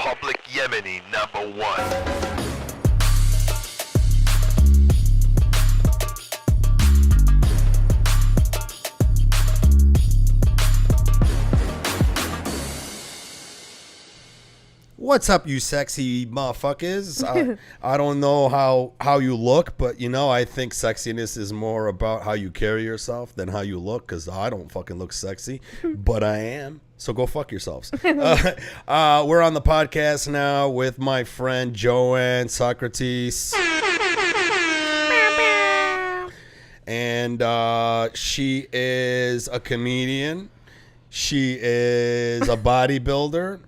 Public Yemeni #1. What's up, you sexy motherfuckers? I don't know how you look, but I think sexiness is more about how you carry yourself than how you look, because I don't fucking look sexy, but I am. So go fuck yourselves. We're on the podcast now with my friend Joann, Socrates. And she is a comedian. She is a bodybuilder.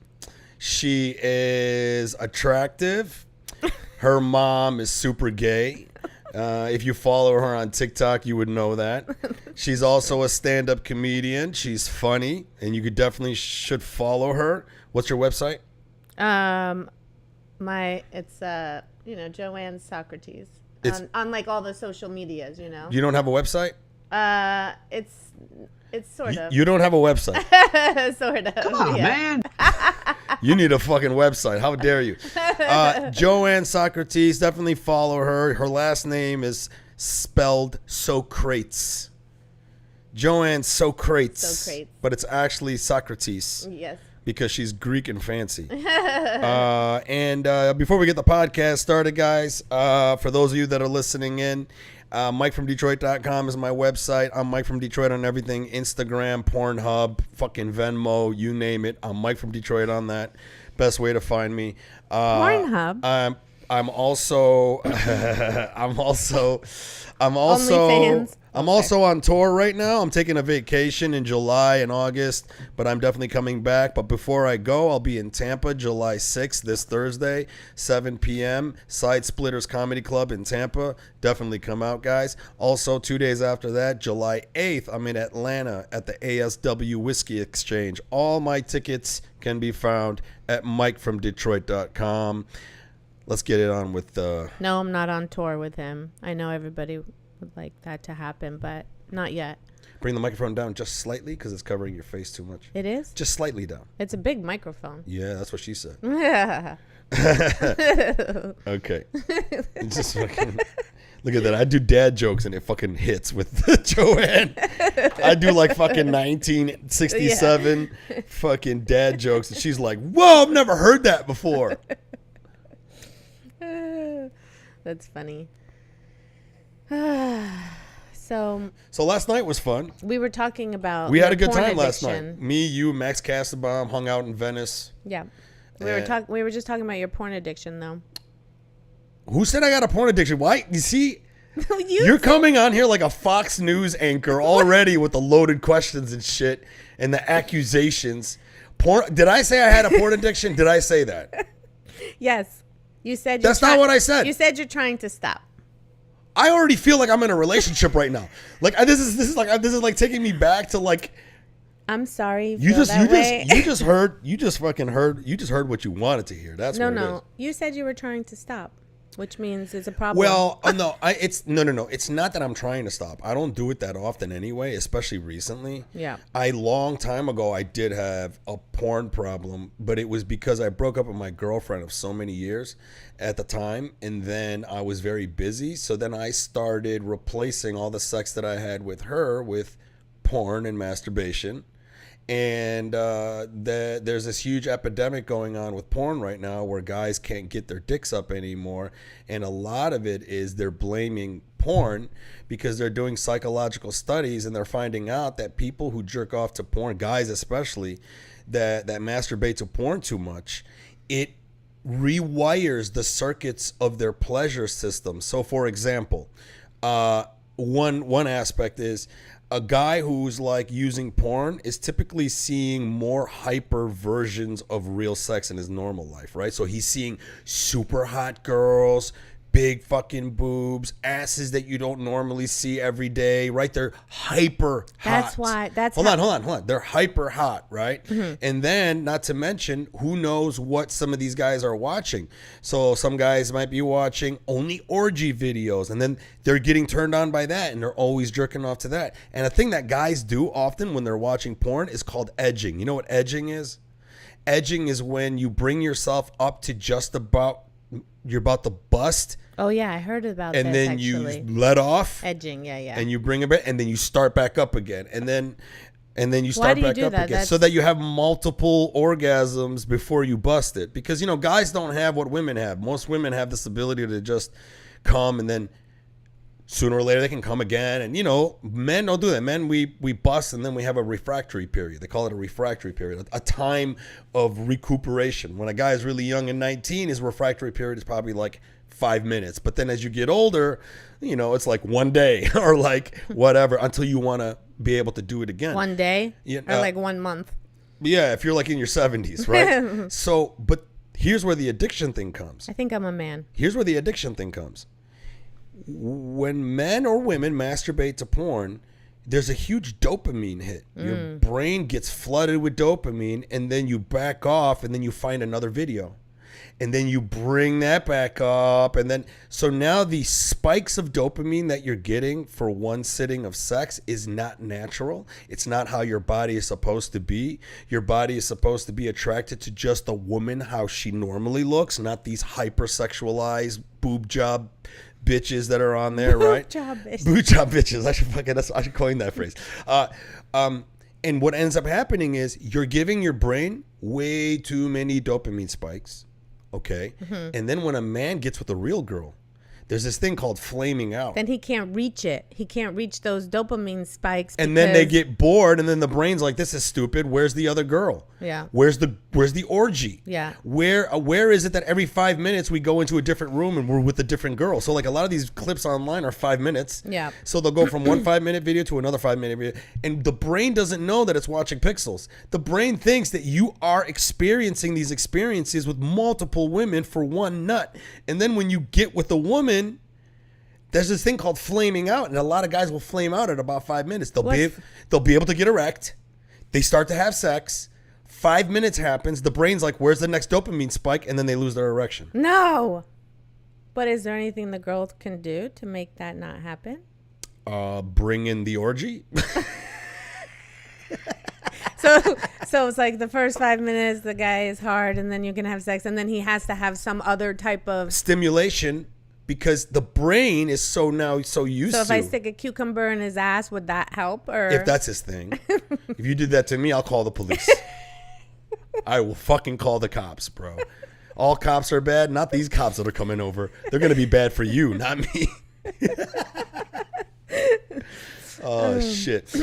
She is attractive. Her mom is super gay. If you follow her on TikTok, you would know that. She's also a stand-up comedian. She's funny, and you could definitely should follow her. What's your website? It's Joann Socrates. On like all the social medias, You don't have a website? It's sort of. You don't have a website. Sort of. Come on, man. You need a fucking website. How dare you? Joann Socrates, definitely follow her. Her last name is spelled Socrates. Joann Socrates. But it's actually Socrates. Yes. Because she's Greek and fancy. And before we get the podcast started, guys, for those of you that are listening in, MikeFromDetroit.com is my website. I'm Mike from Detroit on everything. Instagram, Pornhub, fucking Venmo, you name it. I'm Mike from Detroit on that. Best way to find me. Pornhub. I'm also OnlyFans. I'm also on tour right now. I'm taking a vacation in July and August, but I'm definitely coming back. But before I go, I'll be in Tampa July 6th, this Thursday, 7 p.m. Side Splitters Comedy Club in Tampa. Definitely come out, guys. Also, 2 days after that, July 8th, I'm in Atlanta at the ASW Whiskey Exchange. All my tickets can be found at MikeFromDetroit.com. Let's get it on with No, I'm not on tour with him. I know everybody would like that to happen, but not yet. Bring the microphone down just slightly because it's covering your face too much. It is? Just slightly down. It's a big microphone. Yeah, that's what she said. Yeah. Okay. Just fucking look at that. I do dad jokes and it fucking hits with Joann. I do like fucking 1967 fucking dad jokes and she's like, "Whoa, I've never heard that before." That's funny. So last night was fun. We were talking about. We had a good porn time last addiction. night. Me, you, Max Casabaum hung out in Venice. Yeah, we were just talking about your porn addiction, though. Who said I got a porn addiction? Why? You see, you're coming on here like a Fox News anchor already with the loaded questions and shit and the accusations. Porn? Did I say I had a porn addiction? Did I say that? Yes. You said that's not what I said. You said you're trying to stop. I already feel like I'm in a relationship right now. Like this is like taking me back to like. I'm sorry. You just heard what you wanted to hear. That's what it is. You said you were trying to stop, which means it's a problem. Well, no. It's not that I'm trying to stop. I don't do it that often anyway, especially recently. Yeah. Long time ago, I did have a porn problem, but it was because I broke up with my girlfriend of so many years at the time, and then I was very busy. So then I started replacing all the sex that I had with her with porn and masturbation. And there's this huge epidemic going on with porn right now where guys can't get their dicks up anymore. And a lot of it is they're blaming porn because they're doing psychological studies and they're finding out that people who jerk off to porn, guys especially, that masturbate to porn too much, it rewires the circuits of their pleasure system. So for example, one aspect is a guy who's like using porn is typically seeing more hyper versions of real sex in his normal life, right? So he's seeing super hot girls, big fucking boobs, asses that you don't normally see every day, right? They're hyper hot. Hold on. They're hyper hot, right? Mm-hmm. And then, not to mention, who knows what some of these guys are watching. So some guys might be watching only orgy videos, and then they're getting turned on by that, and they're always jerking off to that. And a thing that guys do often when they're watching porn is called edging. You know what edging is? Edging is when you bring yourself up to just about, you're about to bust. Oh yeah, I heard about and this, then actually. you let off. Edging, yeah. And you bring it back, and then you start back up again. And then you start back up again. So that you have multiple orgasms before you bust it. Because, you know, guys don't have what women have. Most women have this ability to just come, and then sooner or later they can come again. And, you know, men don't do that. Men, we bust, and then we have a refractory period. They call it a refractory period, a time of recuperation. When a guy is really young and 19, his refractory period is probably like 5 minutes. But then as you get older, you know, it's like 1 day or like whatever until you want to be able to do it again. 1 day? Yeah, or like 1 month? Yeah, if you're like in your 70s, right? So, but here's where the addiction thing comes. I think I'm a man. Here's where the addiction thing comes. When men or women masturbate to porn, there's a huge dopamine hit. Your brain gets flooded with dopamine, and then you back off, and then you find another video. And then you bring that back up. And then, so now the spikes of dopamine that you're getting for one sitting of sex is not natural. It's not how your body is supposed to be. Your body is supposed to be attracted to just a woman, how she normally looks, not these hypersexualized boob job bitches that are on there, right? Boob job bitches. I should coin that phrase. And what ends up happening is you're giving your brain way too many dopamine spikes. Okay. And then when a man gets with a real girl, there's this thing called flaming out. Then he can't reach it. He can't reach those dopamine spikes. And then they get bored, and then the brain's like, this is stupid. Where's the other girl? Yeah. Where's the orgy? Yeah. Where is it that every 5 minutes we go into a different room and we're with a different girl? So like a lot of these clips online are 5 minutes. Yeah. So they'll go from one 5-minute video to another 5-minute video. And the brain doesn't know that it's watching pixels. The brain thinks that you are experiencing these experiences with multiple women for one nut. And then when you get with a woman, there's this thing called flaming out, and a lot of guys will flame out at about 5 minutes. They'll be able to get erect. They start to have sex. 5 minutes happens. The brain's like, where's the next dopamine spike? And then they lose their erection. No. But is there anything the girls can do to make that not happen? Bring in the orgy. So it's like the first 5 minutes, the guy is hard, and then you can have sex, and then he has to have some other type of stimulation. Because the brain is so used to. So if I stick a cucumber in his ass, would that help? Or if that's his thing. If you did that to me, I'll call the police. I will fucking call the cops, bro. All cops are bad. Not these cops that are coming over. They're going to be bad for you, not me. Oh, shit.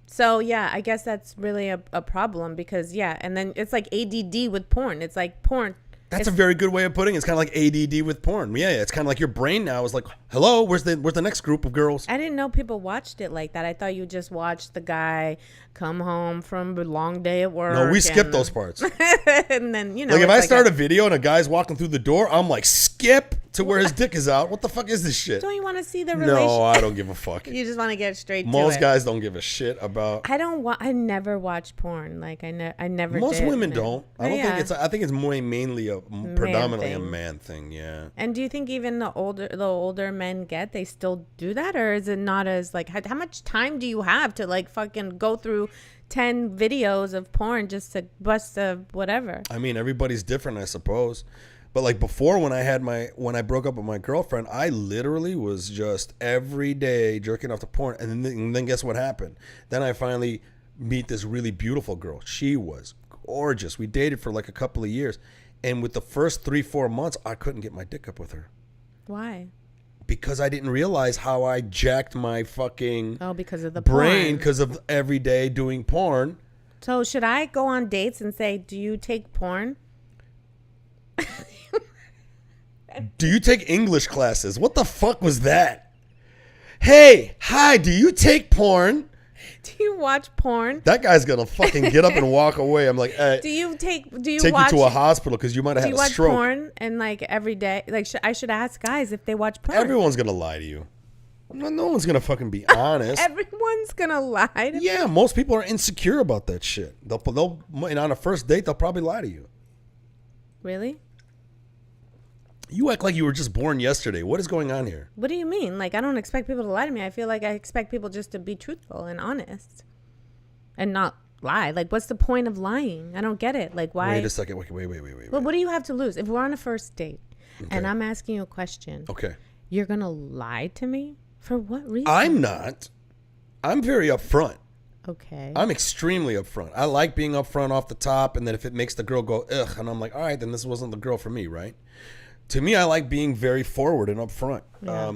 So, yeah, I guess that's really a problem because, yeah. And then it's like ADD with porn. It's like porn. That's a very good way of putting it. It's kind of like ADD with porn. Yeah, it's kind of like your brain now is like, hello, where's the next group of girls? I didn't know people watched it like that. I thought you just watched the guy come home from a long day at work. No, we skip those parts. And then, you know. Like if I start a video and a guy's walking through the door, I'm like, skip to where his dick is out. What the fuck is this shit? Don't you want to see the relationship? No, I don't give a fuck. You just want to get straight to it. Most guys don't give a shit about. I never watch porn. Like I never. Most did. women don't. I don't think it's. I think it's mainly predominantly a man thing. Yeah. And do you think even the older men they still do that, or is it not as like how much time do you have to like fucking go through 10 videos of porn just to bust a whatever? I mean, everybody's different, I suppose. But like before, when I broke up with my girlfriend, I literally was just every day jerking off to porn. And then guess what happened? Then I finally meet this really beautiful girl. She was gorgeous. We dated for like a couple of years. And with the first 3-4 months, I couldn't get my dick up with her. Why? Because I didn't realize how I jacked my fucking because of the brain porn. because of every day doing porn. So should I go on dates and say, do you take porn? Do you take English classes? What the fuck was that? Hey, hi, do you take porn? Do you watch porn? That guy's gonna fucking get up and walk away. I'm like, hey, do you take watch, you to a hospital because you might have had a stroke. Do you watch porn and like every day? Like I should ask guys if they watch porn. Everyone's gonna lie to you. No one's gonna fucking be honest. Everyone's gonna lie to me. Most people are insecure about that shit. They'll and on a first date they'll probably lie to you. Really? You act like you were just born yesterday. What is going on here? What do you mean? Like, I don't expect people to lie to me. I feel like I expect people just to be truthful and honest and not lie. Like, what's the point of lying? I don't get it. Like, why? Wait a second. Wait. Well, what do you have to lose? If we're on a first date and Okay. I'm asking you a question, Okay. you're going to lie to me? For what reason? I'm not. I'm very upfront. Okay. I'm extremely upfront. I like being upfront off the top, and then if it makes the girl go, ugh, and I'm like, all right, then this wasn't the girl for me, right? To me, I like being very forward and upfront. Yeah.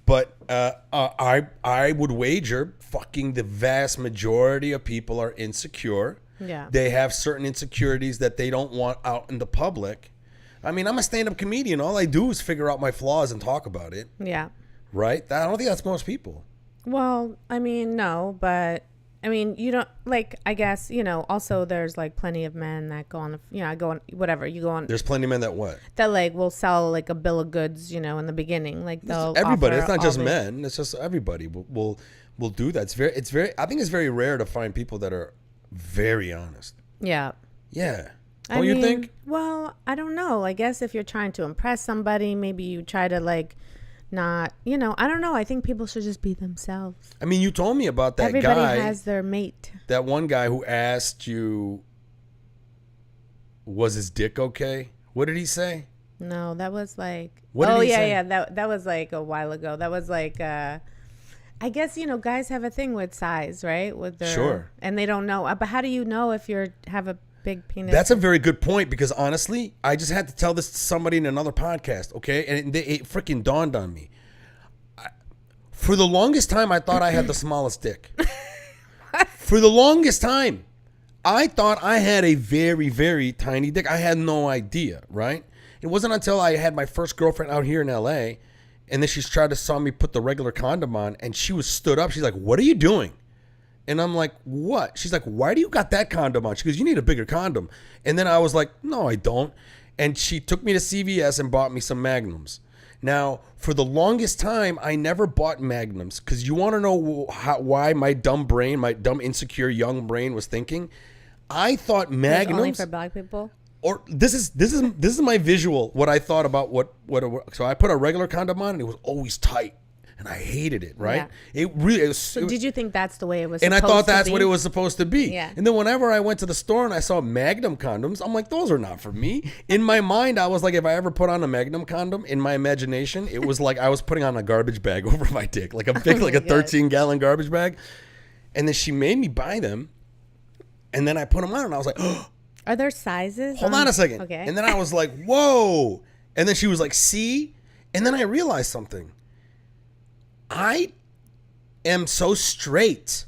But I would wager fucking the vast majority of people are insecure. Yeah. They have certain insecurities that they don't want out in the public. I mean, I'm a stand-up comedian. All I do is figure out my flaws and talk about it, Yeah. right? I don't think that's most people. Well, I mean, no, but I mean, you don't like, I guess, you know, also there's like plenty of men that go on the, you know, I go on, whatever, you go on, There's plenty of men that what? that like will sell like a bill of goods, you know, in the beginning. Like they'll Everybody. offer It's not all just the- men. It's just everybody will do that. It's very. I think it's very rare to find people that are very honest. Yeah. Yeah. I Don't you mean, think? Well, I don't know. I guess if you're trying to impress somebody, maybe you try to like not, you know, I don't know. I think people should just be themselves. I mean, you told me about that Everybody guy. has their mate. That one guy who asked you, was his dick okay? What did he say? No, that was like, What did oh he yeah, say? yeah. That was like a while ago. That was like, I guess, you know, guys have a thing with size, right? With their, Sure. And they don't know. But how do you know if you have a big penis? That's a very good point because honestly, I just had to tell this to somebody in another podcast, okay? And it freaking dawned on me. For the longest time, I thought I had the smallest dick. For the longest time, I thought I had a very, very tiny dick. I had no idea, right? It wasn't until I had my first girlfriend out here in LA, and then she tried to saw me put the regular condom on, and she was stood up. She's like, "What are you doing?" And I'm like, "What?" She's like, "Why do you got that condom on?" She goes, "You need a bigger condom." And then I was like, "No, I don't." And she took me to CVS and bought me some Magnums. Now, for the longest time, I never bought Magnums because you want to know why my dumb brain, my dumb, insecure young brain was thinking. I thought It's only Magnums, for black people. or this is my visual. What I thought about so I put a regular condom on and it was always tight, and I hated it. Right? It really. It was, So did you think that's the way it was? and I supposed thought to that's be? what it was supposed to be. Yeah. And then whenever I went to the store and I saw Magnum condoms, I'm like, those are not for me. In my mind, I was like, if I ever put on a Magnum condom, in my imagination, it was like I was putting on a garbage bag over my dick, like a big, like a God. 13-gallon garbage bag. And then she made me buy them. And then I put them on and I was like, oh, Are there sizes? hold on a second. Okay. And then I was like, whoa. And then she was like, see? And then I realized something. I am so straight.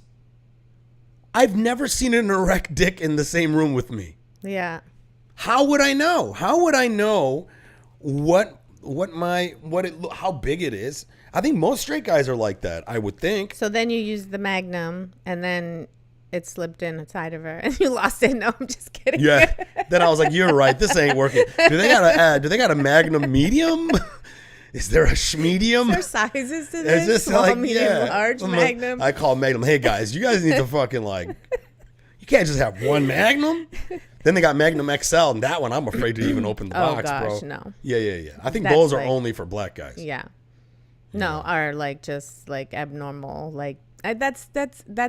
I've never seen an erect dick in the same room with me. Yeah. How would I know? How would I know how big it is? I think most straight guys are like that, I would think. So then you used the Magnum, and then it slipped in inside of her, and you lost it. No, I'm just kidding. Yeah. Then I was like, you're right. This ain't working. Do they got a Magnum medium? Is there a schmedium? Is there sizes to Is this? this Small, like, medium, yeah. large, Magnum. I call Magnum. Hey guys, you guys need to fucking like, you can't just have one Magnum. Then they got Magnum XL, and that one I'm afraid to even open the Oh, box, gosh, bro. no. Yeah. I think That's those are like- only for black guys. Yeah. No, are like just like abnormal. Like that's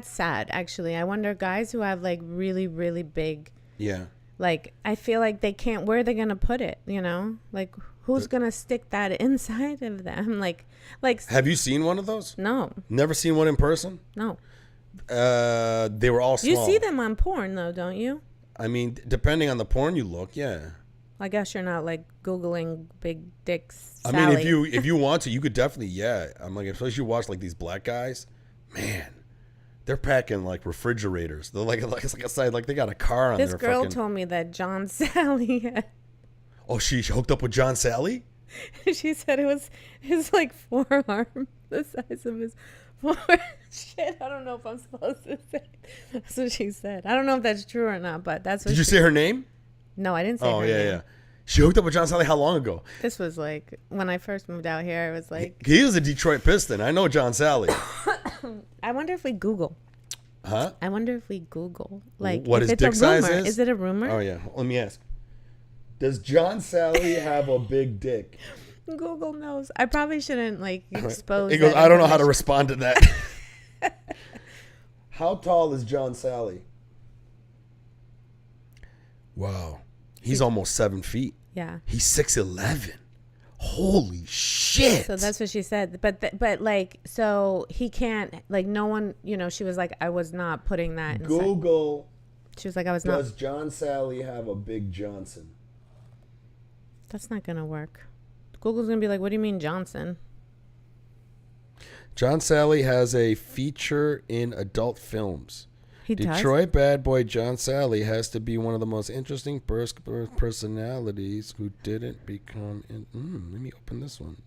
sad. Actually, I wonder guys who have like really really big. Yeah. Like I feel like they can't. Where are they gonna put it? You know, like who's gonna stick that inside of them? Like Have you seen one of those? no, Never seen one in person? no. They were all small. You see them on porn though, don't you? I mean, depending on the porn you look, yeah. I guess you're not like Googling big dicks. I Sally. mean, if you want to, you could definitely, yeah. I'm like, especially you watch like these black guys, man, they're packing like refrigerators. They're like it's like a side, like they got a car on This their girl fucking. told me that John Sally had. Oh, she hooked up with John Sally? She said it was his like forearm, the size of his forearm. Shit, I don't know if I'm supposed to say. That's what she said. I don't know if that's true or not, but that's what. Did you say her name? No, I didn't say. Oh her yeah, name. yeah. She hooked up with John Sally how long ago? This was like when I first moved out here. It was like He was a Detroit Piston. I know John Sally. I wonder if we Google. Huh? I wonder if we Google like What if his it's a dick size rumor. is? Is it a rumor? Oh yeah. Let me ask. Does John Sally have a big dick? Google knows. I probably shouldn't like expose. He goes, that I don't know how to information. respond to that. How tall is John Sally? Wow. He's almost 7 feet. Yeah. He's 6'11". Holy shit. So that's what she said. But like, so he can't, like, no one, you know, she was like, I was not putting that inside. GoGo. She was like, I was not. Does John Sally have a big Johnson? That's not going to work. Google's going to be like, what do you mean Johnson? John Sally has a feature in adult films. He does? Detroit bad boy John Sally has to be one of the most interesting personalities who didn't become... let me open this one.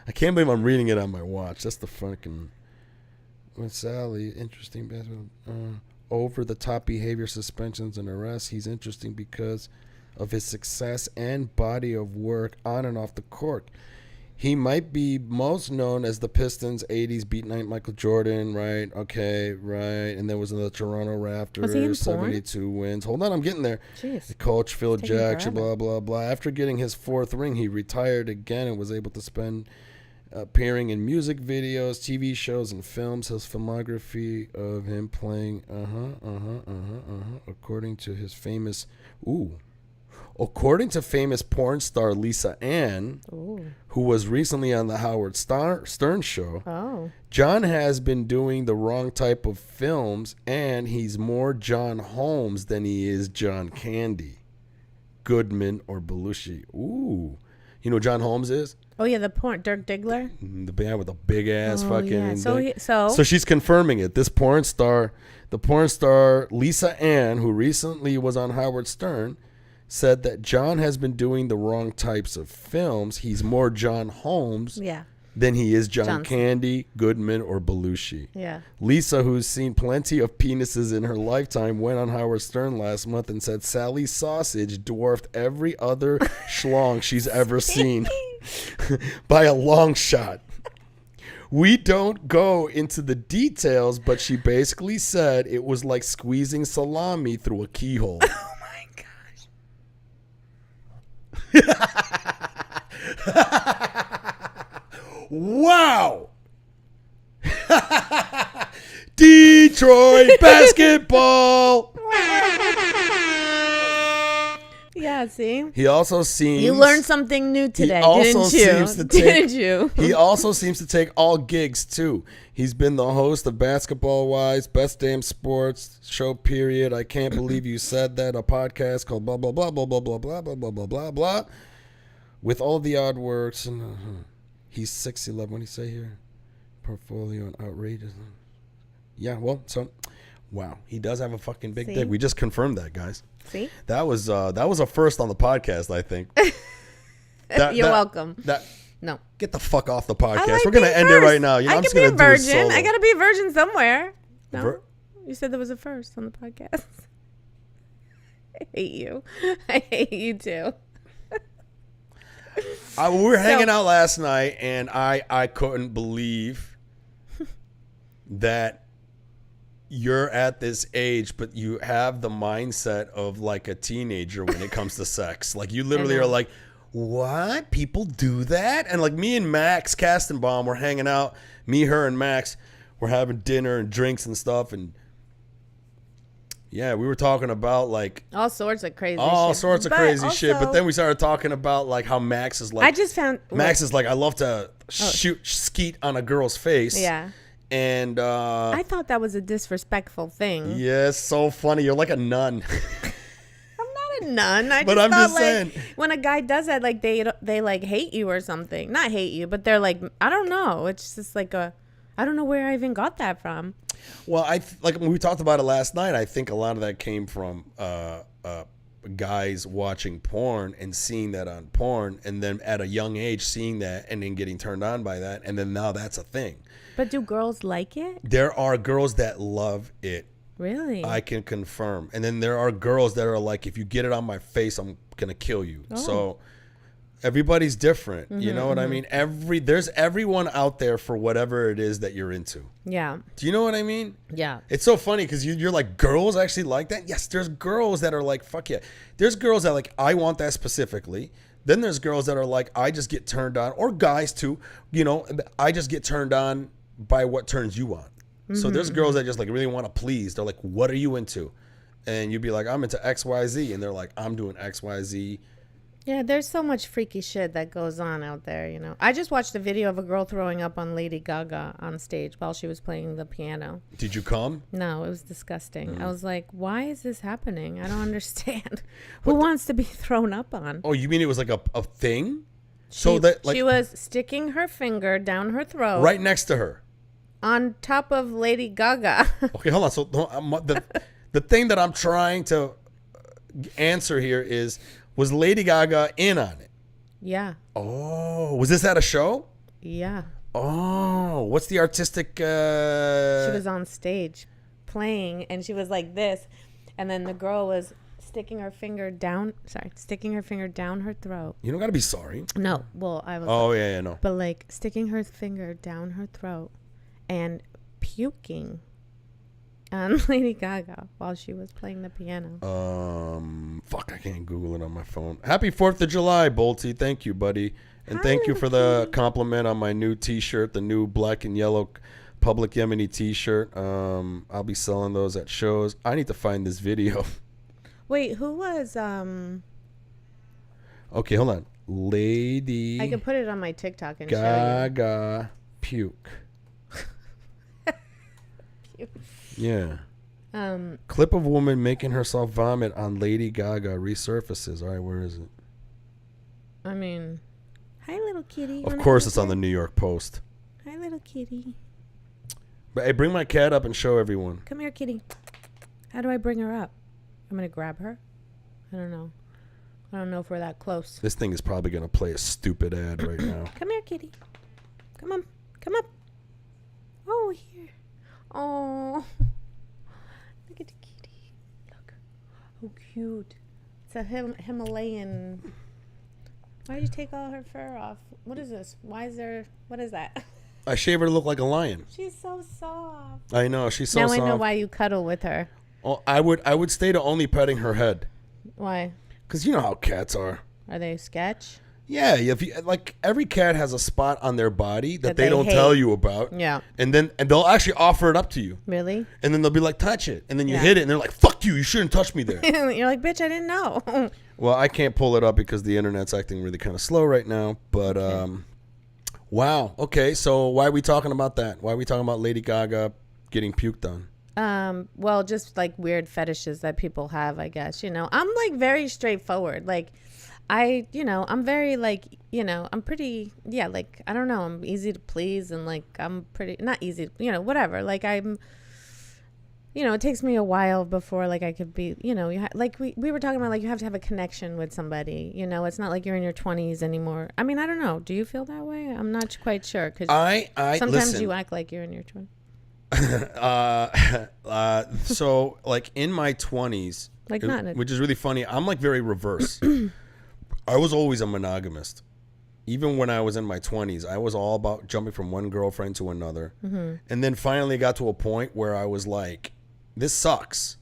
I can't believe I'm reading it on my watch. That's the fucking... When Sally, interesting... over-the-top behavior, suspensions, and arrests. He's interesting because of his success and body of work on and off the court. He might be most known as the Pistons' 80s beat night Michael Jordan, right? Okay, right. And there was the Toronto Raptors, 72 wins. Hold on, I'm getting there. Jeez. The coach, Phil Jackson, forever. blah, blah, blah. After getting his 4th ring, he retired again and was able to spend appearing in music videos, TV shows, and films. His filmography of him playing, according to famous porn star Lisa Ann, who was recently on the Howard Stern show, John has been doing the wrong type of films, and he's more John Holmes than he is John Candy, Goodman, or Belushi. Ooh. You know who John Holmes is? Oh, yeah, the porn. Dirk Diggler? The band with a big-ass fucking... Yeah. So she's confirming it. The porn star Lisa Ann, who recently was on Howard Stern, said that John has been doing the wrong types of films. He's more John Holmes than he is John Candy, Goodman, or Belushi. Yeah. Lisa, who's seen plenty of penises in her lifetime, went on Howard Stern last month and said Sally's sausage dwarfed every other schlong she's ever seen by a long shot. We don't go into the details, but she basically said it was like squeezing salami through a keyhole. Wow. Detroit basketball. Yeah, see? He also seems... You learned something new today, didn't you? He also seems to take all gigs, too. He's been the host of Basketball Wives, Best Damn Sports Show, period. I can't believe you said that. A podcast called blah, blah, blah, blah, blah, blah, blah, blah, blah, blah, blah, blah. With all the odd works. And he's 6'11". What do you say here? Portfolio and outrageous. Yeah, well, so... Wow, he does have a fucking big dick. We just confirmed that, guys. See? That was a first on the podcast, I think. You're welcome. No. Get the fuck off the podcast. Like We're gonna end it right now. You know, I I'm just can be gonna a do virgin. solo. I gotta be a virgin somewhere. No, you said there was a first on the podcast. I hate you. I hate you too. We were hanging out last night, and I couldn't believe that you're at this age, but you have the mindset of like a teenager when it comes to sex. Like you literally are like, what? People do that? And like me and Max Kastenbaum were hanging out. Me, her, and Max were having dinner and drinks and stuff. And yeah, we were talking about like all sorts of crazy shit. But then we started talking about like how Max is like, Max is like, I love to skeet on a girl's face. Yeah. And I thought that was a disrespectful thing. Yeah, so funny. You're like a nun. I'm not a nun. I'm just saying, when a guy does that, like they like hate you or something. Not hate you, but they're like, I don't know. It's just like I don't know where I even got that from. Well, like when we talked about it last night, I think a lot of that came from guys watching porn and seeing that on porn, and then at a young age seeing that and then getting turned on by that, and then now that's a thing. But do girls like it? There are girls that love it. Really? I can confirm. And then there are girls that are like, if you get it on my face, I'm going to kill you. Oh. So everybody's different. You know what I mean? There's everyone out there for whatever it is that you're into. Yeah. Do you know what I mean? Yeah. It's so funny because you're like, girls actually like that? Yes, there's girls that are like, fuck yeah. There's girls that are like, I want that specifically. Then there's girls that are like, I just get turned on. Or guys too. You know, I just get turned on by what turns you on. So there's girls that just like really want to please. They're like, what are you into? And you'd be like, I'm into XYZ. And they're like, I'm doing XYZ. Yeah, there's so much freaky shit that goes on out there, you know. I just watched a video of a girl throwing up on Lady Gaga on stage while she was playing the piano. Did you come? No, it was disgusting. I was like, why is this happening? I don't understand. Who wants to be thrown up on? Oh, you mean it was like a thing? So that like she was sticking her finger down her throat. right next to her. On top of Lady Gaga. Okay, hold on. So the thing that I'm trying to answer here is, was Lady Gaga in on it? Yeah. Oh, was this at a show? Yeah. Oh, what's the artistic? She was on stage playing, and she was like this, and then the girl was sticking her finger down her throat. You don't got to be sorry. No, well, I was. Oh, yeah, no. But like sticking her finger down her throat and puking on Lady Gaga while she was playing the piano. Fuck, I can't Google it on my phone. Happy 4th of July, Bolty. Thank you, buddy. And thank you for the compliment on my new t-shirt, the new black and yellow Public Yemeni t-shirt. I'll be selling those at shows. I need to find this video. Wait, who was Okay, hold on. Lady I can put it on my TikTok and show Gaga puke. you. Yeah. Clip of woman making herself vomit on Lady Gaga resurfaces. All right, where is it? I mean, hi little kitty. Of course it's on the New York Post. Hi little kitty. But hey, bring my cat up and show everyone. Come here, kitty. How do I bring her up? I'm gonna grab her. I don't know. I don't know if we're that close. This thing is probably going to play a stupid ad right now. Come here, kitty. Come on. Come up. Oh, here. Oh. Look at the kitty. Look. Oh, cute. It's a Himalayan. Why did you take all her fur off? What is this? Why is there... What is that? I shave her to look like a lion. She's so soft. I know. She's so now soft. I know why you cuddle with her. Oh, I would stay to only petting her head. Why? Because you know how cats are. Are they sketch? Yeah, if you, like every cat has a spot on their body that they they don't hate. tell you about. Yeah. And they'll actually offer it up to you. Really? And then they'll be like, touch it. And then you Yeah. hit it and they're like, fuck you, you shouldn't touch me there. You're like, bitch, I didn't know. Well, I can't pull it up because the internet's acting really kind of slow right now. But wow. Okay, so why are we talking about that? Why are we talking about Lady Gaga getting puked on? Well, just like weird fetishes that people have, I guess, you know. I'm like very straightforward. Like I'm very like, I'm pretty, like, I don't know, I'm easy to please and like, I'm pretty, not easy, whatever. Like I'm, it takes me a while before like I could be, like we were talking about, like you have to have a connection with somebody, it's not like you're in your 20s anymore. I mean, I don't know. Do you feel that way? I'm not quite sure. Cause sometimes listen. you act like you're in your 20s. So like in my 20s, Like which is really funny, I'm like very reverse. I was always a monogamist. Even when I was in my 20s, I was all about jumping from one girlfriend to another. Mm-hmm. And then finally got to a point where I was like, this sucks.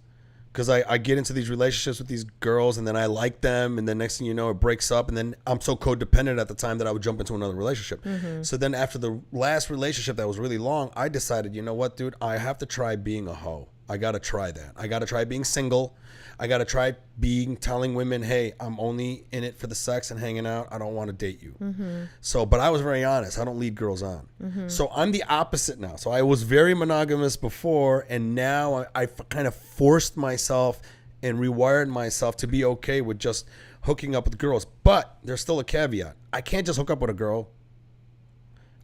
Because I get into these relationships with these girls and then I like them. And then next thing you know, it breaks up. And then I'm so codependent at the time that I would jump into another relationship. Mm-hmm. So then after the last relationship that was really long, I decided, you know what, dude, I have to try being a hoe. I got to try that. I got to try being single. I got to try telling women, hey, I'm only in it for the sex and hanging out. I don't want to date you. Mm-hmm. So, but I was very honest. I don't lead girls on. Mm-hmm. So I'm the opposite now. So I was very monogamous before, and now I kind of forced myself and rewired myself to be okay with just hooking up with girls. But there's still a caveat. I can't just hook up with a girl.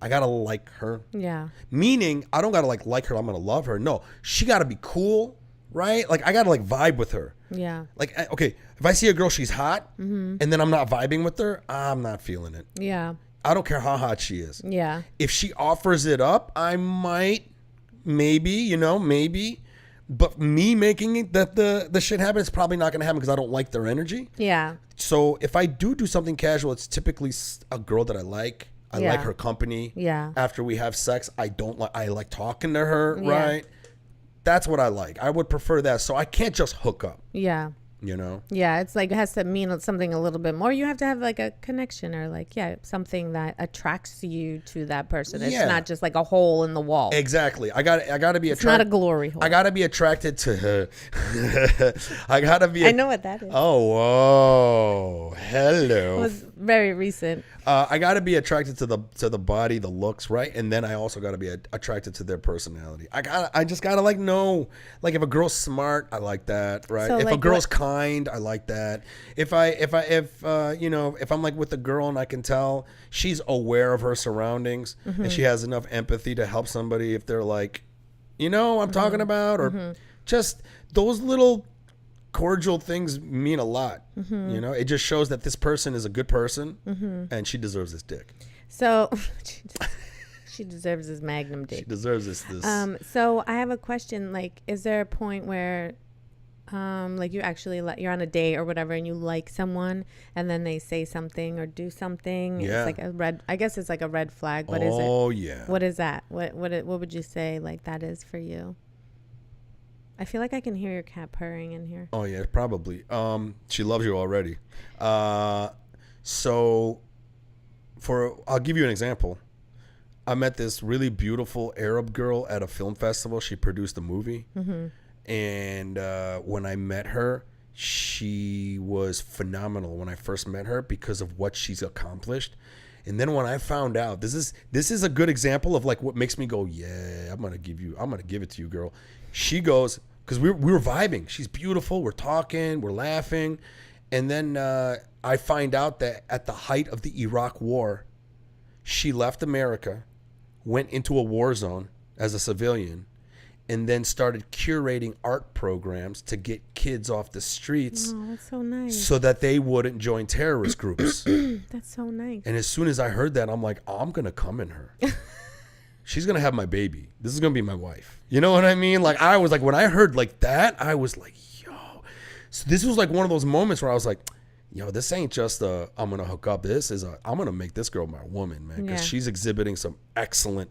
I got to like her. Yeah. Meaning, I don't got to like her. I'm going to love her. No, she got to be cool, right? Like, I got to like vibe with her. Yeah. Like, okay, if I see a girl, she's hot, and then I'm not vibing with her, I'm not feeling it. Yeah. I don't care how hot she is. Yeah. If she offers it up, I might, maybe. But me making it that the shit happen, it's probably not going to happen because I don't like their energy. Yeah. So if I do something casual, it's typically a girl that I like. I like her company. Yeah. After we have sex, I like talking to her, Yeah. right? That's what I like. I would prefer that. So I can't just hook up. Yeah. you know? Yeah, it's like it has to mean something a little bit more. You have to have like a connection or like, yeah, something that attracts you to that person. It's not just like a hole in the wall. Exactly. I got to be attracted. It's not a glory hole. I got to be attracted to her. I got to be. I know what that is. Oh, whoa. Hello. It was very recent. I got to be attracted to the body, the looks, right? And then I also got to be attracted to their personality. I just got to like know, like if a girl's smart, I like that, right? So, if like, a girl's kind, I like that. If I'm like with a girl and I can tell she's aware of her surroundings and she has enough empathy to help somebody if they're like, you know what I'm talking about, or just those little cordial things mean a lot. You know, it just shows that this person is a good person and she deserves this dick. So she deserves this magnum dick. She deserves this. So I have a question. Like, is there a point where like you actually you're on a date or whatever and you like someone and then they say something or do something? Yeah. It's like a red, I guess it's like a red flag, but is it? Oh yeah. What is that? What would you say like that is for you? I feel like I can hear your cat purring in here. Oh yeah, probably. She loves you already. So I'll give you an example. I met this really beautiful Arab girl at a film festival. She produced a movie. And when I met her, she was phenomenal when I first met her because of what she's accomplished. And then when I found out, this is a good example of like what makes me go, yeah, I'm gonna give it to you, girl. She goes, because we were vibing. She's beautiful. We're talking. We're laughing. And then I find out that at the height of the Iraq War, she left America, went into a war zone as a civilian, and then started curating art programs to get kids off the streets. Oh, that's so nice. So that they wouldn't join terrorist groups. That's so nice. And as soon as I heard that, I'm like, I'm going to come in her. She's going to have my baby. This is going to be my wife. You know what I mean? Like, I was like, when I heard like that, I was like, yo. So this was like one of those moments where I was like, yo, this ain't just I'm going to hook up. I'm going to make this girl my woman, man. Because she's exhibiting some excellent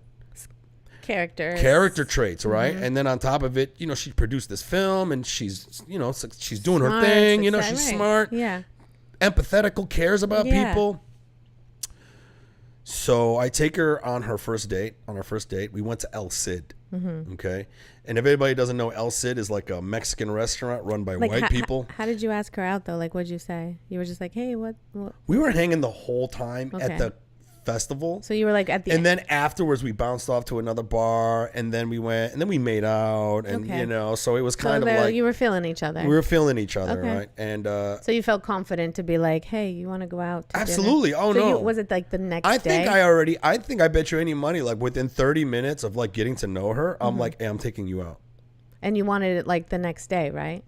character traits, right? And then on top of it, you know, she produced this film and she's, you know, she's doing her thing. You know, she's smart. Yeah. Empathetical, cares about people. So I take her on her first date. On our first date, we went to El Cid. Okay. And if anybody doesn't know, El Cid is like a Mexican restaurant run by like white people. How did you ask her out though? Like, what'd you say? You were just like, hey, what? We were hanging the whole time at the festival. So you were like at the and then afterwards we bounced off to another bar and then we went and then we made out and you know, so it was kind of like you were feeling each other. We were feeling each other, right? And so you felt confident to be like, hey, you want to go out to absolutely dinner? Oh so no, was it like the next I day? think I bet you any money like within 30 minutes of like getting to know her, I'm like, hey, I'm taking you out. And you wanted it like the next day, right?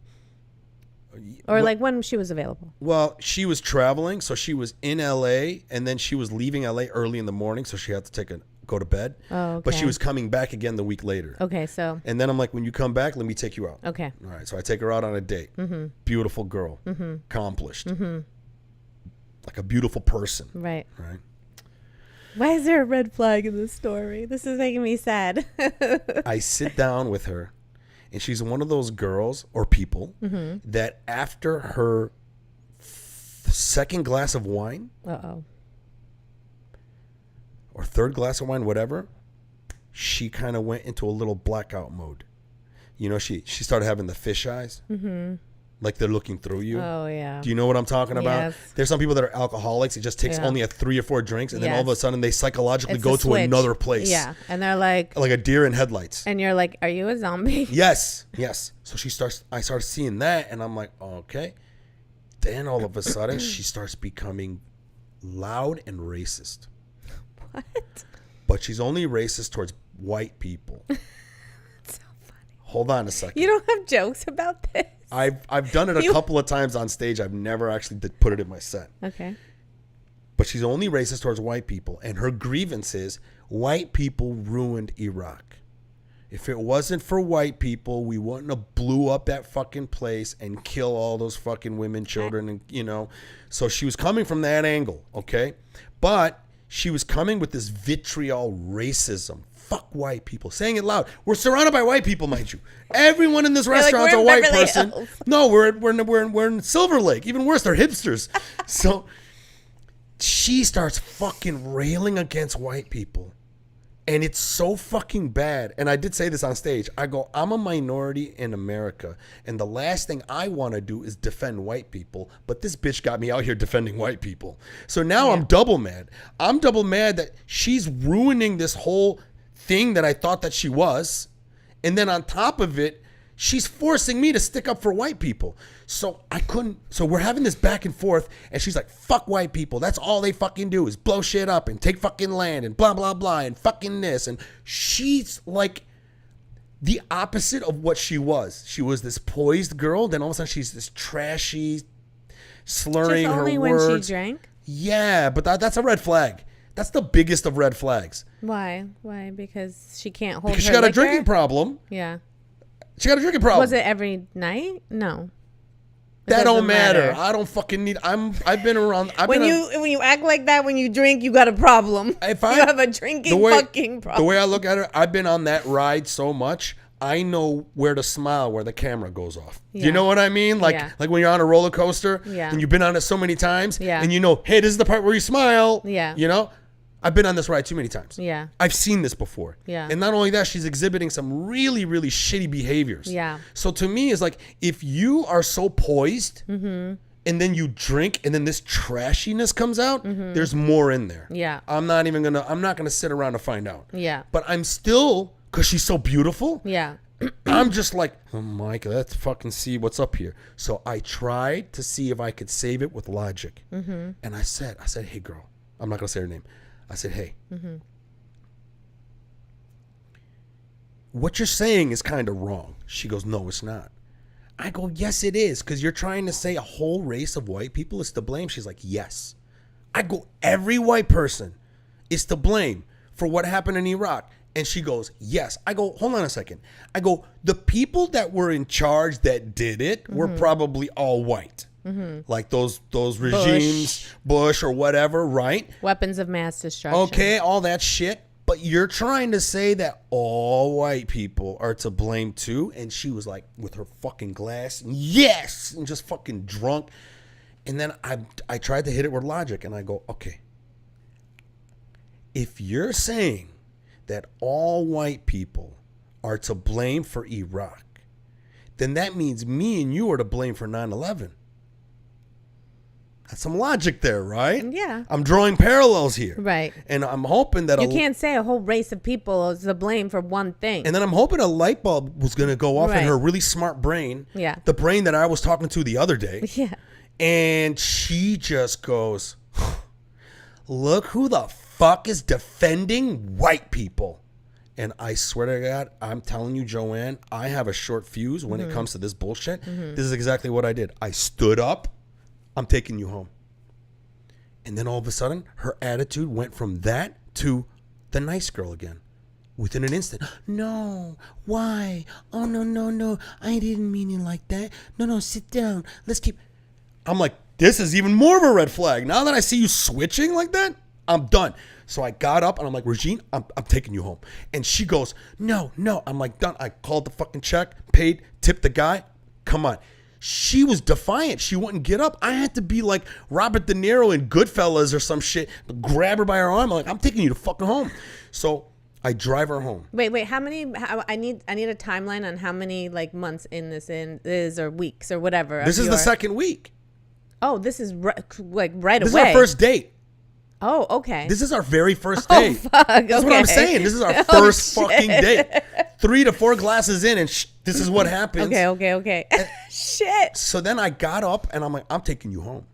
Or like when she was available? Well, she was traveling, so she was in LA, and then she was leaving LA early in the morning, so she had to go to bed. Oh, okay. But she was coming back again the week later. Okay, so. And then I'm like, when you come back, let me take you out. Okay. All right, so I take her out on a date. Beautiful girl, accomplished, like a beautiful person. Right. Right. Why is there a red flag in this story? This is making me sad. I sit down with her. And she's one of those girls or people that after her second glass of wine or third glass of wine, whatever, she kind of went into a little blackout mode. You know, she started having the fish eyes. Like they're looking through you. Oh, yeah. Do you know what I'm talking about? Yes. There's some people that are alcoholics. It just takes only 3 or 4 drinks. And then all of a sudden they psychologically go to another place. Yeah. And they're like a deer in headlights. And you're like, are you a zombie? Yes. Yes. So I started seeing that and I'm like, okay. Then all of a sudden she starts becoming loud and racist. What? But she's only racist towards white people. So funny. Hold on a second. You don't have jokes about this? I've done it a couple of times on stage. I've never actually put it in my set. Okay. But she's only racist towards white people. And her grievance is white people ruined Iraq. If it wasn't for white people, we wouldn't have blew up that fucking place and kill all those fucking women, children, and you know. So she was coming from that angle, okay? But she was coming with this vitriol racism. Fuck white people. Saying it loud. We're surrounded by white people, mind you. Everyone in this restaurant's we're a in white Beverly person. Hills. No, we're in Silver Lake. Even worse, they're hipsters. So she starts fucking railing against white people. And it's so fucking bad. And I did say this on stage. I go, I'm a minority in America. And the last thing I want to do is defend white people. But this bitch got me out here defending white people. So now I'm double mad. I'm double mad that she's ruining this whole thing that I thought that she was. And then on top of it, she's forcing me to stick up for white people. So I couldn't. So we're having this back and forth. And she's like, fuck white people. That's all they fucking do is blow shit up and take fucking land and blah, blah, blah. And fucking this. And she's like the opposite of what she was. She was this poised girl. Then all of a sudden she's this trashy, slurring Just her only words. when she drank? Yeah, but that's a red flag. That's the biggest of red flags. Why? Why? Because she can't hold Because her she got a liquor? drinking problem. Yeah. She got a drinking problem. Was it every night? No. It That don't doesn't matter. I don't fucking need. I've been around. When you act like that when you drink, you got a problem. If you have a drinking fucking problem. The way I look at it, I've been on that ride so much. I know where to smile where the camera goes off. Yeah. You know what I mean? Like when you're on a roller coaster and you've been on it so many times and you know, hey, this is the part where you smile. Yeah. You know? I've been on this ride too many times. Yeah. I've seen this before. Yeah. And not only that, she's exhibiting some really, really shitty behaviors. Yeah. So to me, it's like, if you are so poised and then you drink and then this trashiness comes out, there's more in there. Yeah. I'm not gonna sit around to find out. Yeah. But I'm still, because she's so beautiful. Yeah. I'm just like, oh, Mike, let's fucking see what's up here. So I tried to see if I could save it with logic. And I said, hey, girl, I'm not gonna say her name. I said, hey, what you're saying is kind of wrong. She goes, no, it's not. I go, yes, it is, because you're trying to say a whole race of white people is to blame. She's like, yes. I go, every white person is to blame for what happened in Iraq. And she goes, yes. I go, hold on a second. I go, the people that were in charge that did it were probably all white. Like those regimes, Bush or whatever, right? Weapons of mass destruction. Okay, all that shit. But you're trying to say that all white people are to blame too? And she was like, with her fucking glass, yes, and just fucking drunk. And then I tried to hit it with logic, and I go, okay, if you're saying that all white people are to blame for Iraq, then that means me and you are to blame for 9/11. That's some logic there, right? Yeah. I'm drawing parallels here. Right. And I'm hoping that you can't say a whole race of people is to blame for one thing. And then I'm hoping a light bulb was going to go off in Right. her really smart brain. Yeah. The brain that I was talking to the other day. Yeah. And she just goes, look who the fuck is defending white people. And I swear to God, I'm telling you, Joann, I have a short fuse when it comes to this bullshit. This is exactly what I did. I stood up. I'm taking you home. And then all of a sudden, her attitude went from that to the nice girl again. Within an instant. No, why? Oh, no. I didn't mean it like that. No, sit down. Let's keep. I'm like, this is even more of a red flag. Now that I see you switching like that, I'm done. So I got up and I'm like, Regine, I'm taking you home. And she goes, no. I'm like, done. I called the fucking check, paid, tipped the guy. Come on. She was defiant. She wouldn't get up. I had to be like Robert De Niro in Goodfellas or some shit. Grab her by her arm. I'm like, I'm taking you to fucking home. So I drive her home. Wait. How many? I need a timeline on how many like months in this is or weeks or whatever. This is the second week. Oh, this is like right This away. is our first date. Oh, okay. This is our very first date. Fuck. That's what I'm saying. This is our first fucking date. 3 to 4 glasses in, and this is what happens. Okay. Shit. So then I got up, and I'm like, I'm taking you home.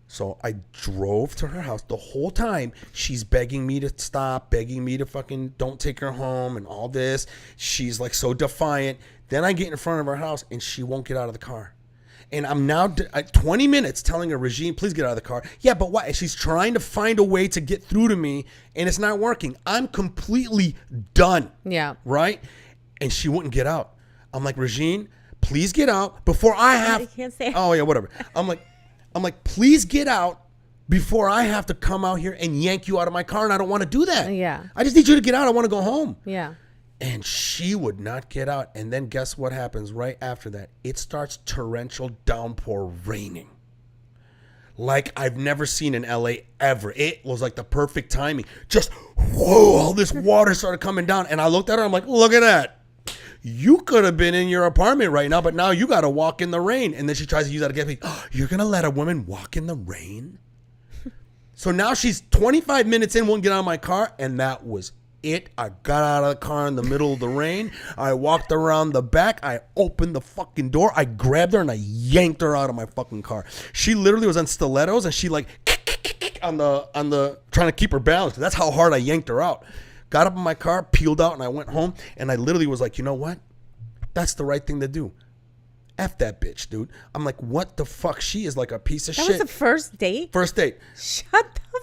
So I drove to her house. The whole time, she's begging me to stop, begging me to fucking don't take her home and all this. She's like so defiant. Then I get in front of her house, and she won't get out of the car. And I'm now 20 minutes telling her, Regine, please get out of the car. Yeah, but what? And she's trying to find a way to get through to me, and it's not working. I'm completely done. Yeah. Right? And she wouldn't get out. I'm like, Regine, please get out before I have. I can't say. Oh, yeah, whatever. I'm like, please get out before I have to come out here and yank you out of my car, and I don't want to do that. Yeah. I just need you to get out. I want to go home. Yeah. And she would not get out. And then guess what happens right after that? It starts torrential downpour raining. Like I've never seen in LA ever. It was like the perfect timing. Just, whoa, all this water started coming down. And I looked at her, I'm like, look at that. You could have been in your apartment right now, but now you got to walk in the rain. And then she tries to use that against me. Oh, you're going to let a woman walk in the rain? So now she's 25 minutes in, won't get out of my car. And that was it. I got out of the car in the middle of the rain. I walked around the back. I opened the fucking door. I grabbed her and I yanked her out of my fucking car. She literally was on stilettos and she like on the trying to keep her balance. That's how hard I yanked her out. Got up in my car, peeled out, and I went home. And I literally was like, you know what? That's the right thing to do. F that bitch, dude. I'm like, what the fuck? She is like a piece of shit. That was the first date? First date. Shut the fuck.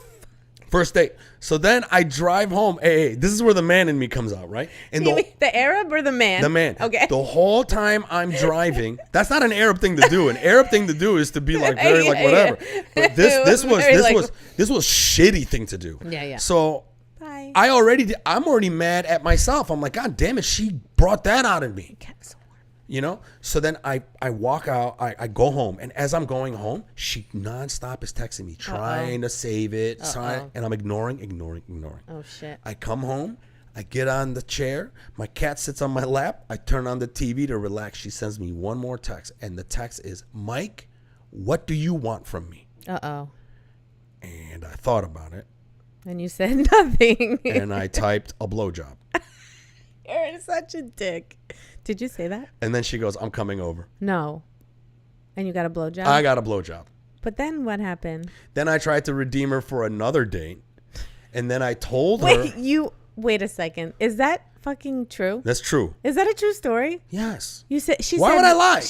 First date. So then I drive home. Hey, this is where the man in me comes out, right? And You mean the Arab or the man? The man. Okay. The whole time I'm driving, that's not an Arab thing to do. An Arab thing to do is to be like very like whatever. But this was shitty thing to do. Yeah, yeah. So Bye. I'm already mad at myself. I'm like, God damn it, she brought that out of me. You know? So then I walk out, I go home, and as I'm going home, she nonstop is texting me, trying to save it, and I'm ignoring. Oh shit. I come home, I get on the chair, my cat sits on my lap, I turn on the TV to relax. She sends me one more text, and the text is, Mike, what do you want from me? Uh-oh. And I thought about it. And you said nothing. And I typed a blowjob. You're such a dick. Did you say that? And then she goes, I'm coming over. No. And you got a blowjob? I got a blowjob. But then what happened? Then I tried to redeem her for another date. And then I told her. Wait a second. Is that fucking true? That's true. Is that a true story? Yes. You said Why would I lie?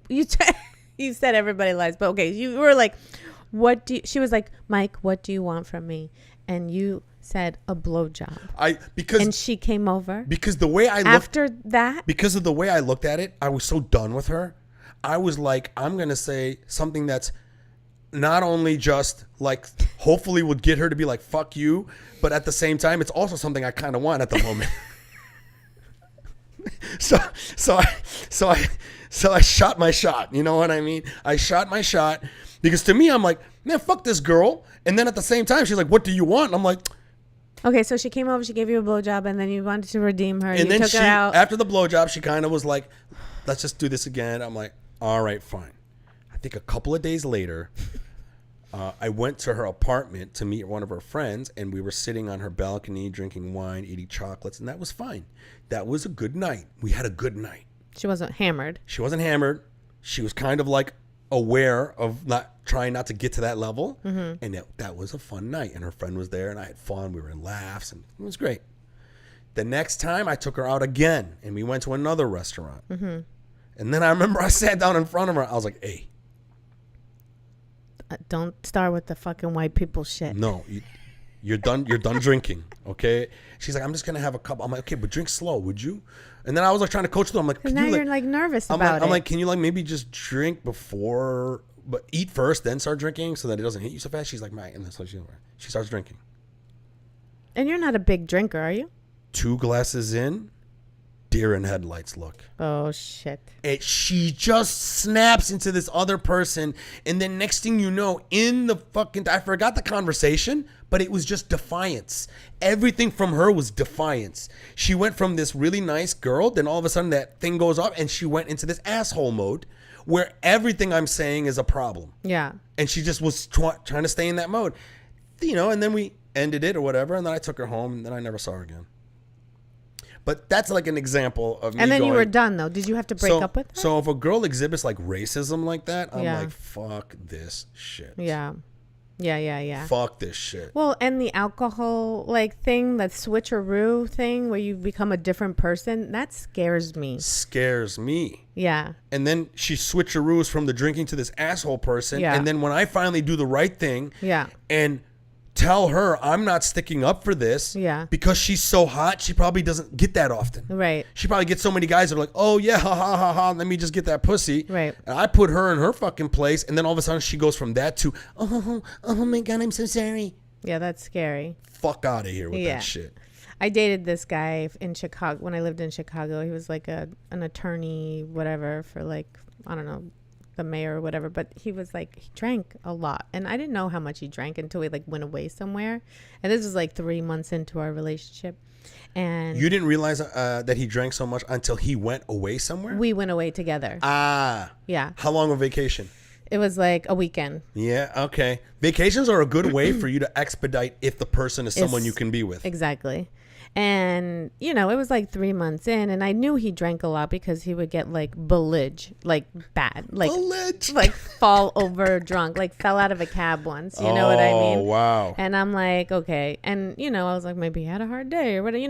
You said everybody lies, but okay. You were like, she was like, Mike, what do you want from me? And you said a blowjob. And she came over. Because the way I looked after that. Because of the way I looked at it, I was so done with her. I was like, I'm gonna say something that's not only just like hopefully would get her to be like fuck you, but at the same time, it's also something I kind of want at the moment. So I shot my shot. You know what I mean? I shot my shot because to me, I'm like, man, fuck this girl. And then at the same time, she's like, what do you want? And I'm like, okay, so she came over, she gave you a blowjob, and then you wanted to redeem her. And then took her out. After the blowjob, she kind of was like, let's just do this again. I'm like, all right, fine. I think a couple of days later, I went to her apartment to meet one of her friends, and we were sitting on her balcony, drinking wine, eating chocolates, and that was fine. That was a good night. We had a good night. She wasn't hammered. She wasn't hammered. She was kind of like aware of trying not to get to that level. Mm-hmm. And that was a fun night. And her friend was there and I had fun. We were in laughs and it was great. The next time I took her out again and we went to another restaurant. Mm-hmm. And then I remember I sat down in front of her. I was like, hey. Don't start with the fucking white people shit. No, you're done drinking, okay? She's like, I'm just going to have a cup. I'm like, okay, but drink slow, would you? And then I was like trying to coach them. I'm like, now you're like nervous about it. I'm like, can you like maybe just drink before, but eat first, then start drinking so that it doesn't hit you so fast? She's like, Mike, and that's what she starts drinking. And you're not a big drinker, are you? 2 glasses in, deer in headlights look. Oh shit. She just snaps into this other person, and then next thing you know, in the fucking, I forgot the conversation, but it was just defiance. Everything from her was defiance. She went from this really nice girl, then all of a sudden that thing goes up, and she went into this asshole mode where everything I'm saying is a problem. Yeah. And she just was trying to stay in that mode, you know. And then we ended it or whatever, and then I took her home, and then I never saw her again. But that's like an example of me. And then you were done, though. Did you have to break up with her? So if a girl exhibits like racism like that, I'm like, fuck this shit. Yeah. Yeah. Fuck this shit. Well, and the alcohol like thing, that switcheroo thing where you become a different person, that scares me. Scares me. Yeah. And then she switcheroos from the drinking to this asshole person. Yeah. And then when I finally do the right thing. Yeah. And tell her I'm not sticking up for this. Yeah. Because she's so hot, she probably doesn't get that often. Right. She probably gets so many guys that are like, oh yeah, ha ha ha ha, let me just get that pussy. Right. And I put her in her fucking place, and then all of a sudden she goes from that to, oh my God, I'm so sorry. Yeah, that's scary. Fuck out of here with that shit. I dated this guy in Chicago when I lived in Chicago. He was like an attorney, whatever, for like, I don't know, the mayor or whatever. But he was like, he drank a lot. And I didn't know how much he drank until we like went away somewhere. And this was like 3 months into our relationship. And you didn't realize that he drank so much until he went away somewhere? We went away together. Ah. Yeah. How long of vacation? It was like a weekend. Yeah, okay. Vacations are a good way for you to expedite if the person is someone you can be with. Exactly. And, you know, it was like 3 months in, and I knew he drank a lot because he would get like belligerent, like bad, like fall over drunk, like fell out of a cab once. You know what I mean? Oh, wow. And I'm like, okay. And, you know, I was like, maybe he had a hard day or whatever, you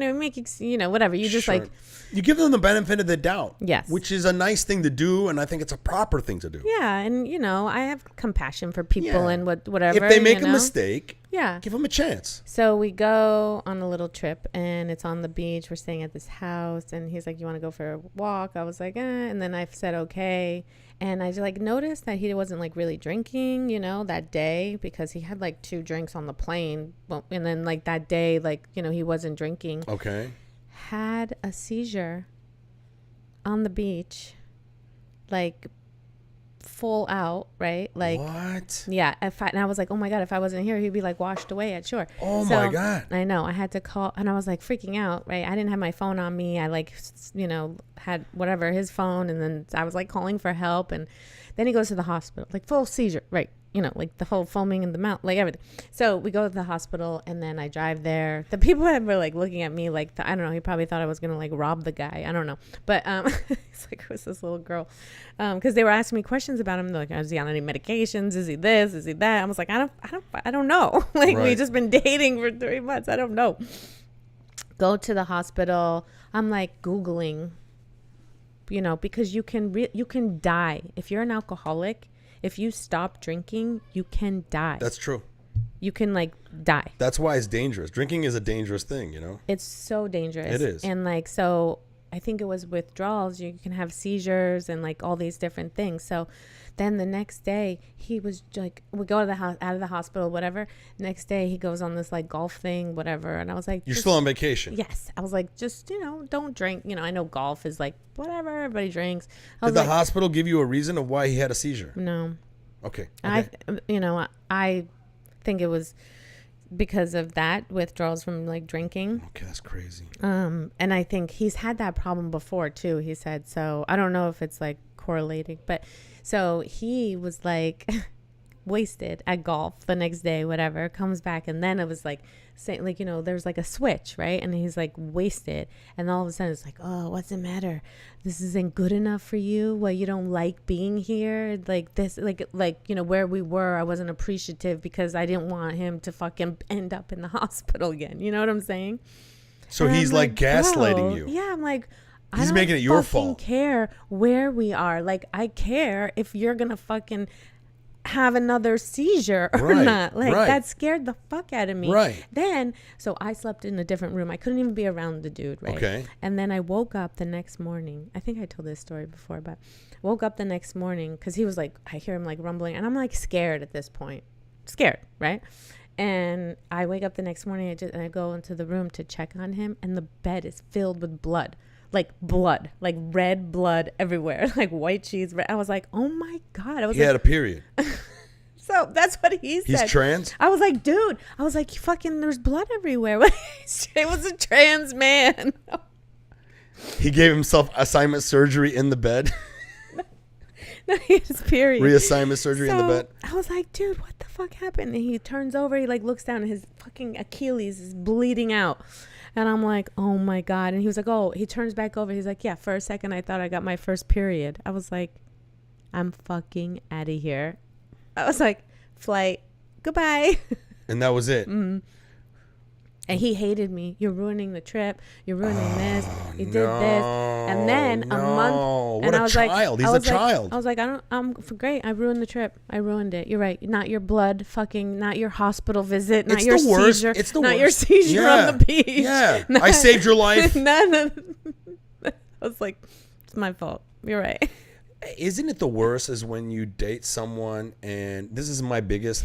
know, whatever. You just like, you give them the benefit of the doubt. Yes. Which is a nice thing to do, and I think it's a proper thing to do. Yeah. And, you know, I have compassion for people and whatever. If they make a mistake. Yeah. Give them a chance. So we go on a little trip, and it's on the beach. We're staying at this house, and he's like, you want to go for a walk? I was like, and then I said, okay. And I just like noticed that he wasn't like really drinking, you know, that day, because he had like 2 drinks on the plane. And then like that day, like, you know, he wasn't drinking. Okay. Had a seizure on the beach, like full out, right? Like what? Yeah. And I was like, oh my God, if I wasn't here, he'd be like washed away at shore. Oh my God. I know. I had to call, and I was like freaking out, right? I didn't have my phone on me. I like, you know, had whatever, his phone, and then I was like calling for help, and then he goes to the hospital, like full seizure, right? You know, like the whole foaming in the mouth, like everything. So we go to the hospital, and then I drive there. The people were like looking at me like, I don't know, he probably thought I was going to like rob the guy. I don't know. But it's like, who's this little girl? Because they were asking me questions about him. They're like, is he on any medications? Is he this? Is he that? I was like, I don't know. Like, we just been dating for 3 months. I don't know. Go to the hospital. I'm like Googling, you know, because you can die. If you're an alcoholic, if you stop drinking, you can die. That's true. You can like die. That's why it's dangerous. Drinking is a dangerous thing, you know? It's so dangerous. It is. And like, so I think it was withdrawals. You can have seizures and like all these different things. So then the next day he was like, we go to the house, out of the hospital, whatever. Next day he goes on this like golf thing, whatever. And I was like, you're still on vacation. Yes. I was like, just, you know, don't drink. You know, I know golf is like, whatever, everybody drinks. Did the hospital give you a reason of why he had a seizure? No. Okay. I think it was because of that, withdrawals from like drinking. Okay, that's crazy. And I think he's had that problem before too, he said. So I don't know if it's like correlating, but so he was like wasted at golf the next day, whatever, comes back, and then it was like saying, like, you know, there's like a switch, right? And he's like wasted, and all of a sudden it's like, oh, what's the matter? This isn't good enough for you? Well, you don't like being here? Like this, like, you know, where we were, I wasn't appreciative because I didn't want him to fucking end up in the hospital again. You know what I'm saying? So he's like gaslighting you. Yeah, I'm like, he's making it your fault. I don't care where we are. Like, I care if you're gonna fucking have another seizure or not. Like, that scared the fuck out of me. Right. Then, so I slept in a different room. I couldn't even be around the dude, right? Okay. And then I woke up the next morning. I think I told this story before, but woke up the next morning because he was like, I hear him like rumbling, and I'm like scared at this point. Scared, right? And I wake up the next morning, and I go into the room to check on him, and the bed is filled with blood. Like red blood everywhere, like white cheese. I was like, oh my God. He had a period. So that's what he said. He's trans? I was like, dude, fucking, there's blood everywhere. It was a trans man. He gave himself assignment surgery in the bed. No, he has period. Reassignment surgery in the bed. I was like, dude, what the fuck happened? And he turns over, he like looks down, and his fucking Achilles is bleeding out. And I'm like, oh my God. And he was like, oh, he turns back over. He's like, yeah, for a second, I thought I got my first period. I was like, I'm fucking out of here. I was like, flight, goodbye. And that was it. Mm-hmm. And he hated me. You're ruining the trip. You're ruining this. You did this. And then a month. What and a I was child. Like, He's a child. I was like, great. I ruined the trip. I ruined it. You're right. Not your blood fucking, not your hospital visit, not your seizure. It's the not worst. Your seizure on the beach. Yeah. I saved your life. None of, I was like, it's my fault. You're right. Isn't it the worst is when you date someone, and this is my biggest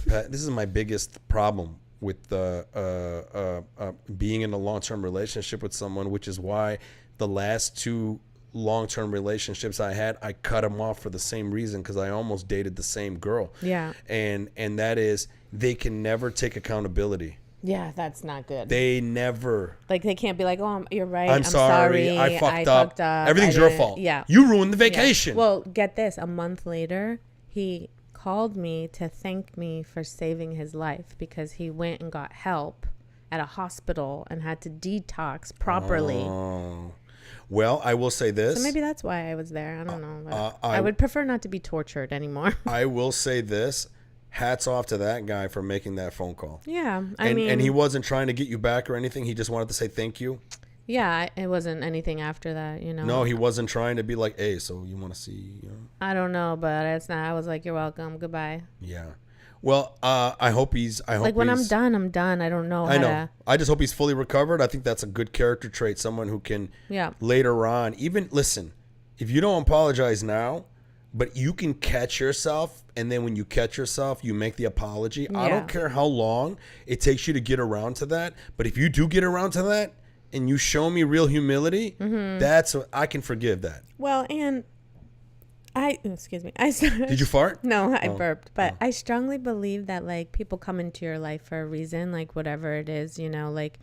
problem with being in a long-term relationship with someone, which is why the last 2 long-term relationships I had, I cut them off for the same reason, because I almost dated the same girl. Yeah. And that is, they can never take accountability. Yeah, that's not good. They never. Like, they can't be like, oh, you're right. I'm sorry. I fucked up. Everything's your fault. Yeah. You ruined the vacation. Yeah. Well, get this. A month later, he called me to thank me for saving his life, because he went and got help at a hospital and had to detox properly. Oh. Well, I will say this. So maybe that's why I was there. I don't know. I would prefer not to be tortured anymore. I will say this. Hats off to that guy for making that phone call. Yeah. I mean, and he wasn't trying to get you back or anything. He just wanted to say thank you. Yeah. It wasn't anything after that, you know. No, he wasn't trying to be like, hey, so you want to see, you know? I don't know, but it's not. I was like, you're welcome. Goodbye. Yeah. Well, I hope when I'm done, I'm done. I don't know. I know. I just hope he's fully recovered. I think that's a good character trait. Someone who can later on, even listen, if you don't apologize now, but you can catch yourself, and then when you catch yourself, you make the apology. Yeah. I don't care how long it takes you to get around to that, but if you do get around to that and you show me real humility, I can forgive that. Well, and excuse me. Did you fart? No, I burped. But I strongly believe that, like, people come into your life for a reason, like whatever it is, you know, like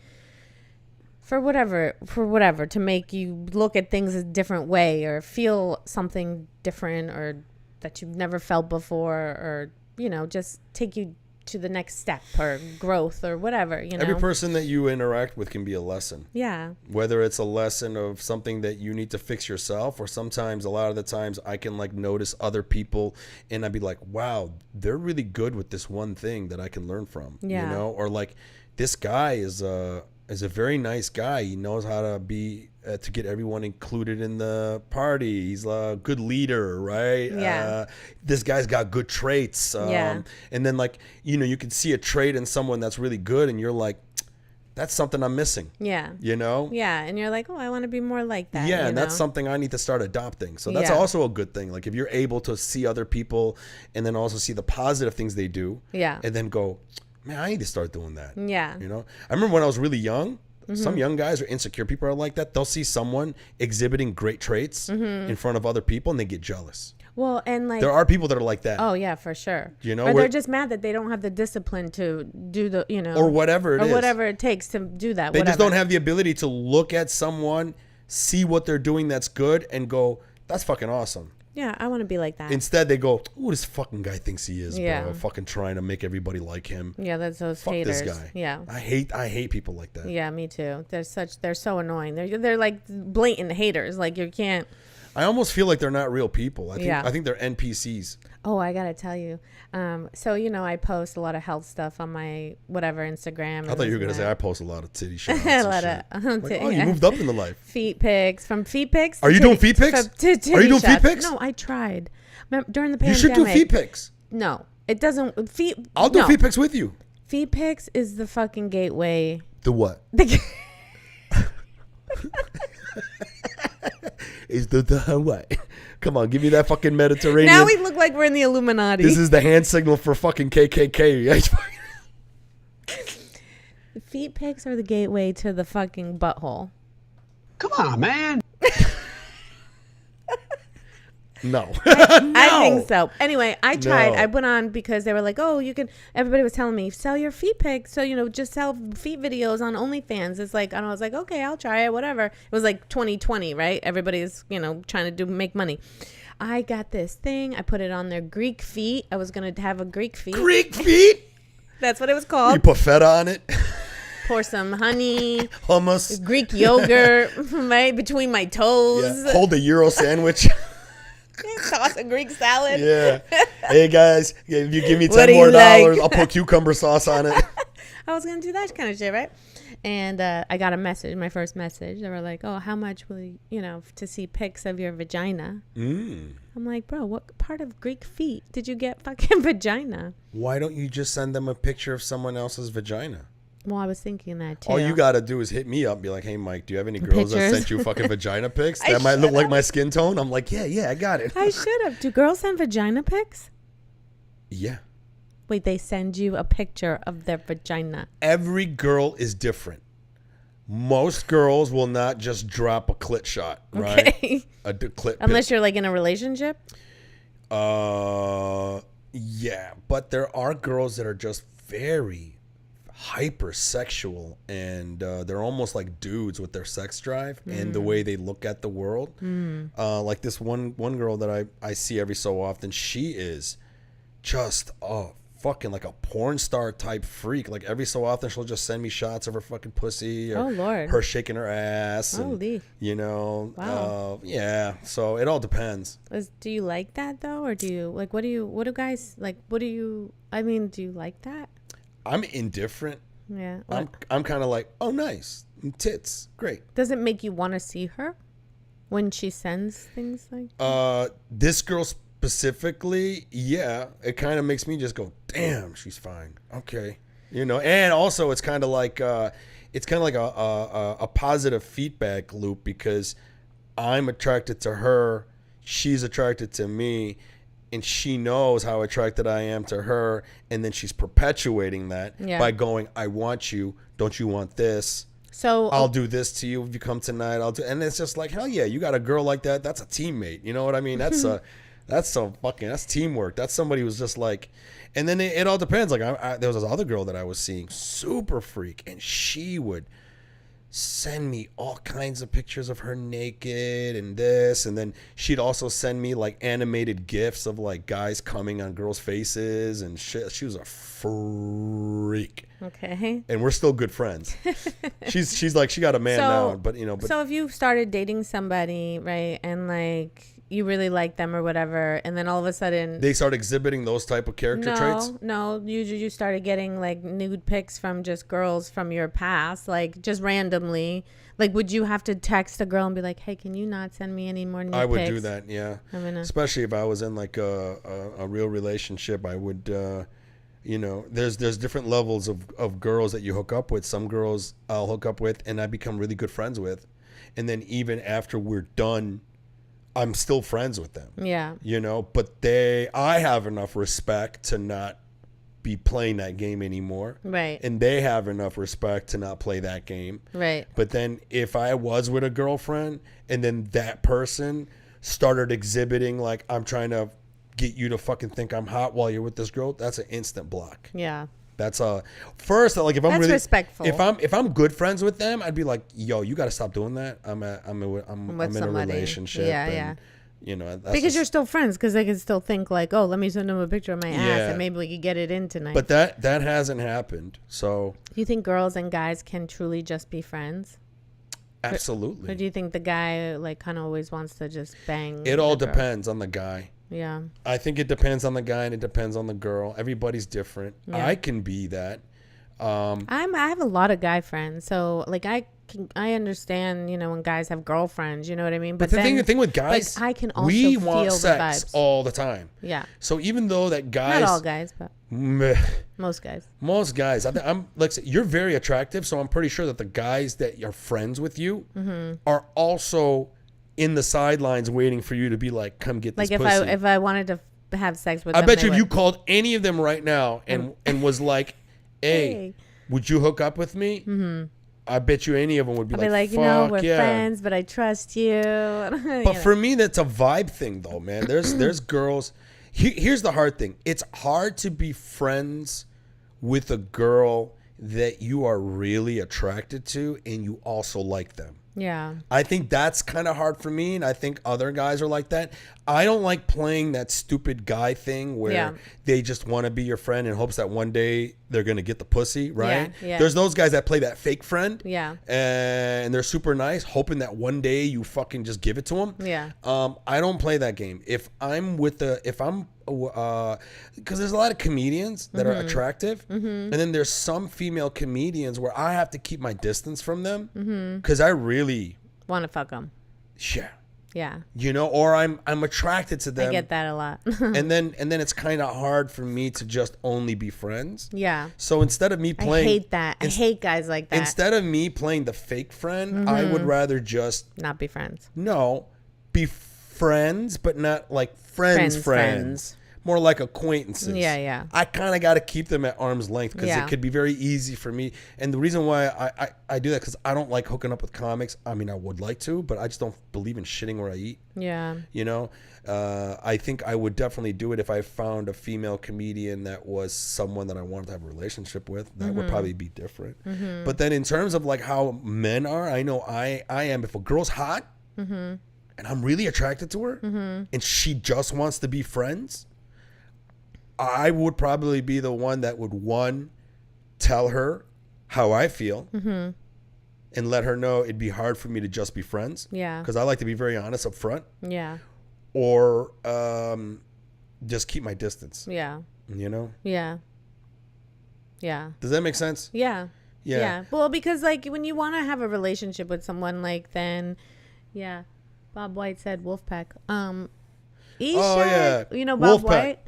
for whatever, to make you look at things a different way or feel something different or that you've never felt before, or, you know, just take you to the next step or growth or whatever, you know. Every person that you interact with can be a lesson. Yeah. Whether it's a lesson of something that you need to fix yourself, or sometimes, a lot of the times, I can like notice other people and I'd be like, wow, they're really good with this one thing that I can learn from. Yeah. You know, or like, this guy is a very nice guy. He knows how to be to get everyone included in the party. He's a good leader, right? Yeah. This guy's got good traits. And then, like, you know, you can see a trait in someone that's really good, and you're like, that's something I'm missing. Yeah. You know? Yeah. And you're like, oh, I want to be more like that. Yeah. You And know? that's something I need to start adopting. So that's also a good thing. Like, if you're able to see other people and then also see the positive things they do. Yeah. And then go, man, I need to start doing that. Yeah. You know, I remember when I was really young, some young guys or insecure people are like that. They'll see someone exhibiting great traits in front of other people and they get jealous. Well, and like, there are people that are like that. Oh yeah, for sure. You know, or they're just mad that they don't have the discipline to do the, you know, or whatever it is, whatever it takes to do that. They just don't have the ability to look at someone, see what they're doing that's good, and go, that's fucking awesome. Yeah, I want to be like that. Instead, they go, "Oh, this fucking guy thinks he is, bro. Fucking trying to make everybody like him." Yeah, that's those Fuck haters. This guy. Yeah, I hate people like that. Yeah, me too. They're so annoying. They're like blatant haters. Like, you can't. I almost feel like they're not real people. I think they're NPCs. Oh, I gotta tell you. So, you know, I post a lot of health stuff on my whatever Instagram. I thought you were gonna say I post a lot of titty shots. A lot of like, you moved up in the life. Feet pics. From feet pics. Are you doing feet pics? Are you doing feet pics? No, I tried. During the pandemic. You should do feet pics. No, it doesn't. Feet. I'll do feet pics with you. Feet pics is the fucking gateway. The what? Is the what? Come on, give me that fucking Mediterranean. Now we look like we're in the Illuminati. This is the hand signal for fucking KKK. Feet pics are the gateway to the fucking butthole. Come on, man. No. I think so. Anyway, I tried. No. I went on because they were like, oh, you can, everybody was telling me, sell your feet pics. So, you know, just sell feet videos on OnlyFans. It's like, and I was like, okay, I'll try it, whatever. It was like 2020, right? Everybody's, you know, trying to make money. I got this thing. I put it on their Greek feet. I was going to have a Greek feet. Greek feet? That's what it was called. You put feta on it? Pour some honey. Hummus. Greek yogurt, right? Between my toes. Yeah. Hold a Euro sandwich. Toss a Greek salad. Yeah. Hey guys, if you give me $10 more, I'll put cucumber sauce on it. I was gonna do that kind of shit, right? And I got a message, my first message. They were like, oh, how much will you know, to see pics of your vagina? I'm like, bro, what part of Greek feet did you get fucking vagina? Why don't you just send them a picture of someone else's vagina? Well, I was thinking that too. All you got to do is hit me up and be like, hey, Mike, do you have any girls that Pictures? sent you fucking vagina pics I that might look should like have. my skin tone? I'm like, yeah, I got it. I should have. Do girls send vagina pics? Yeah. Wait, they send you a picture of their vagina. Every girl is different. Most girls will not just drop a clit shot, right? Okay. Clit Unless you're like in a relationship. Yeah, but there are girls that are just very hypersexual, and they're almost like dudes with their sex drive and the way they look at the world. Like this one girl that I see every so often, she is just fucking like a porn star type freak. Like every so often she'll just send me shots of her fucking pussy or Oh, Lord. her shaking her ass. Holy. And, you know, Wow. yeah. So it all depends. Do you like that though, or do you like? What do guys like? What do you? I mean, do you like that? I'm indifferent. Yeah. I'm kind of like, oh, nice tits, great. Does it make you want to see her when she sends things like? This girl specifically, yeah, it kind of makes me just go, damn, she's fine. Okay, you know. And also, it's kind of like a positive feedback loop because I'm attracted to her, she's attracted to me, and she knows how attracted I am to her, and then she's perpetuating that by going, I want you, don't you want this? So I'll do this to you if you come tonight. And it's just like, hell yeah, you got a girl like that. That's a teammate. You know what I mean? That's that's teamwork. That's somebody who's just like, and then it all depends. Like there was this other girl that I was seeing, super freak, and she would send me all kinds of pictures of her naked and this, and then she'd also send me like animated gifs of like guys coming on girls' faces and shit. She was a freak. Okay. And we're still good friends. she's like, she got a man now, but you know. But so if you started dating somebody, right, and like you really like them or whatever, and then all of a sudden they start exhibiting those type of character traits. No, you started getting like nude pics from just girls from your past, like just randomly. Like, would you have to text a girl and be like, "Hey, can you not send me any more nude pics?" I would do that, yeah. Especially if I was in like a real relationship, I would. You know, there's different levels of girls that you hook up with. Some girls I'll hook up with and I become really good friends with, and then even after we're done, I'm still friends with them. Yeah. You know, but I have enough respect to not be playing that game anymore. Right. And they have enough respect to not play that game. Right. But then if I was with a girlfriend and then that person started exhibiting like, I'm trying to get you to fucking think I'm hot while you're with this girl, that's an instant block. Yeah. That's first, like if I'm That's really respectful. If I'm good friends with them, I'd be like, yo, you got to stop doing that. I'm in somebody. a relationship. Yeah, and, yeah. You know, that's Because you're still friends, because they can still think like, oh, let me send them a picture of my ass, Yeah. and maybe we could get it in tonight. But that hasn't happened. So do you think girls and guys can truly just be friends? absolutely, Or do you think the guy like kind of always wants to just bang? it all the girl? depends on the guy. Yeah. I think it depends on the guy and it depends on the girl. Everybody's different. Yeah. I can be that. I have a lot of guy friends, so like I understand, you know, when guys have girlfriends, you know what I mean. But the thing with guys, I can also we feel want the sex vibes. all the time. Yeah. So even though that guys, Not all guys, but meh, most guys. most guys, I'm like, you're very attractive, so I'm pretty sure that the guys that are friends with you are also in the sidelines waiting for you to be like, come get this Like pussy. if I wanted to have sex with I them, bet they you if you would. called any of them right now and was like, hey, Hey. would you hook up with me? Mm-hmm. I bet you any of them would be I'd like, be like, fuck you know, we're yeah. friends, but I trust you. But for me, that's a vibe thing, though, man. There's girls. Here's the hard thing. It's hard to be friends with a girl that you are really attracted to and you also like them. Yeah. I think that's kind of hard for me, and I think other guys are like that. I don't like playing that stupid guy thing where they just want to be your friend in hopes that one day they're going to get the pussy, right? Yeah. There's those guys that play that fake friend. Yeah. And they're super nice, hoping that one day you fucking just give it to them. Yeah. I don't play that game. Because there's a lot of comedians that are attractive, and then there's some female comedians where I have to keep my distance from them because I really want to fuck them. Yeah. You know, or I'm attracted to them. I get that a lot. and then it's kind of hard for me to just only be friends. Yeah. So instead of me playing, I hate that. I hate guys like that. Instead of me playing the fake friend, I would rather just not be friends. No, be friends, but not like friends. More like acquaintances. Yeah. I kind of got to keep them at arm's length because it could be very easy for me. And the reason why I do that because I don't like hooking up with comics. I mean, I would like to, but I just don't believe in shitting where I eat. Yeah. You know, I think I would definitely do it if I found a female comedian that was someone that I wanted to have a relationship with. That would probably be different. But then in terms of like how men are, I know I am. If a girl's hot and I'm really attracted to her and she just wants to be friends, I would probably be the one that would tell her how I feel and let her know it'd be hard for me to just be friends. Yeah. Because I like to be very honest up front. Yeah. Or just keep my distance. Yeah. You know? Yeah. Yeah. Does that make sense? Yeah. Yeah. Yeah. Well, because like when you want to have a relationship with someone, like then, Bob White said Wolfpack. Eshaq, yeah. You know Bob Wolfpack. White?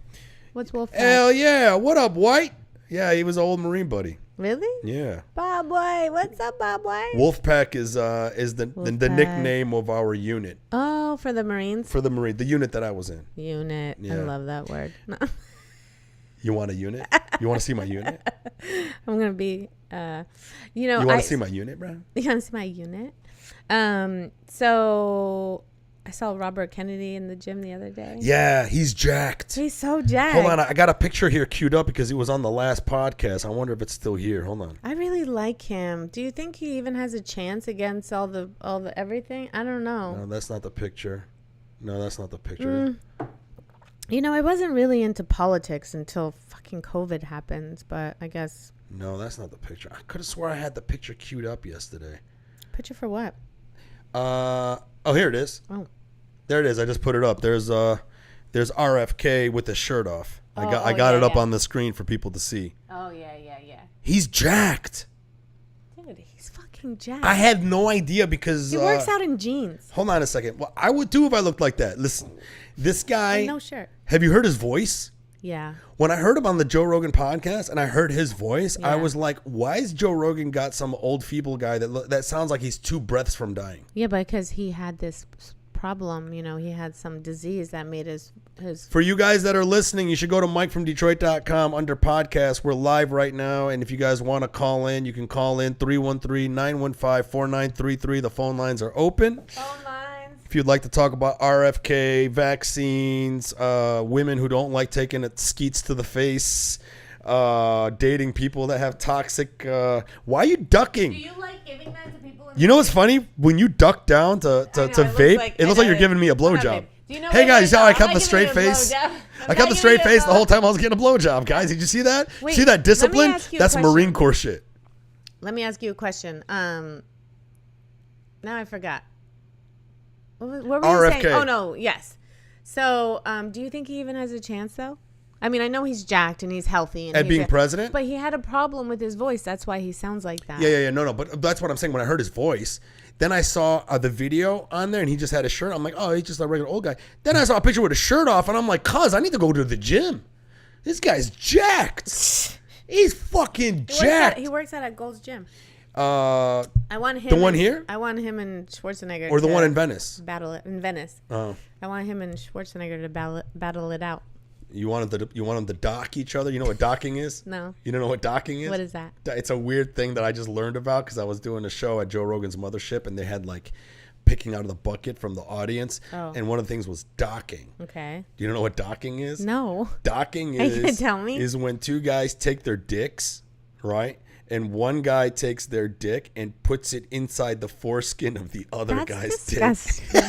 What's Wolfpack? Hell yeah. What up, White? Yeah, he was an old Marine buddy. Really? Yeah. Bob White. What's up, Bob White? Wolfpack is the nickname of our unit. Oh, for the Marines? For the Marine, the unit that I was in. Unit. Yeah. I love that word. You want a unit? You want to see my unit? I'm going to be, You want to see my unit, bro? You want to see my unit? So I saw Robert Kennedy in the gym the other day. Yeah, he's jacked. He's so jacked. Hold on, I got a picture here queued up because he was on the last podcast. I wonder if it's still here. Hold on. I really like him. Do you think he even has a chance against all the everything? I don't know. No, that's not the picture. You know, I wasn't really into politics until fucking COVID happened, but I guess. No, that's not the picture. I could have swore I had the picture queued up yesterday. Picture for what? Oh, here it is. Oh. There it is. I just put it up. There's RFK with his shirt off. I got it up on the screen for people to see. Oh, yeah. He's jacked. Dude, he's fucking jacked. I had no idea because... He works out in jeans. Hold on a second. Well, I would too if I looked like that. Listen, this guy... No shirt. Have you heard his voice? Yeah. When I heard him on the Joe Rogan podcast and I heard his voice, Yeah. I was like, why is Joe Rogan got some old feeble guy that sounds like he's 2 breaths from dying? Yeah, because he had this problem. You know, he had some disease that made his... For you guys that are listening, you should go to MikeFromDetroit.com under podcast. We're live right now. And if you guys want to call in, you can call in 313-915-4933. The phone lines are open. Phone lines. If you'd like to talk about RFK, vaccines, women who don't like taking skeets to the face, dating people that have toxic... why are you ducking? Do you like giving that to people? You know what's funny? When you duck down to vape, it looks like you're giving me a blowjob. Hey guys, you see how I kept the straight face? I kept the straight face the whole time I was getting a blowjob, guys. Did you see that? Wait, see that discipline? let me ask you a That's question. Marine Corps shit. Let me ask you a question. Now I forgot. What were you saying? Oh no, yes. So, do you think he even has a chance though? I mean, I know he's jacked and he's healthy. And At being president? But he had a problem with his voice. That's why he sounds like that. Yeah. No. But that's what I'm saying. When I heard his voice, then I saw the video on there and he just had a shirt. I'm like, oh, he's just a regular old guy. Then I saw a picture with a shirt off and I'm like, cuz, I need to go to the gym. This guy's jacked. He's fucking jacked. He works at Gold's Gym. I want him. The one here? I want him and Schwarzenegger. Or the one in Venice? Battle it in Venice. Oh. I want him and Schwarzenegger to battle it out. You want them to dock each other? You know what docking is? No. You don't know what docking is? What is that? It's a weird thing that I just learned about because I was doing a show at Joe Rogan's Mothership and they had like picking out of the bucket from the audience. Oh. And one of the things was docking. Okay. Do you know what docking is? No. Docking Are you gonna tell me? is when 2 guys take their dicks, right? and one guy takes their dick and puts it inside the foreskin of the other That's guy's disgusting. dick.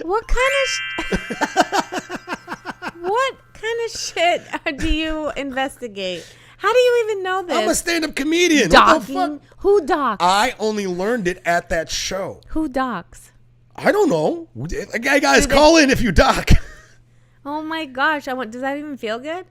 What kind of shit do you investigate? How do you even know this? I'm a stand-up comedian. What the fuck? Docking? Who docks? I only learned it at that show. Who docks? I don't know. Hey guys, call in if you dock. Oh my gosh! Does that even feel good?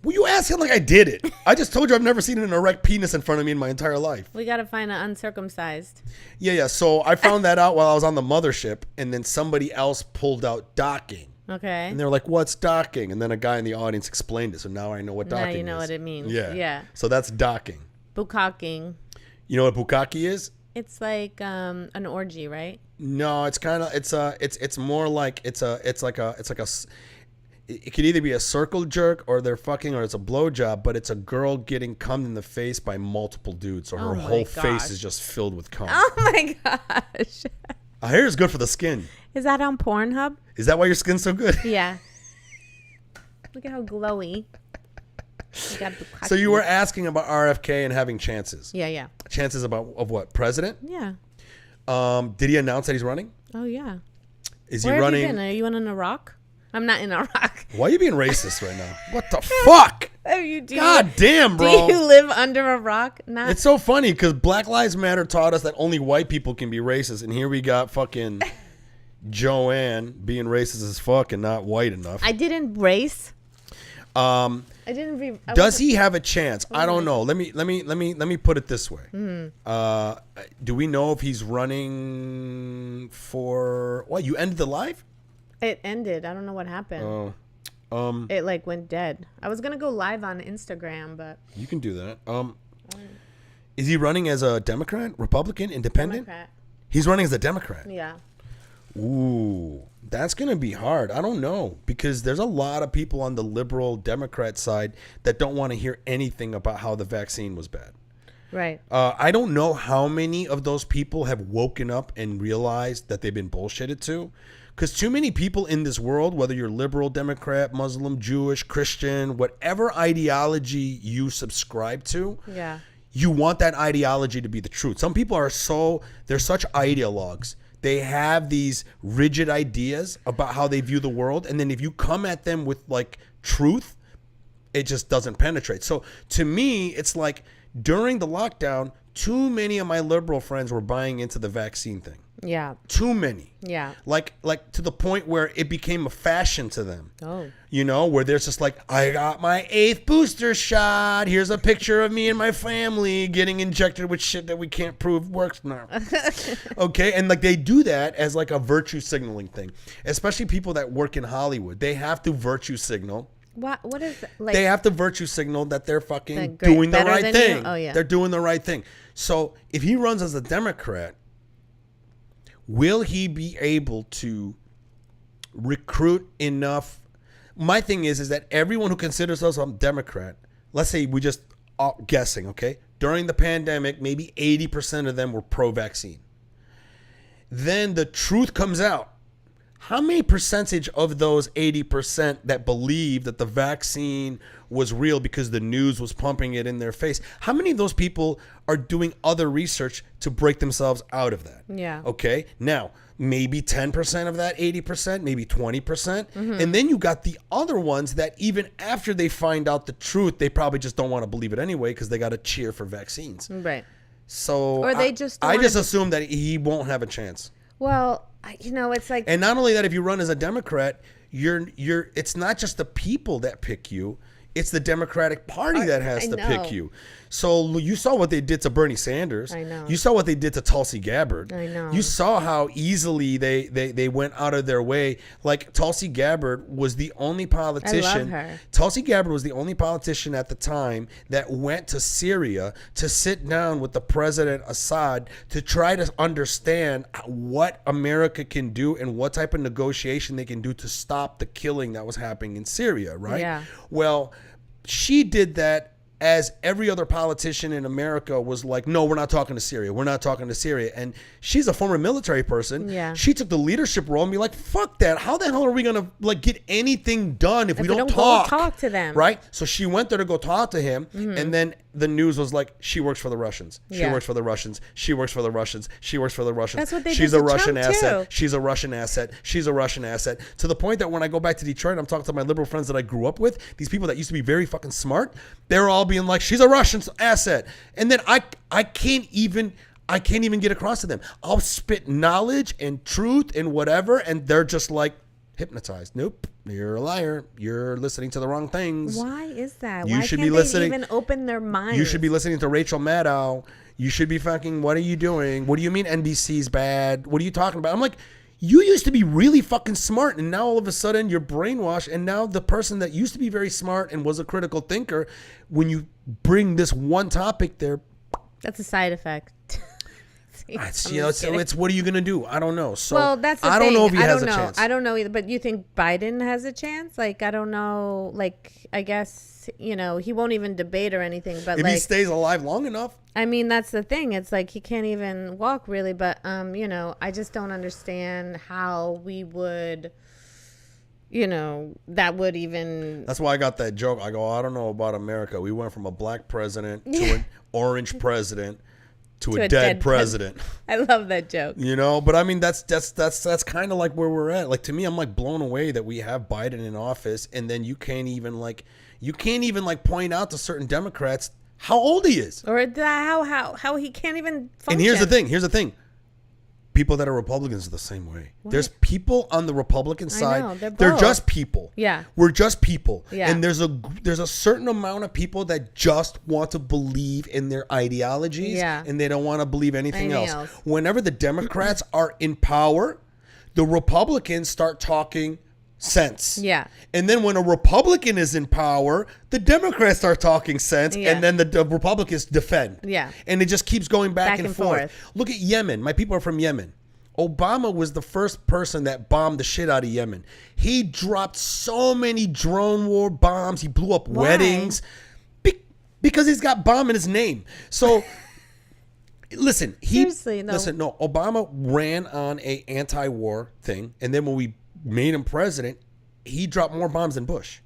Well, you ask him like I did it. I just told you I've never seen an erect penis in front of me in my entire life. We gotta find an uncircumcised. Yeah. So I found that out while I was on the mothership, and then somebody else pulled out docking. Okay. And they were like, "What's docking?" And then a guy in the audience explained it. So now I know what docking is. Now you know what it means. Yeah. Yeah. So that's docking. Bukkaking. You know what bukkake is? It's like an orgy, right? No, it's kind of it's more like it could either be a circle jerk or they're fucking or it's a blowjob, but it's a girl getting cum in the face by multiple dudes, so her Oh my whole gosh. face is just filled with cum. Oh my gosh. I hear it's good for the skin. Is that on Pornhub? Is that why your skin's so good? Yeah. Look at how glowy. You got So you were asking about RFK and having chances. Yeah. Chances of what? President? Yeah. Did he announce that he's running? Oh yeah. Is he Where running? have you been? Are you in Iraq? I'm not in Iraq. Why are you being racist right now? What the fuck? God damn, bro. Do you live under a rock? Not. It's so funny because Black Lives Matter taught us that only white people can be racist, and here we got fucking Joann being racist as fuck and not white enough. I didn't race. I didn't. Does he have a chance? I don't know. Let me put it this way. Do we know if he's running for what? You ended the live? It ended. I don't know what happened. Oh. It like went dead. I was gonna go live on Instagram, but You can do that. Is he running as a Democrat, Republican, Independent? Democrat. He's running as a Democrat. Yeah. Ooh, that's going to be hard. I don't know, because there's a lot of people on the liberal Democrat side that don't want to hear anything about how the vaccine was bad. Right. I don't know how many of those people have woken up and realized that they've been bullshitted to, because too many people in this world, whether you're liberal, Democrat, Muslim, Jewish, Christian, whatever ideology you subscribe to, Yeah. you want that ideology to be the truth. Some people are they're such ideologues. They have these rigid ideas about how they view the world. And then if you come at them with like truth, it just doesn't penetrate. So to me, it's like during the lockdown, too many of my liberal friends were buying into the vaccine thing. Yeah. Too many. Yeah. Like to the point where it became a fashion to them. Oh. You know, where there's just like, I got my 8th booster shot. Here's a picture of me and my family getting injected with shit that we can't prove works now. Okay. And like they do that as like a virtue signaling thing, especially people that work in Hollywood. They have to virtue signal. What is like? They have to virtue signal that they're fucking Like doing the better right than thing. you? Oh, yeah. They're doing the right thing. So if he runs as a Democrat, will he be able to recruit enough? My thing is that everyone who considers themselves a Democrat, let's say we just guessing, okay? During the pandemic, maybe 80% of them were pro-vaccine. Then the truth comes out. How many percentage of those 80% that believe that the vaccine was real because the news was pumping it in their face, how many of those people are doing other research to break themselves out of that? Yeah. Okay. Now, maybe 10% of that 80%, maybe 20%. And then you got the other ones that even after they find out the truth, they probably just don't want to believe it anyway because they got to cheer for vaccines. Right. So Or they just don't I wanna just be- assume that he won't have a chance. Well, it's like. And not only that, if you run as a Democrat, it's not just the people that pick you, it's the Democratic Party that has I to know. pick you. So you saw what they did to Bernie Sanders. I know. You saw what they did to Tulsi Gabbard. I know. You saw how easily they went out of their way. Like Tulsi Gabbard was the only politician. her. Tulsi Gabbard was the only politician at the time that went to Syria to sit down with the President Assad to try to understand what America can do and what type of negotiation they can do to stop the killing that was happening in Syria, right? Yeah. Well, she did that as every other politician in America was like, no, we're not talking to Syria. We're not talking to Syria. And she's a former military person. Yeah. She took the leadership role and be like, fuck that. How the hell are we going to like get anything done if we don't talk? Go talk to them. Right? So she went there to go talk to him. And then the news was like, she works for the Russians. She works for the Russians. She works for the Russians. She works for the Russians. That's what they She's did a to Russian Trump, asset. too. She's a Russian asset. She's a Russian asset. To the point that when I go back to Detroit and I'm talking to my liberal friends that I grew up with, these people that used to be very fucking smart, they're all being like, she's a Russian asset. And then I can't even get across to them. I'll spit knowledge and truth and whatever, and they're just like hypnotized. Nope, you're a liar. You're listening to the wrong things. Why is that? You Why should can't be listening. they even open their minds? You should be listening to Rachel Maddow. You should be fucking, what are you doing? What do you mean NBC's bad? What are you talking about? I'm like, you used to be really fucking smart, and now all of a sudden you're brainwashed, and now the person that used to be very smart and was a critical thinker, when you bring this one topic there, That's a side effect. it's what are you gonna do? I don't know. So Well, that's the I don't thing. know if he I has don't a know. chance. I don't know either. But you think Biden has a chance? Like, I don't know. Like, I guess, you know, he won't even debate or anything. But If like, he stays alive long enough. I mean, that's the thing. It's like he can't even walk really. But you know, I just don't understand how we would, you know, that would even. That's why I got that joke. I go, I don't know about America. We went from a black president to an orange president to a dead president. I love that joke. You know, but I mean, that's kind of like where we're at. Like, to me, I'm like blown away that we have Biden in office, and then you can't even point out to certain Democrats how old he is. Or how he can't even function. And here's the thing. People that are Republicans are the same way. What? There's people on the Republican side. know, they're they're both. just people. Yeah. We're just people. Yeah. And there's a certain amount of people that just want to believe in their ideologies. Yeah. And they don't want to believe anything Anything else. else. Whenever the Democrats are in power, the Republicans start talking sense. Yeah. And then when a Republican is in power, the Democrats start talking sense, Yeah. and then the Republicans defend. Yeah. And it just keeps going back and forth. forth. Look at Yemen. My people are from Yemen. Obama was the first person that bombed the shit out of Yemen. He dropped so many drone war bombs. He blew up weddings because he's got bomb in his name. So listen, Obama ran on a anti-war thing, and then when we made him president, he dropped more bombs than Bush.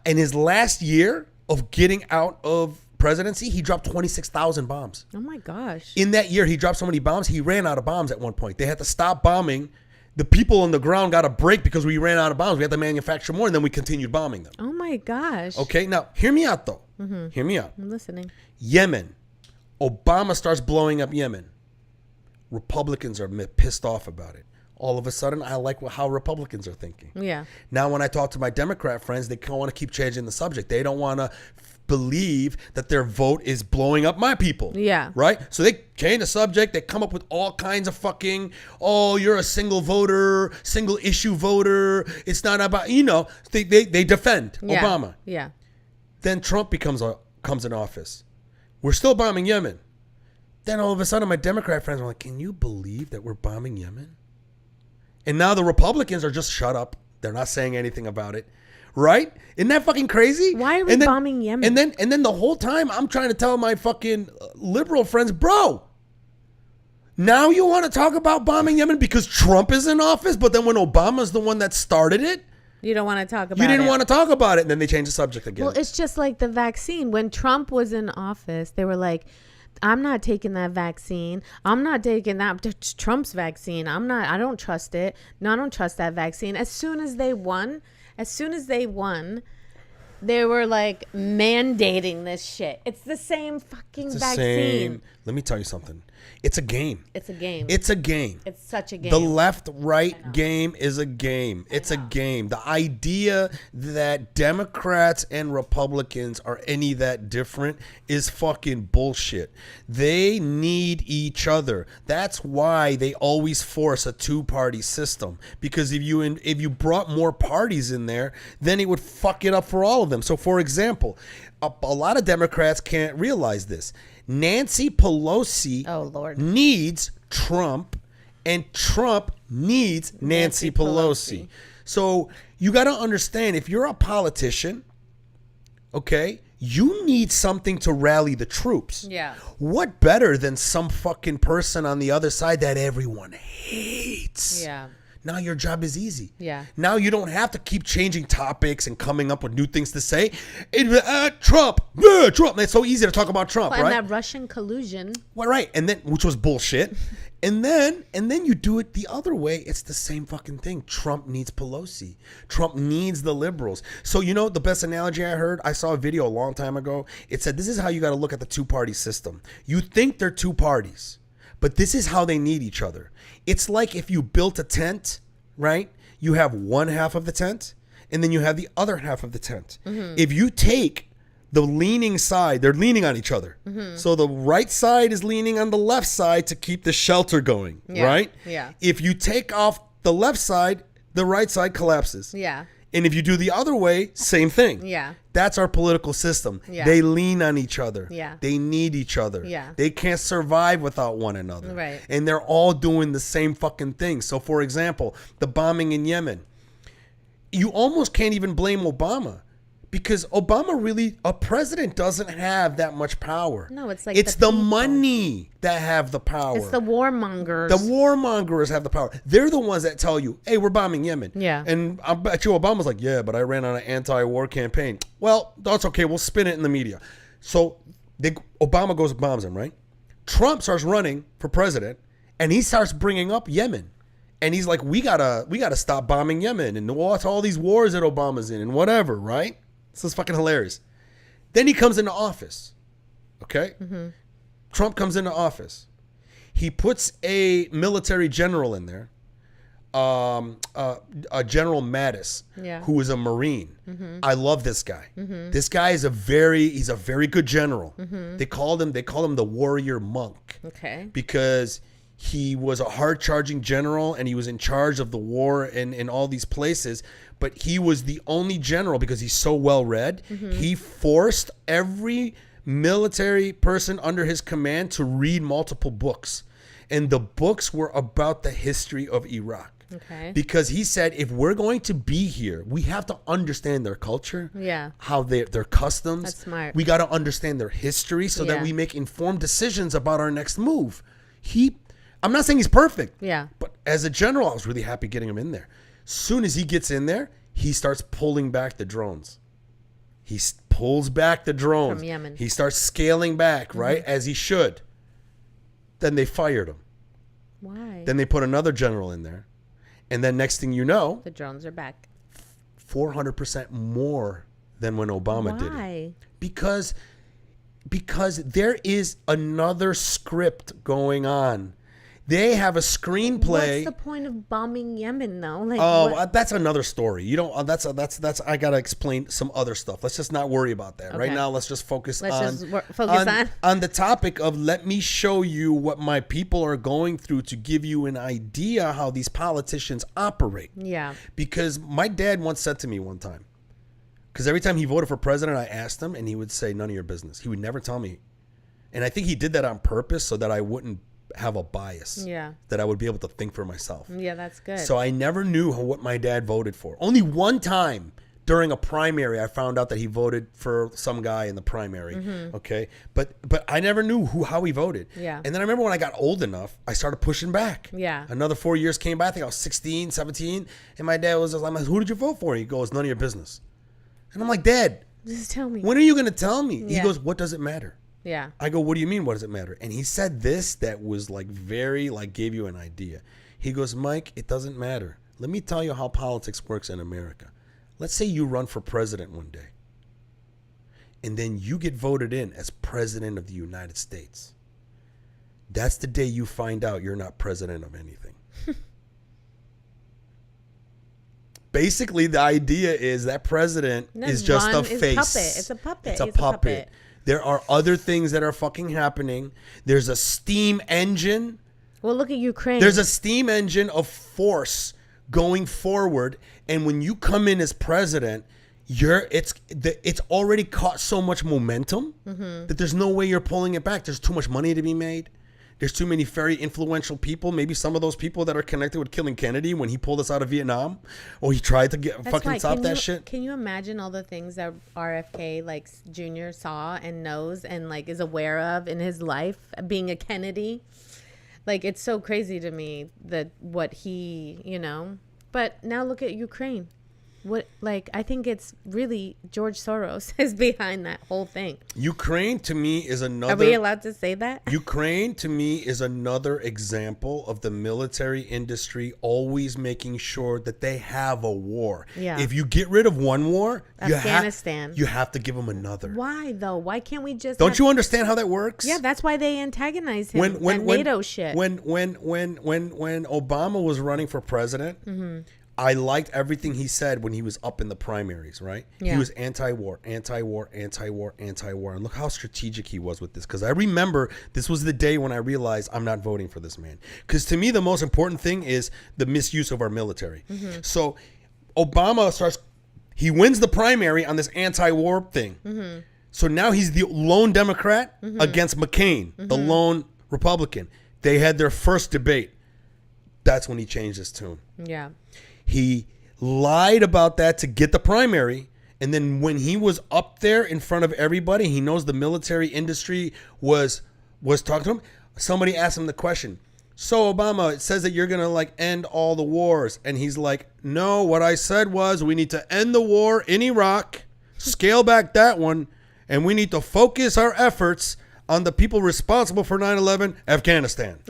In his last year of getting out of presidency, he dropped 26,000 bombs. Oh my gosh. In that year, he dropped so many bombs, he ran out of bombs at one point. They had to stop bombing. The people on the ground got a break because we ran out of bombs. We had to manufacture more, and then we continued bombing them. Oh my gosh. Okay, now hear me out though. Hear me out. I'm listening. Yemen. Obama starts blowing up Yemen. Republicans are pissed off about it. All of a sudden, I like how Republicans are thinking. Yeah. Now, when I talk to my Democrat friends, they want to keep changing the subject. They don't want to believe that their vote is blowing up my people. Yeah. Right? So they change the subject. They come up with all kinds of fucking, oh, you're a single voter, single issue voter. It's not about, they defend Obama. Yeah. Then Trump comes in office. We're still bombing Yemen. Then all of a sudden, my Democrat friends are like, can you believe that we're bombing Yemen? And now the Republicans are just shut up. They're not saying anything about it. Right? Isn't that fucking crazy? Why are we bombing Yemen? And then the whole time I'm trying to tell my fucking liberal friends, bro, now you want to talk about bombing Yemen because Trump is in office, but then when Obama's the one that started it, you don't want to talk about it. you didn't want to talk about it, and then they changed the subject again. Well, it's just like the vaccine. When Trump was in office, they were like, I'm not taking that vaccine. I'm not taking that. It's Trump's vaccine. I don't trust it. No, I don't trust that vaccine. As soon as they won, they were like mandating this shit. It's the same fucking vaccine. Let me tell you something. It's a game. It's a game. It's a game. It's such a game. The left-right game is a game. It's a game. The idea that Democrats and Republicans are any that different is fucking bullshit. They need each other. That's why they always force a two-party system. Because if you brought more parties in there, then it would fuck it up for all of them. So, for example, a lot of Democrats can't realize this. Nancy Pelosi needs Trump, and Trump needs Nancy Pelosi. So you got to understand, if you're a politician, okay, you need something to rally the troops. Yeah. What better than some fucking person on the other side that everyone hates? Yeah. Now your job is easy. Yeah. Now you don't have to keep changing topics and coming up with new things to say. Trump. It's so easy to talk about Trump, Well, right? and that Russian collusion. Well, right. And then, which was bullshit. And then you do it the other way. It's the same fucking thing. Trump needs Pelosi. Trump needs the liberals. So, you know, the best analogy I heard, I saw a video a long time ago. It said, this is how you got to look at the two-party system. You think they're two parties, but this is how they need each other. It's like if you built a tent, right? You have one half of the tent, and then you have the other half of the tent. Mm-hmm. If you take the leaning side, they're leaning on each other. Mm-hmm. So the right side is leaning on the left side to keep the shelter going, right? Yeah. If you take off the left side, the right side collapses. Yeah. And if you do the other way, same thing. Yeah. That's our political system. Yeah. They lean on each other. Yeah. They need each other. Yeah. They can't survive without one another. Right. And they're all doing the same fucking thing. So, for example, the bombing in Yemen, you almost can't even blame Obama. Because Obama really, a president doesn't have that much power. No, it's like it's the the people. money that have the power. It's the warmongers. The warmongers have the power. They're the ones that tell you, hey, we're bombing Yemen. Yeah. And I bet you Obama's like, yeah, but I ran on an anti-war campaign. Well, that's okay. We'll spin it in the media. So Obama goes and bombs him, right? Trump starts running for president, and he starts bringing up Yemen. And he's like, we gotta stop bombing Yemen and watch all these wars that Obama's in and whatever, right? This is fucking hilarious. Then he comes into office, okay? Mm-hmm. Trump comes into office. He puts a military general in there, a General Mattis, who is a Marine. Mm-hmm. I love this guy. Mm-hmm. This guy is he's a very good general. Mm-hmm. They call him the warrior monk. Okay. Because he was a hard-charging general and he was in charge of the war in all these places. But he was the only general, because he's so well-read, he forced every military person under his command to read multiple books. And the books were about the history of Iraq. Okay. Because he said, if we're going to be here, we have to understand their culture, how their customs. That's smart. We got to understand their history so that we make informed decisions about our next move. I'm not saying he's perfect, but as a general, I was really happy getting him in there. Soon as he gets in there, he starts pulling back the drones. He pulls back the drones. From Yemen. He starts scaling back, right, as he should. Then they fired him. Why? Then they put another general in there. And then next thing you know, the drones are back. 400% more than when Obama did it. Why? Because there is another script going on. They have a screenplay. What's the point of bombing Yemen, though? Like, that's another story. You don't. That's. I gotta explain some other stuff. Let's just not worry about that right now. Let's just focus on the topic of, let me show you what my people are going through to give you an idea how these politicians operate. Yeah. Because my dad once said to me one time, because every time he voted for president, I asked him, and he would say, none of your business. He would never tell me, and I think he did that on purpose so that I wouldn't have a bias, that I would be able to think for myself. Yeah, that's good. So I never knew what my dad voted for. Only one time during a primary, I found out that he voted for some guy in the primary. Mm-hmm. Okay, but I never knew how he voted. Yeah. And then I remember when I got old enough, I started pushing back. Yeah. Another 4 years came by. I think I was 16, 17, and my dad was just like, "Who did you vote for?" He goes, "None of your business." And I'm like, "Dad, just tell me. When are you going to tell me?" He goes, "What does it matter?" Yeah. I go, "What do you mean? What does it matter?" And he said this that was like very, like, gave you an idea. He goes, "Mike, it doesn't matter. Let me tell you how politics works in America. Let's say you run for president one day, and then you get voted in as president of the United States. That's the day you find out you're not president of anything." Basically, the idea is that president is just a face. It's a puppet. It's a puppet. There are other things that are fucking happening. There's a steam engine. Well, look at Ukraine. There's a steam engine of force going forward, and when you come in as president, it's already caught so much momentum that there's no way you're pulling it back. There's too much money to be made. There's too many very influential people. Maybe some of those people that are connected with killing Kennedy when he pulled us out of Vietnam, or he tried to fucking stop that shit. Can you imagine all the things that RFK like Jr. saw and knows and like is aware of in his life, being a Kennedy? Like, it's so crazy to me that what he, you know. But now look at Ukraine. What, like, I think it's really George Soros is behind that whole thing. Ukraine to me is another. Are we allowed to say that? Ukraine to me is another example of the military industry always making sure that they have a war. Yeah. If you get rid of one war, Afghanistan, you have to give them another. Why though? Why can't we just? Don't you understand how that works? Yeah, that's why they antagonize him. When NATO shit. When Obama was running for president. Mm-hmm. I liked everything he said when he was up in the primaries, right? Yeah. He was anti-war, anti-war, anti-war, anti-war. And look how strategic he was with this. Because I remember this was the day when I realized I'm not voting for this man. Because to me, the most important thing is the misuse of our military. Mm-hmm. So Obama he wins the primary on this anti-war thing. Mm-hmm. So now he's the lone Democrat against McCain, the lone Republican. They had their first debate. That's when he changed his tune. Yeah. He lied about that to get the primary. And then when he was up there in front of everybody, he knows the military industry was talking to him. Somebody asked him the question, so Obama, it says that you're going to like end all the wars. And he's like, no, what I said was we need to end the war in Iraq, scale back that one, and we need to focus our efforts on the people responsible for 9/11, Afghanistan.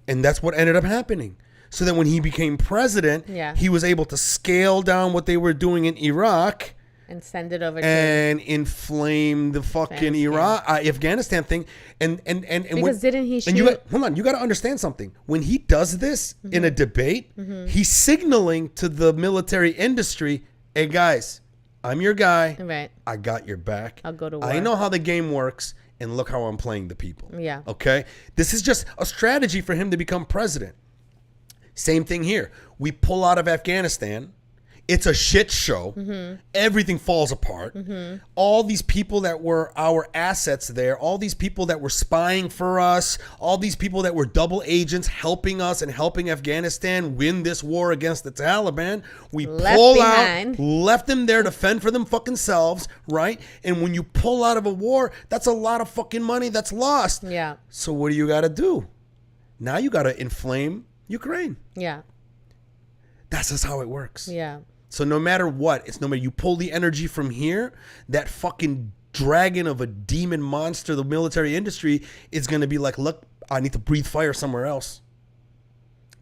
And that's what ended up happening. So then when he became president, he was able to scale down what they were doing in Iraq and send it over and inflame the fucking Afghanistan thing. And because didn't he shoot? And hold on, you got to understand something. When he does this in a debate, he's signaling to the military industry, hey guys, I'm your guy. Right. I got your back. I'll go to war. I know how the game works. And look how I'm playing the people. Yeah. Okay? This is just a strategy for him to become president. Same thing here. We pull out of Afghanistan. It's a shit show. Mm-hmm. Everything falls apart. Mm-hmm. All these people that were our assets there, all these people that were spying for us, all these people that were double agents helping us and helping Afghanistan win this war against the Taliban, we pull out, left them there to fend for them fucking selves, right? And when you pull out of a war, that's a lot of fucking money that's lost. Yeah. So what do you got to do? Now you got to inflame Ukraine. Yeah. That's just how it works. Yeah. So no matter what, it's no matter you pull the energy from here, that fucking dragon of a demon monster, the military industry, is going to be like, look, I need to breathe fire somewhere else.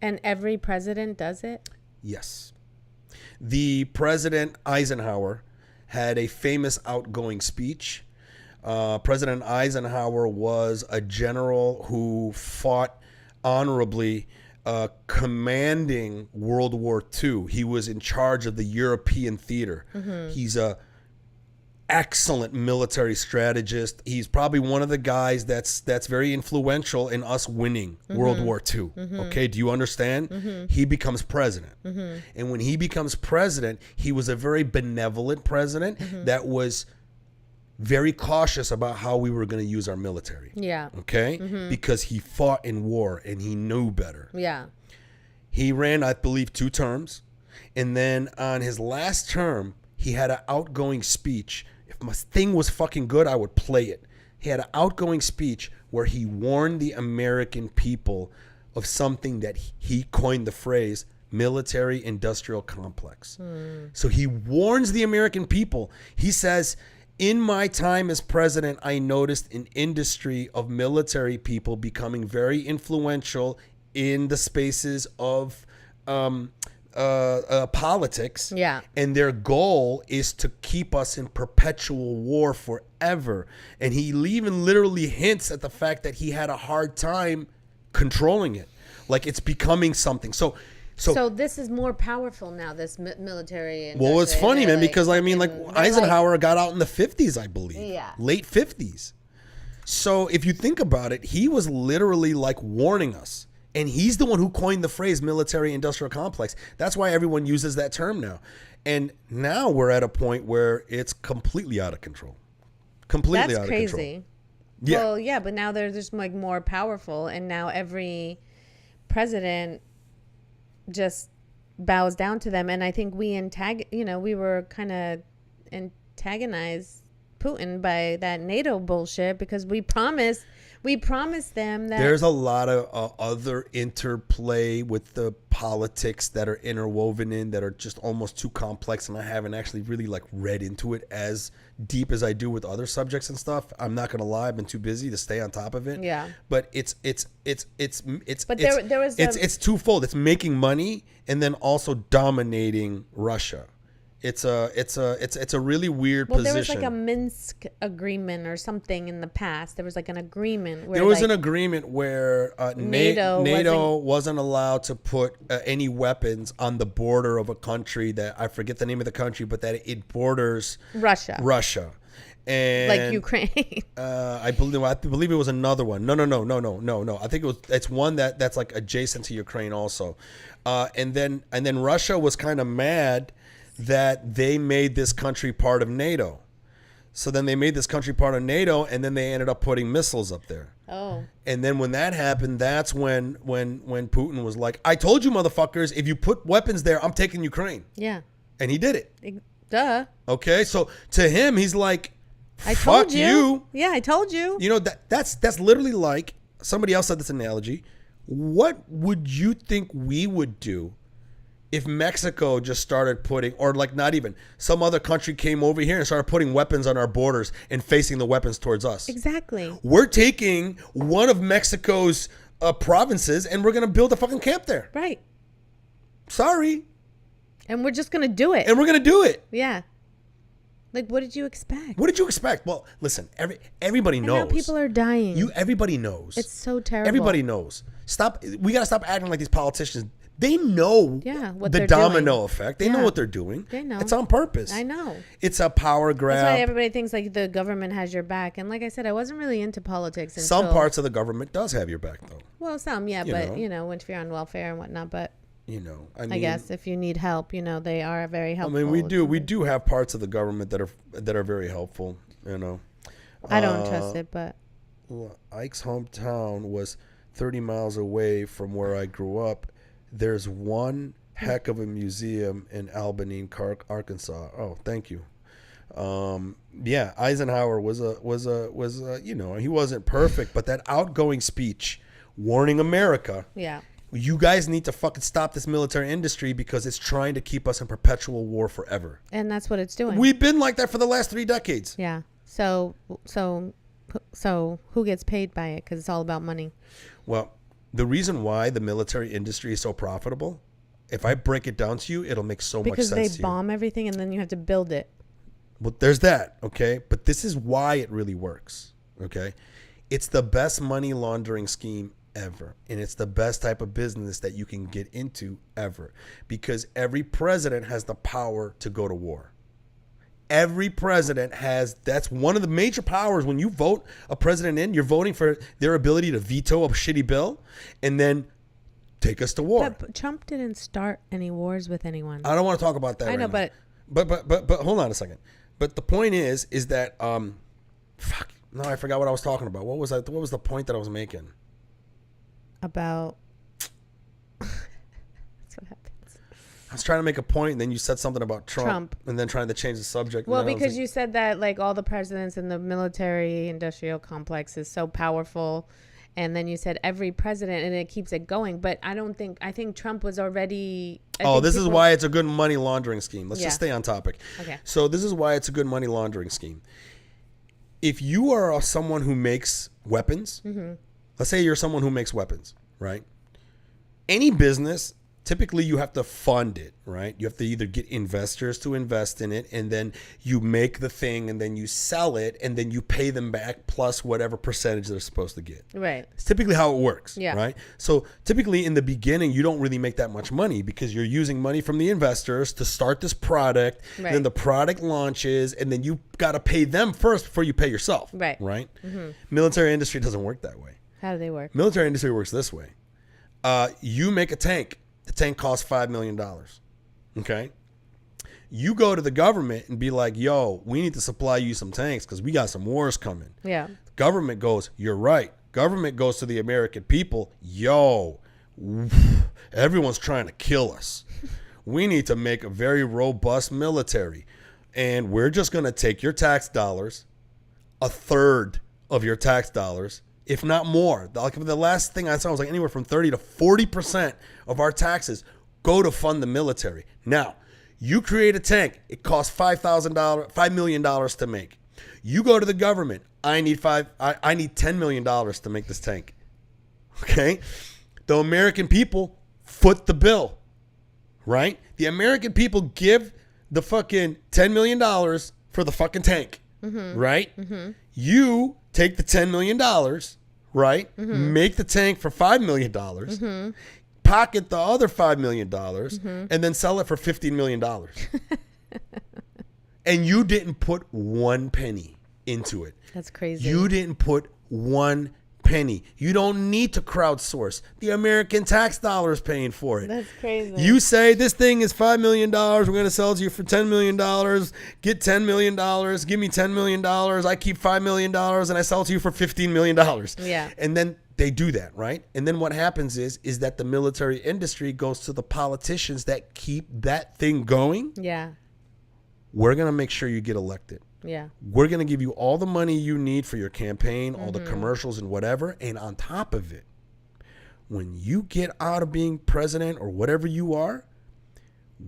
And every president does it? Yes. The President Eisenhower had a famous outgoing speech. President Eisenhower was a general who fought honorably, commanding World War II. He was in charge of the European theater. Mm-hmm. He's a excellent military strategist. He's probably one of the guys that's very influential in us winning World War II. Mm-hmm. Okay, do you understand? Mm-hmm. He becomes president. Mm-hmm. And when he becomes president, he was a very benevolent president that was very cautious about how we were going to use our military. Yeah. Okay? Mm-hmm. Because he fought in war and he knew better. Yeah. He ran, I believe, 2 terms. And then on his last term, he had an outgoing speech. If my thing was fucking good, I would play it. He had an outgoing speech where he warned the American people of something that he coined the phrase military industrial complex. So he warns the American people. He says, in my time as president, I noticed an industry of military people becoming very influential in the spaces of politics. Yeah. And their goal is to keep us in perpetual war forever. And he even literally hints at the fact that he had a hard time controlling it. Like it's becoming something. So this is more powerful now, this military. Well, it's funny, man, because I mean, like Eisenhower got out in the 50s, I believe. Yeah. Late 50s. So if you think about it, he was literally like warning us. And he's the one who coined the phrase military industrial complex. That's why everyone uses that term now. And now we're at a point where it's completely out of control. Completely out of control. That's crazy. Yeah. Well, yeah, but now they're just like more powerful, and now every president just bows down to them. And I think we we were kind of antagonized Putin by that NATO bullshit because we promised them that There's a lot of other interplay with the politics that are interwoven in that are just almost too complex, and I haven't actually really like read into it as deep as I do with other subjects and stuff. I'm not gonna lie, I've been too busy to stay on top of it. Yeah. But it's twofold. It's making money and then also dominating Russia. It's a really weird position. There was like a Minsk agreement or something in the past. There was like an agreement where there was an agreement where NATO wasn't allowed to put any weapons on the border of a country that I forget the name of the country, but that it borders Russia. And like Ukraine. I believe it was another one. No. I think it's one that's like adjacent to Ukraine also. And then Russia was kind of mad that they made this country part of NATO. So then they made this country part of NATO, and then they ended up putting missiles up there. Oh. And then when that happened, that's when Putin was like, I told you motherfuckers, if you put weapons there, I'm taking Ukraine. Yeah. And he did it. Duh. Okay, so to him, he's like, I fuck told you. Yeah, I told you. You know, that's literally like, somebody else said this analogy. What would you think we would do if Mexico just started putting, or like not even, some other country came over here and started putting weapons on our borders and facing the weapons towards us? Exactly. We're taking one of Mexico's provinces and we're going to build a fucking camp there. Right. Sorry. And we're just going to do it. And we're going to do it. Yeah. Like, what did you expect? What did you expect? Well, listen, everybody knows. Now people are dying. Everybody knows. It's so terrible. Everybody knows. We got to stop acting like these politicians. They know what the they're domino doing. effect. They know what they're doing. They know. It's on purpose. I know. It's a power grab. That's why everybody thinks like the government has your back. And like I said, I wasn't really into politics. Some parts of the government does have your back, though. Well, some, yeah. But if you're on welfare and whatnot. But, I guess if you need help, they are very helpful. I mean, we do have parts of the government that are very helpful, I don't trust it, but. Ike's hometown was 30 miles away from where I grew up. There's one heck of a museum in Albany, Arkansas. Oh, thank you. Yeah, Eisenhower was he wasn't perfect, but that outgoing speech warning America. Yeah. You guys need to fucking stop this military industry because it's trying to keep us in perpetual war forever. And that's what it's doing. We've been like that for the last 3 decades. Yeah. So who gets paid by it? Because it's all about money. Well, the reason why the military industry is so profitable, if I break it down to you, it'll make so much sense to you. Because they bomb everything and then you have to build it. Well, there's that, okay? But this is why it really works, okay? It's the best money laundering scheme ever. And it's the best type of business that you can get into ever. Because every president has the power to go to war. Every president has, that's one of the major powers. When you vote a president in, you're voting for their ability to veto a shitty bill and then take us to war. But Trump didn't start any wars with anyone. I don't want to talk about that. I know, now. But hold on a second. But the point is that fuck. No, I forgot what I was talking about. What was the point that I was making? About. That's what happened. I was trying to make a point, and then you said something about Trump. And then trying to change the subject. Well, because you said that like all the presidents in the military industrial complex is so powerful, and then you said every president, and it keeps it going. But I think Trump was already. This is why it's a good money laundering scheme. Let's just stay on topic. Okay. So this is why it's a good money laundering scheme. If you are someone who makes weapons, let's say you're someone who makes weapons, right? Any business. Typically, you have to fund it, right? You have to either get investors to invest in it, and then you make the thing, and then you sell it, and then you pay them back plus whatever percentage they're supposed to get. Right. It's typically how it works, yeah. Right? So typically in the beginning, you don't really make that much money because you're using money from the investors to start this product. Right. Then the product launches, and then you got to pay them first before you pay yourself. Right. Right? Mm-hmm. Military industry doesn't work that way. How do they work? Military industry works this way. You make a tank. The tank costs $5 million. Okay. You go to the government and be like, yo, we need to supply you some tanks because we got some wars coming. Yeah. Government goes, you're right. Government goes to the American people, yo, everyone's trying to kill us. We need to make a very robust military. And we're just going to take your tax dollars, a third of your tax dollars, if not more. Like the last thing I saw was like anywhere from 30 to 40% of our taxes go to fund the military. Now, you create a tank. It costs $5 million to make. You go to the government. I need $10 million to make this tank. Okay? The American people foot the bill. Right? The American people give the fucking $10 million for the fucking tank. Mm-hmm. Right? Mm-hmm. You take the $10 million, right? Mm-hmm. Make the tank for $5 million. Mm-hmm. Pocket the other $5 million, and then sell it for $15 million. And you didn't put one penny into it. That's crazy. You didn't put one penny. You don't need to crowdsource. The American tax dollar is paying for it. That's crazy. You say this thing is $5 million. We're going to sell it to you for $10 million. Get $10 million. Give me $10 million. I keep $5 million and I sell it to you for $15 million. Yeah. And then they do that, right? And then what happens is that the military industry goes to the politicians that keep that thing going. Yeah. We're going to make sure you get elected. Yeah. We're going to give you all the money you need for your campaign, all the commercials and whatever. And on top of it, when you get out of being president or whatever you are,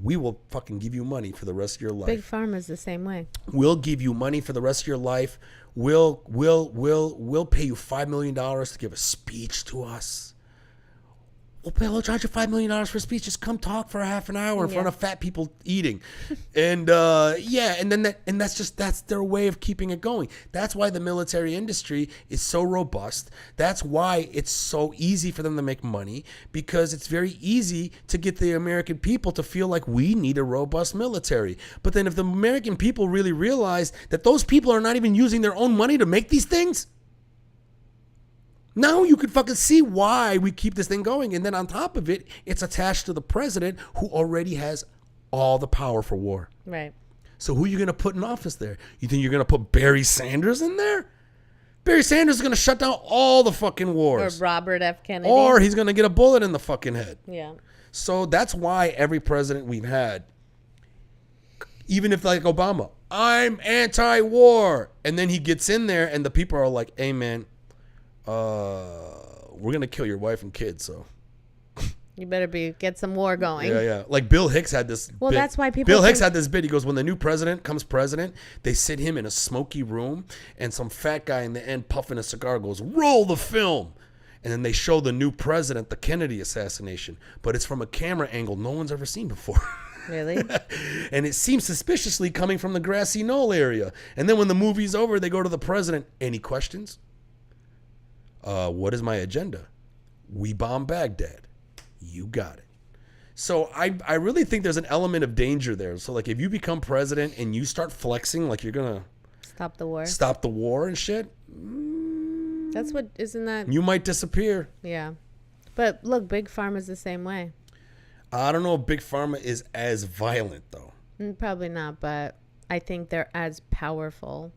we will fucking give you money for the rest of your life. Big Pharma's the same way. We'll give you money for the rest of your life. We'll pay you $5 million to give a speech to us. We'll charge you $5 million for a speech. Just come talk for a half an hour in front of fat people eating. And that's their way of keeping it going. That's why the military industry is so robust. That's why it's so easy for them to make money, because it's very easy to get the American people to feel like we need a robust military. But then if the American people really realize that those people are not even using their own money to make these things, now you could fucking see why we keep this thing going. And then on top of it, it's attached to the president, who already has all the power for war. Right. So who are you going to put in office there? You think you're going to put Barry Sanders in there? Barry Sanders is going to shut down all the fucking wars. Or Robert F. Kennedy. Or he's going to get a bullet in the fucking head. Yeah. So that's why every president we've had, even if like Obama, I'm anti-war. And then he gets in there and the people are like, hey, man, we're gonna kill your wife and kids, so you better get some war going. Yeah. Like Bill Hicks had this. Well, bit. That's why people. Bill Hicks had this bit. He goes, when the new president comes president, they sit him in a smoky room, and some fat guy in the end puffing a cigar goes, "Roll the film," and then they show the new president, the Kennedy assassination, but it's from a camera angle no one's ever seen before. Really? And it seems suspiciously coming from the grassy knoll area. And then when the movie's over, they go to the president. Any questions? What is my agenda? We bomb Baghdad. You got it. So I really think there's an element of danger there. So like if you become president and you start flexing like you're going to stop the war and shit. That's what, isn't that? You might disappear. Yeah. But look, Big Pharma's the same way. I don't know if Big Pharma is as violent though. Probably not, but I think they're as powerful.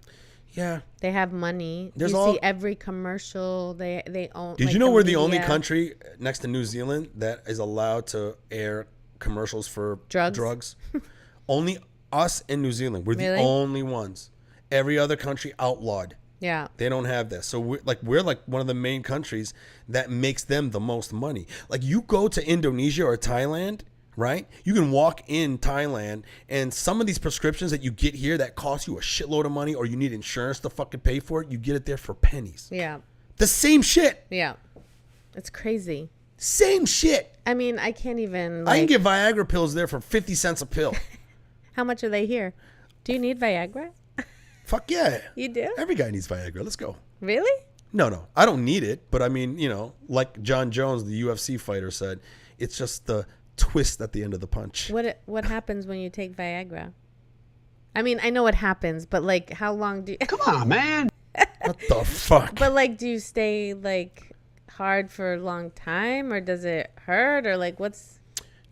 Yeah. They have money. See every commercial they own. Did you know we're the only country next to New Zealand that is allowed to air commercials for drugs? Only us in New Zealand. We're the only ones. Every other country outlawed. Yeah. They don't have that. So we're like one of the main countries that makes them the most money. Like you go to Indonesia or Thailand, right? You can walk in Thailand and some of these prescriptions that you get here that cost you a shitload of money or you need insurance to fucking pay for it, you get it there for pennies. Yeah. The same shit. Yeah. It's crazy. Same shit. I mean, I can't even. I can get Viagra pills there for 50 cents a pill. How much are they here? Do you need Viagra? Fuck yeah. You do? Every guy needs Viagra. Let's go. Really? No. I don't need it. But I mean, like John Jones, the UFC fighter, said, it's just the twist at the end of the punch. What happens when you take Viagra? I mean, I know what happens, but like how long do you Come on, man. What the fuck? But like do you stay like hard for a long time or does it hurt or like what's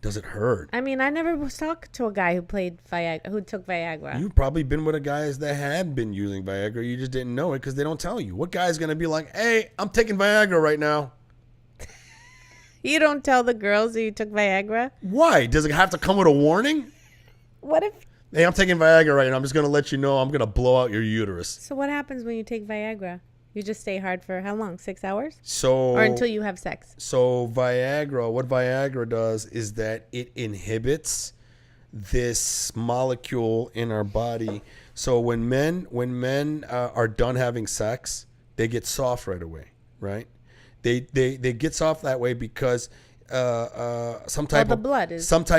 Does it hurt? I mean, I never was talked to a guy who took Viagra. You've probably been with a guys that had been using Viagra. You just didn't know it because they don't tell you. What guy's going to be like, hey, I'm taking Viagra right now? You don't tell the girls that you took Viagra? Why? Does it have to come with a warning? What if... Hey, I'm taking Viagra right now. I'm just going to let you know I'm going to blow out your uterus. So what happens when you take Viagra? You just stay hard for how long? 6 hours? So, or until you have sex? So Viagra, what Viagra does is that it inhibits this molecule in our body. So when men are done having sex, they get soft right away, right? They get soft that way because some type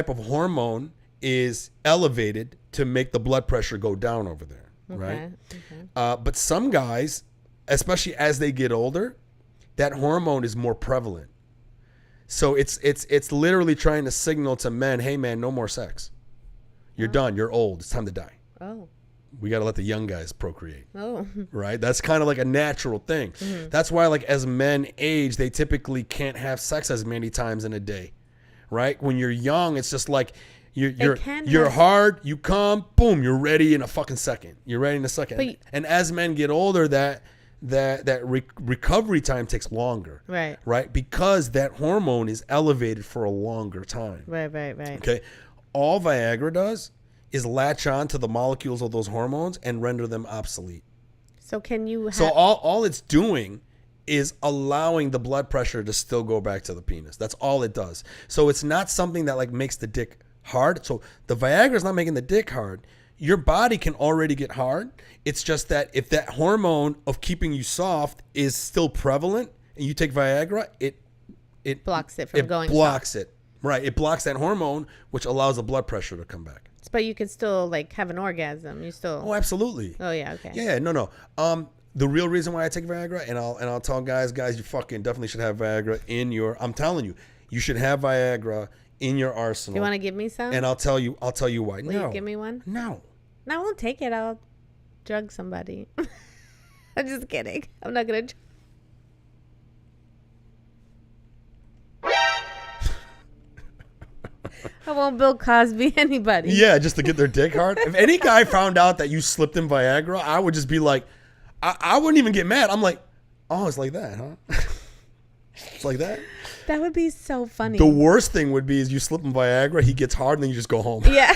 of hormone is elevated to make the blood pressure go down over there, right? Okay. But some guys, especially as they get older, that hormone is more prevalent. So it's literally trying to signal to men, hey man, no more sex. You're done. You're old. It's time to die. Oh. We got to let the young guys procreate. Oh. Right? That's kind of like a natural thing. Mm-hmm. That's why, like, as men age, they typically can't have sex as many times in a day. Right? When you're young, it's just like you're hard, you come, boom, you're ready in a fucking second. You're ready in a second. And as men get older, that recovery time takes longer. Right. Right? Because that hormone is elevated for a longer time. Right. Okay? All Viagra does is latch on to the molecules of those hormones and render them obsolete. So can you So all it's doing is allowing the blood pressure to still go back to the penis. That's all it does. So it's not something that like makes the dick hard. So the Viagra is not making the dick hard. Your body can already get hard. It's just that if that hormone of keeping you soft is still prevalent and you take Viagra, it blocks it from going blocks soft. It. Right. It blocks that hormone, which allows the blood pressure to come back. But you could still like have an orgasm. You still. Oh, absolutely. Oh yeah. Okay. Yeah. No. The real reason why I take Viagra, and I'll tell guys, you fucking definitely should have Viagra in your. I'm telling you, you should have Viagra in your arsenal. You want to give me some? And I'll tell you why. Will you give me one? No. I won't take it. I'll drug somebody. I'm just kidding. I'm not gonna. I won't Bill Cosby anybody. Yeah, just to get their dick hard. If any guy found out that you slipped in Viagra, I would just be like, I wouldn't even get mad. I'm like, oh, it's like that, huh? It's like that? That would be so funny. The worst thing would be is you slip in Viagra, he gets hard, and then you just go home. Yeah.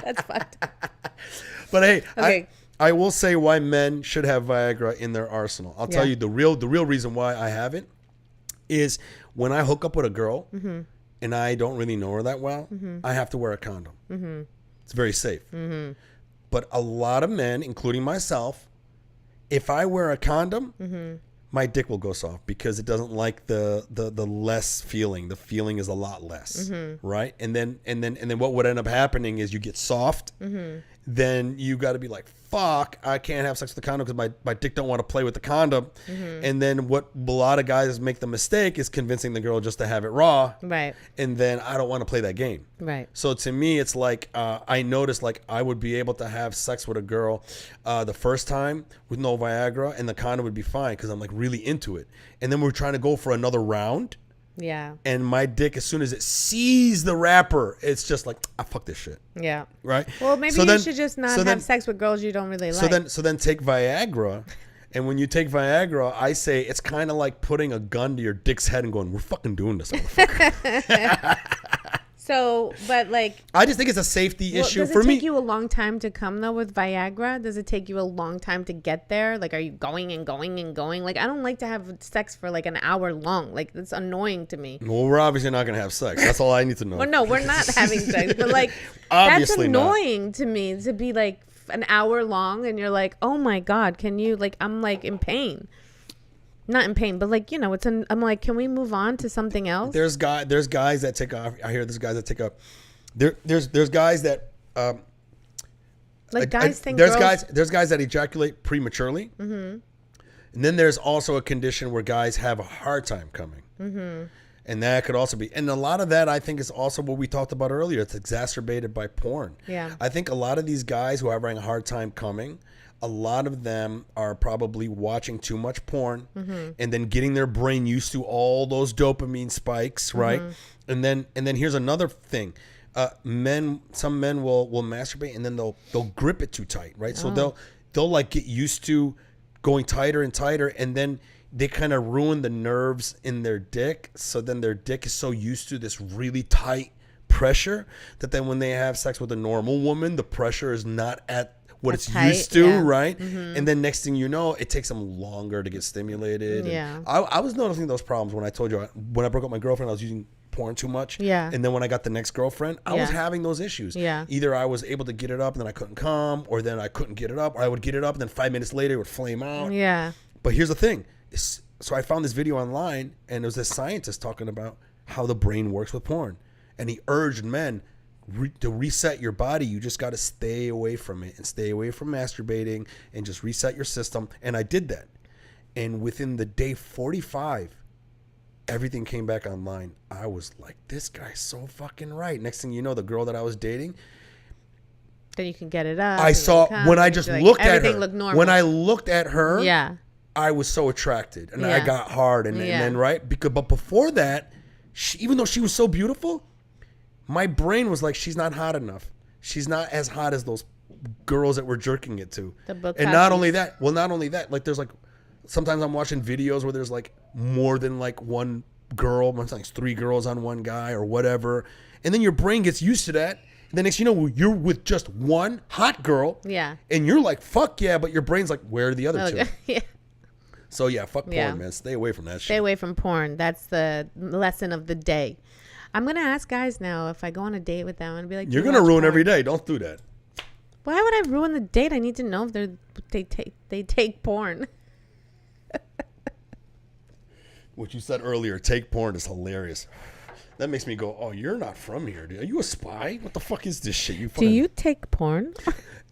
That's fucked up. But hey, okay. I will say why men should have Viagra in their arsenal. I'll tell you the real reason why I have it is when I hook up with a girl and I don't really know her that well, I have to wear a condom. It's very safe. But a lot of men, including myself, if I wear a condom, my dick will go soft because it doesn't like the less feeling. The feeling is a lot less, right? And then what would end up happening is you get soft. Then you got to be like, fuck, I can't have sex with the condom because my dick don't want to play with the condom. And then what a lot of guys make the mistake is convincing the girl just to have it raw. Right. And then I don't want to play that game. Right. So to me, it's like I noticed like I would be able to have sex with a girl the first time with no Viagra and the condom would be fine because I'm like really into it. And then we're trying to go for another round. Yeah. And my dick, as soon as it sees the wrapper, it's just like, fuck this shit. Yeah. Right? Well, maybe you should just not have sex with girls you don't really like. So then take Viagra. And when you take Viagra, I say it's kind of like putting a gun to your dick's head and going, we're fucking doing this, motherfucker. So, but like, I just think it's a safety issue for me. Does it take you a long time to come though with Viagra? Does it take you a long time to get there? Like, are you going and going and going? Like, I don't like to have sex for like an hour long. Like, it's annoying to me. Well, we're obviously not going to have sex. That's all I need to know. Well, no, we're not having sex. But like, that's annoying to me to be like an hour long and you're like, oh my God, can you like, I'm like in pain. Not in pain, but like, you know, I'm like, can we move on to something else? There's guys that take off. I hear there's guys that take up. There's guys that like guys think there's guys that ejaculate prematurely. And then there's also a condition where guys have a hard time coming. And that could also be, and a lot of that I think is also what we talked about earlier. It's exacerbated by porn. Yeah. I think a lot of these guys who are having a hard time coming a lot of them are probably watching too much porn Mm-hmm. and then getting their brain used to all those dopamine spikes, right? Mm-hmm. And then here's another thing. Some men will masturbate and then they'll grip it too tight, right? So they'll like get used to going tighter and tighter, and then they kind of ruin the nerves in their dick. So then their dick is so used to this really tight pressure that then when they have sex with a normal woman, the pressure is not at what it's tight, used to, yeah. right? And then next thing you know, it takes them longer to get stimulated. Yeah. And I was noticing those problems when I told you when I broke up my girlfriend, I was using porn too much. Yeah. And then when I got the next girlfriend, I was Yeah. having those issues. Yeah. Either I was able to get it up and then I couldn't come, or then I couldn't get it up, or I would get it up and then 5 minutes later it would flame out. Yeah. But here's the thing. So I found this video online, and there was this scientist talking about how the brain works with porn. And he urged men to reset your body. You just got to stay away from it and stay away from masturbating and just reset your system. And I did that. And within the day 45, everything came back online. I was like, this guy's so fucking right. Next thing you know, the girl that I was dating, Then you can get it up. I and saw you come, when I and just like, looked at everything her. looked normal. When I looked at her, Yeah. I was so attracted, and I Yeah. got hard, and then right but before that, even though she was so beautiful, my brain was like, she's not hot enough. She's not as hot as those girls that we're jerking it to. And not only that, like there's like sometimes I'm watching videos where there's like more than like one girl, sometimes like 3 girls on one guy or whatever, and then your brain gets used to that. And then next you know, you're with just one hot girl, Yeah. and you're like, fuck yeah, but your brain's like, where are the other two? Yeah. So yeah, fuck porn, Yeah. man. Stay away from that shit. Stay away from porn. That's the lesson of the day. I'm gonna ask guys now if I go on a date with them and be like, "Do You're you gonna watch ruin porn?" every day. Don't do that. Why would I ruin the date? I need to know if they take porn. What you said earlier, take porn, is hilarious. That makes me go, oh, you're not from here, dude. Are you a spy? What the fuck is this shit? Do you take porn?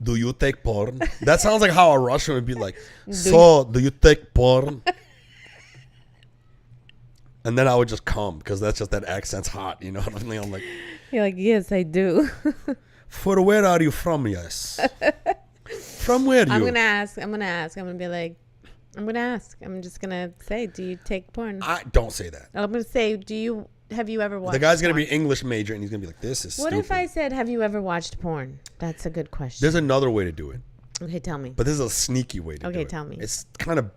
Do you take porn? That sounds like how a Russian would be like, do you take porn? And then I would just come, because that's just, that accent's hot, you know what I mean? I'm like, You're like, yes, I do. for where are you from, yes? From where you? I'm gonna ask. I'm gonna be like, I'm gonna ask. I'm just gonna say, do you take porn? I don't say that. I'm gonna say, have you ever watched The guy's going to porn? be English major, and he's going to be like, this is What stupid. if I said, have you ever watched porn? That's a good question. There's another way to do it, Okay, tell me. but this is a sneaky way to do it. Okay, tell me. It's kind of,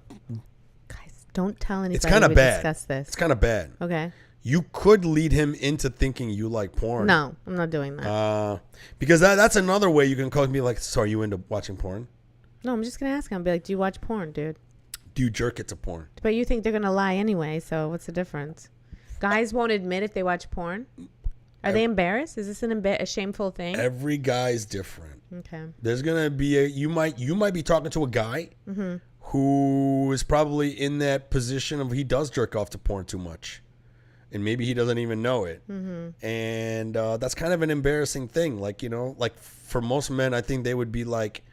Guys, don't tell anybody. it's kind of we bad. Discuss this. It's kind of bad. Okay. You could lead him into thinking you like porn. No, I'm not doing that. Because that's another way you can call me like, so are you into watching porn? No, I'm just gonna ask him. Be like, do you watch porn, dude? Do you jerk it to porn? But you think they're gonna lie anyway, so what's the difference? Guys won't admit if they watch porn. Are they embarrassed? Is this a shameful thing? Every guy's different. Okay. There's gonna be you might be talking to a guy Mm-hmm. who is probably in that position of he does jerk off to porn too much, and maybe he doesn't even know it. Mm-hmm. And that's kind of an embarrassing thing. Like, you know, like for most men, I think they would be like,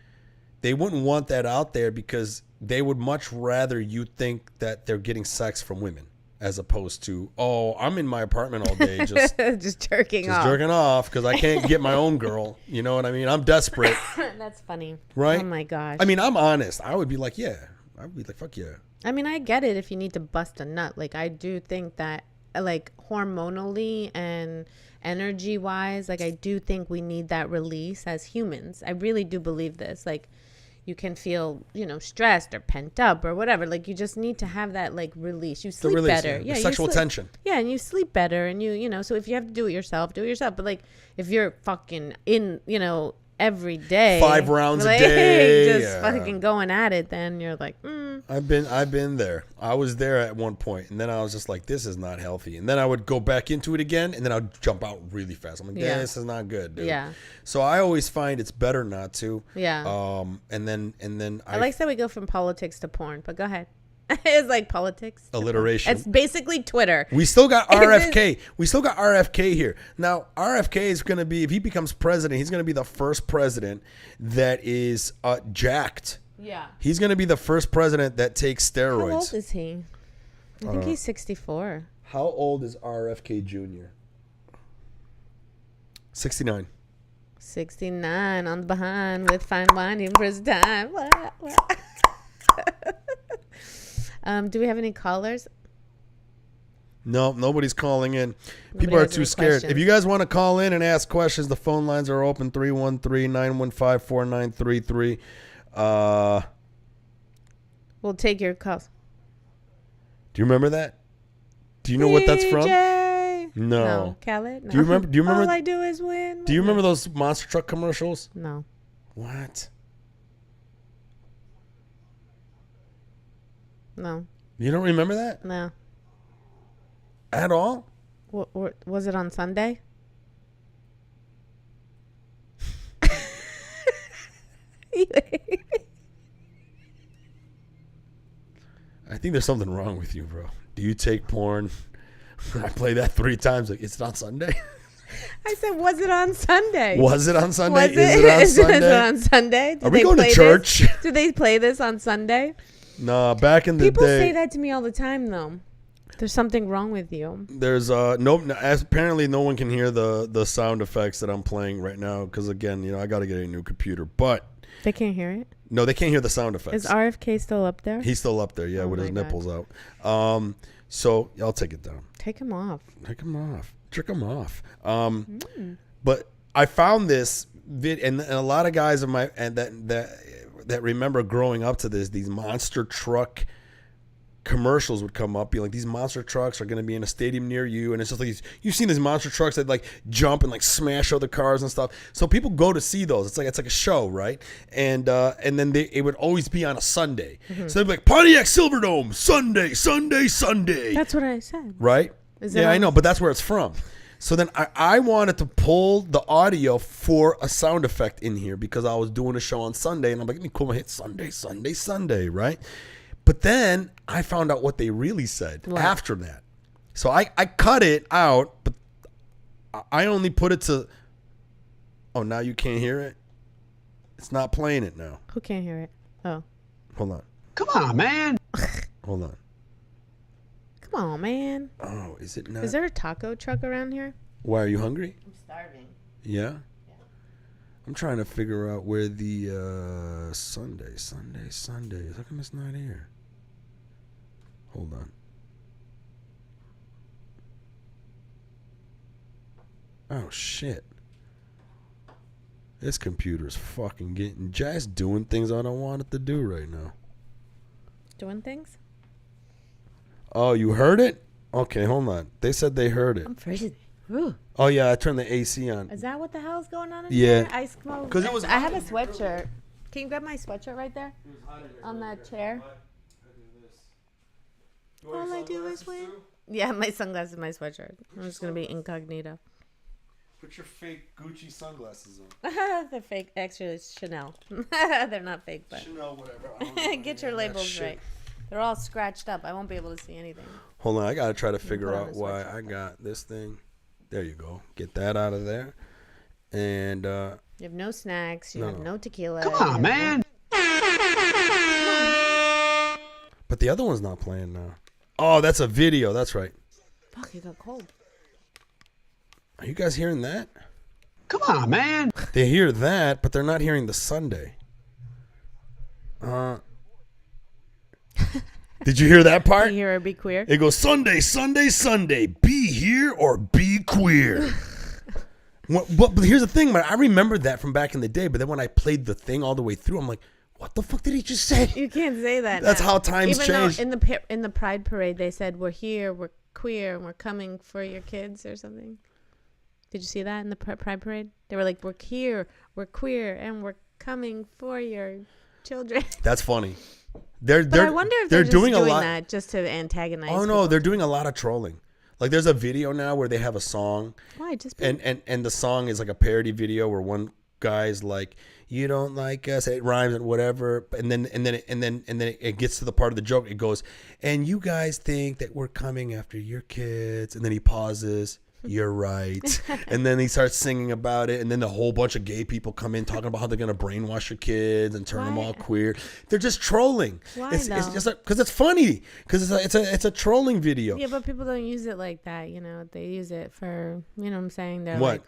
they wouldn't want that out there because they would much rather you think that they're getting sex from women, as opposed to, oh, I'm in my apartment all day just just jerking off. jerking off because I can't get my own girl. You know what I mean? I'm desperate. That's funny. Right? Oh my gosh. I mean, I'm honest. I would be like, yeah. I would be like, fuck yeah. I mean, I get it if you need to bust a nut. Like, I do think that, like, hormonally and energy wise, like, I do think we need that release as humans. I really do believe this. Like, you can feel, you know, stressed or pent up or whatever. Like, you just need to have that, like, release. You sleep better. Yeah, you sexual sleep, tension. Yeah, and you sleep better. And you know, so if you have to do it yourself, do it yourself. But, like, if you're fucking in, you know, every day, 5 rounds like, a day, just fucking going at it, then you're like, I've been there. I was there at one point, and then I was just like, this is not healthy. And then I would go back into it again, and then I'd jump out really fast. I'm like, Yeah. this is not good, dude. Yeah. So I always find it's better not to. Yeah. And then I like that we go from politics to porn, but go ahead. It's like politics. alliteration. It's basically Twitter. We still got RFK. We still got RFK here. Now, RFK is going to be, if he becomes president, he's going to be the first president that is jacked. Yeah. He's going to be the first president that takes steroids. How old is he? I think he's 64. How old is RFK Jr.? 69. 69 on the behind with fine wine in first time. Do we have any callers? No, nobody's calling in. Nobody People are has too any scared. questions. If you guys want to call in and ask questions, the phone lines are open 313-915-4933. We'll take your calls. Do you remember that? Do you know what that's from? DJ. No. No. Khaled? No. Do you remember All I do is win. Do you remember those monster truck commercials? No. What? No. You don't remember that No. at all? What was it on Sunday? I think there's something wrong with you, bro. Do you take porn? I play that 3 times. Like, it's not Sunday. I said, was it on Sunday? Was it on Sunday? Was Is it on Is Sunday? it on Sunday? Do Are we they going to play church? this? Do they play this on Sunday? No, back in the People day. say that to me all the time, though. There's something wrong with you. There's apparently no one can hear the sound effects that I'm playing right now because, again, I got to get a new computer. But They can't hear it. no, they can't hear the sound effects. Is RFK still up there? He's still up there, yeah, Oh with his my God. nipples out. So I'll take it down. Take him off. Take them off. Trick them off. But I found this vid, and a lot of guys of my and that remember growing up to this. These monster truck commercials would come up, be like, these monster trucks are going to be in a stadium near you, and it's just like you've seen these monster trucks that like jump and like smash other cars and stuff. So people go to see those. It's like a show, right? And then it would always be on a Sunday. So they'd be like, Pontiac Silverdome Sunday. That's what I said. Right? Is it Yeah, I on- know, but that's where it's from. So then I wanted to pull the audio for a sound effect in here because I was doing a show on Sunday, and I'm like, let me cool my hit Sunday, right? But then I found out what they really said after that. So I cut it out, but I only put it to, oh, now you can't hear it? It's not playing it now. Who can't hear it? Oh. Hold on. Come on, man. Hold on. Come on, man. Oh, is it not? Is there a taco truck around here? Why, are you hungry? I'm starving. Yeah? I'm trying to figure out where the Sunday. How come it's not here? Hold on. Oh, shit. This computer's fucking getting just doing things I don't want it to do right now. Doing things? Oh, you heard it? Okay, hold on. They said they heard it. I'm freezing. Ooh. Oh, yeah, I turned the AC on. Is that what the hell's going on in Yeah. here? Ice smoke. 'Cause it was I have a sweatshirt. Can you grab my sweatshirt right there? On that chair? All I do is win. Yeah, my sunglasses and my sweatshirt. I'm just going to be incognito. Put your fake Gucci sunglasses on. They're fake. Actually, it's Chanel. They're not fake, but Chanel, whatever. I don't know get your that labels shit. right. They're all scratched up. I won't be able to see anything. Hold on, I gotta try to figure put on out the why sweatshirt. I got this thing. There you go. Get that out of there. And You have no snacks. You have No. no tequila. Come you have on, man. but the other one's not playing now. Oh, that's a video. That's right. Fuck, it got cold. Are you guys hearing that? Come on, man. They hear that, but they're not hearing the Sunday. Did you hear that Be part? here or be queer. It goes Sunday. Be here or be queer. But here's the thing, man. I remember that from back in the day. But then when I played the thing all the way through, I'm like, what the fuck did he just say? You can't say that. That's now. how times Even change. though in the Pride Parade they said we're here, we're queer, and we're coming for your kids or something. Did you see that in the Pride Parade? They were like, we're here, we're queer, and we're coming for your children. That's funny. But I wonder if they're just doing a lot. that just to antagonize. Oh no, people. they're doing a lot of trolling. Like there's a video now where they have a song, Why? Just be, and the song is like a parody video where one guy's like, "You don't like us," it rhymes and whatever, and then it gets to the part of the joke. It goes, "And you guys think that we're coming after your kids," and then he pauses. You're right. And then he starts singing about it, and then the whole bunch of gay people come in talking about how they're gonna brainwash your kids and turn them Why? all queer. They're just trolling. Why, It's though? just because it's funny. Because it's a trolling video. yeah, but people don't use it like that. You know, they use it for, you know what I'm saying? They're What? like,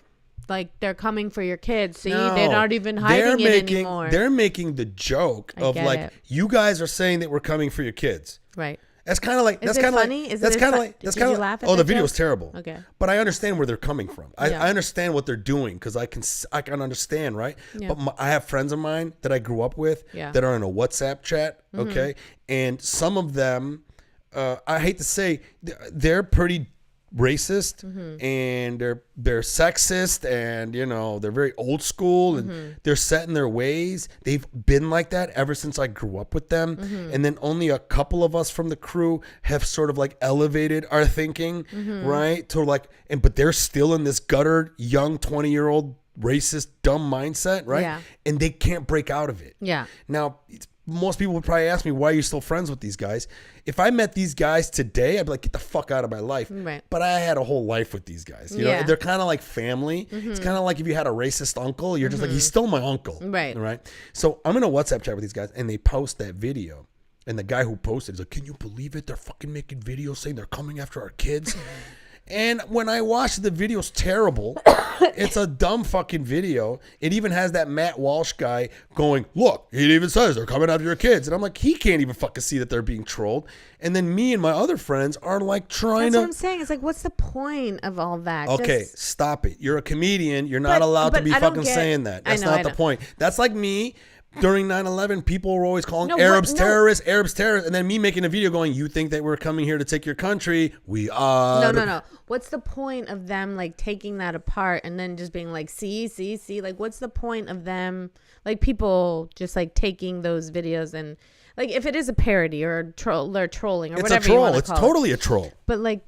like they're coming for your kids. See, No, they're not even hiding it anymore. They're making the joke of like, it. you guys are saying that we're coming for your kids. Right. That's kind of like. Is That's it kind of funny? like. Is That's it kind of fun- like. did That's you kind of. laugh at Oh, the that video is joke? terrible. Okay. But I understand where they're coming from. Yeah. I understand what they're doing because I can understand, right? Yeah. But I have friends of mine that I grew up with Yeah. that are in a WhatsApp chat. Okay, and some of them, I hate to say, they're pretty racist and they're sexist, and they're very old school and they're set in their ways. They've been like that ever since I grew up with them, and then only a couple of us from the crew have sort of like elevated our thinking, right, to like, but they're still in this guttered young 20-year-old racist dumb mindset, right? Yeah. And they can't break out of it. Yeah. Now, most people would probably ask me, why are you still friends with these guys? If I met these guys today, I'd be like, get the fuck out of my life. Right. But I had a whole life with these guys. You know, Yeah. they're kind of like family. It's kind of like if you had a racist uncle, you're just like, he's still my uncle. Right. Right. So I'm in a WhatsApp chat with these guys, and they post that video. And the guy who posted is like, can you believe it? They're fucking making videos saying they're coming after our kids. And when I watched the video's terrible. It's a dumb fucking video. It even has that Matt Walsh guy going, look, he even says they're coming after your kids. And I'm like, he can't even fucking see that they're being trolled. And then me and my other friends are like trying That's what to. I'm saying. It's like, what's the point of all that? Okay, Just- stop it. You're a comedian. You're not allowed to but be I don't fucking get- saying that. I That's know, not I the know. point. That's like me. During 9/11, people were always calling No, Arabs no. terrorists, and then me making a video going, you think that we're coming here to take your country? We are. No. What's the point of them like taking that apart and then just being like, see? Like, what's the point of them, like, people just like taking those videos and like, if it is a parody or a troll, they're trolling or It's a whatever you troll. want to It's call it. totally a troll. But like,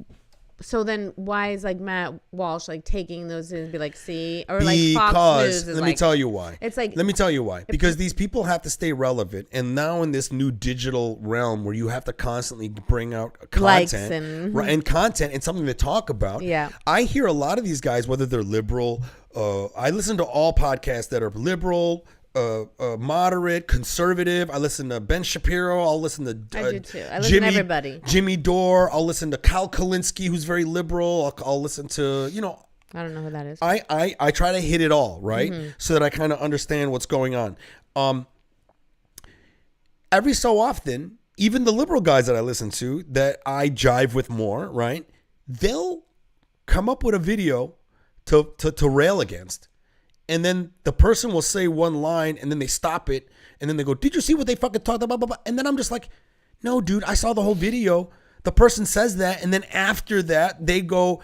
so then why is like Matt Walsh like taking those and be like, see, or like Fox News is Let me like, tell you why. It's like, Let me tell you why. Because these people have to stay relevant, and now in this new digital realm where you have to constantly bring out Likes content, and- right, and content and something to talk about. Yeah. I hear a lot of these guys, whether they're liberal. I listen to all podcasts that are liberal, moderate, conservative. I listen to Ben Shapiro. I'll listen to I do too. I listen to everybody. Jimmy Dore. I'll listen to Kyle Kalinske, who's very liberal. I'll listen to I don't know who that is. I try to hit it all, right? So that I kind of understand what's going on. Every so often, even the liberal guys that I listen to that I jive with more, right? They'll come up with a video to rail against. And then the person will say one line and then they stop it. And then they go, did you see what they fucking talked about? Blah, blah, blah. And then I'm just like, no, dude, I saw the whole video. The person says that. And then after that, they go,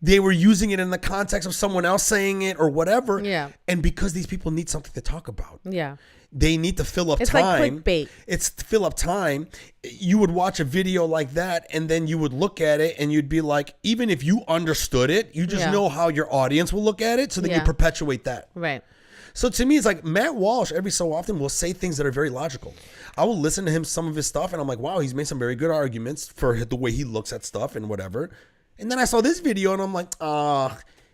they were using it in the context of someone else saying it or whatever. Yeah. And because these people need something to talk about. Yeah. They need to fill up It's time. like clickbait. It's to fill up time. You would watch a video like that and then you would look at it and you'd be like, even if you understood it, you just Yeah. know how your audience will look at it. So then you Yeah. perpetuate that. Right. So to me, it's like Matt Walsh every so often will say things that are very logical. I will listen to him, some of his stuff, and I'm like, wow, he's made some very good arguments for the way he looks at stuff and whatever. And then I saw this video and I'm like,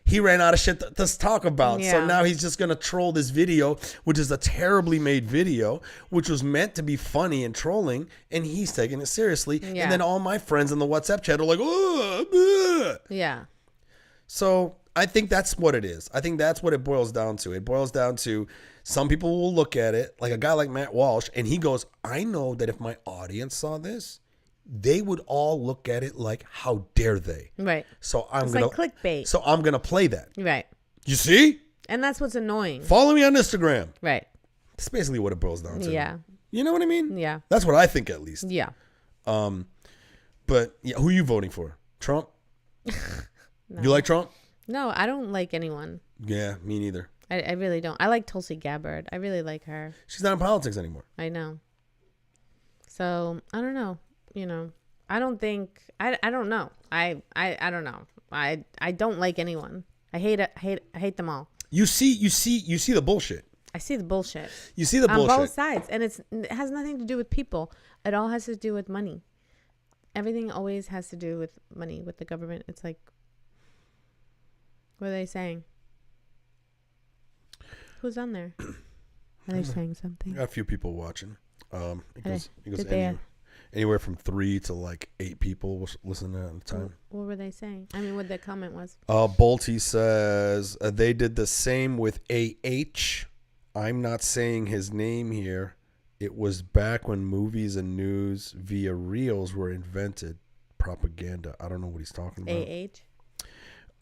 he ran out of shit to talk about. So Yeah. now he's just going to troll this video, which is a terribly made video, which was meant to be funny and trolling. And he's taking it seriously. Yeah. And then all my friends in the WhatsApp chat are like, oh, Yeah. so I think that's what it is. I think that's what it boils down to. It boils down to some people will look at it like a guy like Matt Walsh, and he goes, I know that if my audience saw this, they would all look at it like, how dare they? Right. So I'm It's gonna like clickbait. So I'm gonna play that. Right. You see? And that's what's annoying. Follow me on Instagram. Right. That's basically what it boils down to. Yeah. You know what I mean? Yeah. That's what I think, at least. Yeah. But yeah, who are you voting for? Trump? You like Trump? No, I don't like anyone. Yeah, me neither. I really don't. I like Tulsi Gabbard. I really like her. She's not in politics anymore. I know. So I don't know. I don't think. I don't know. I don't know. I don't like anyone. I hate them all. You see the bullshit. I see the bullshit You see the on bullshit. both sides, and it has nothing to do with people. It all has to do with money. Everything always has to do with money, with the government. It's like, what are they saying? Who's on there? Are they saying something? Got a few people watching. It goes Did they, Anywhere from 3 to like 8 people was listening at the time. What were they saying? I mean, what their comment was? Bolty says they did the same with AH. I'm not saying his name here. It was back when movies and news via reels were invented. Propaganda. I don't know what he's talking about.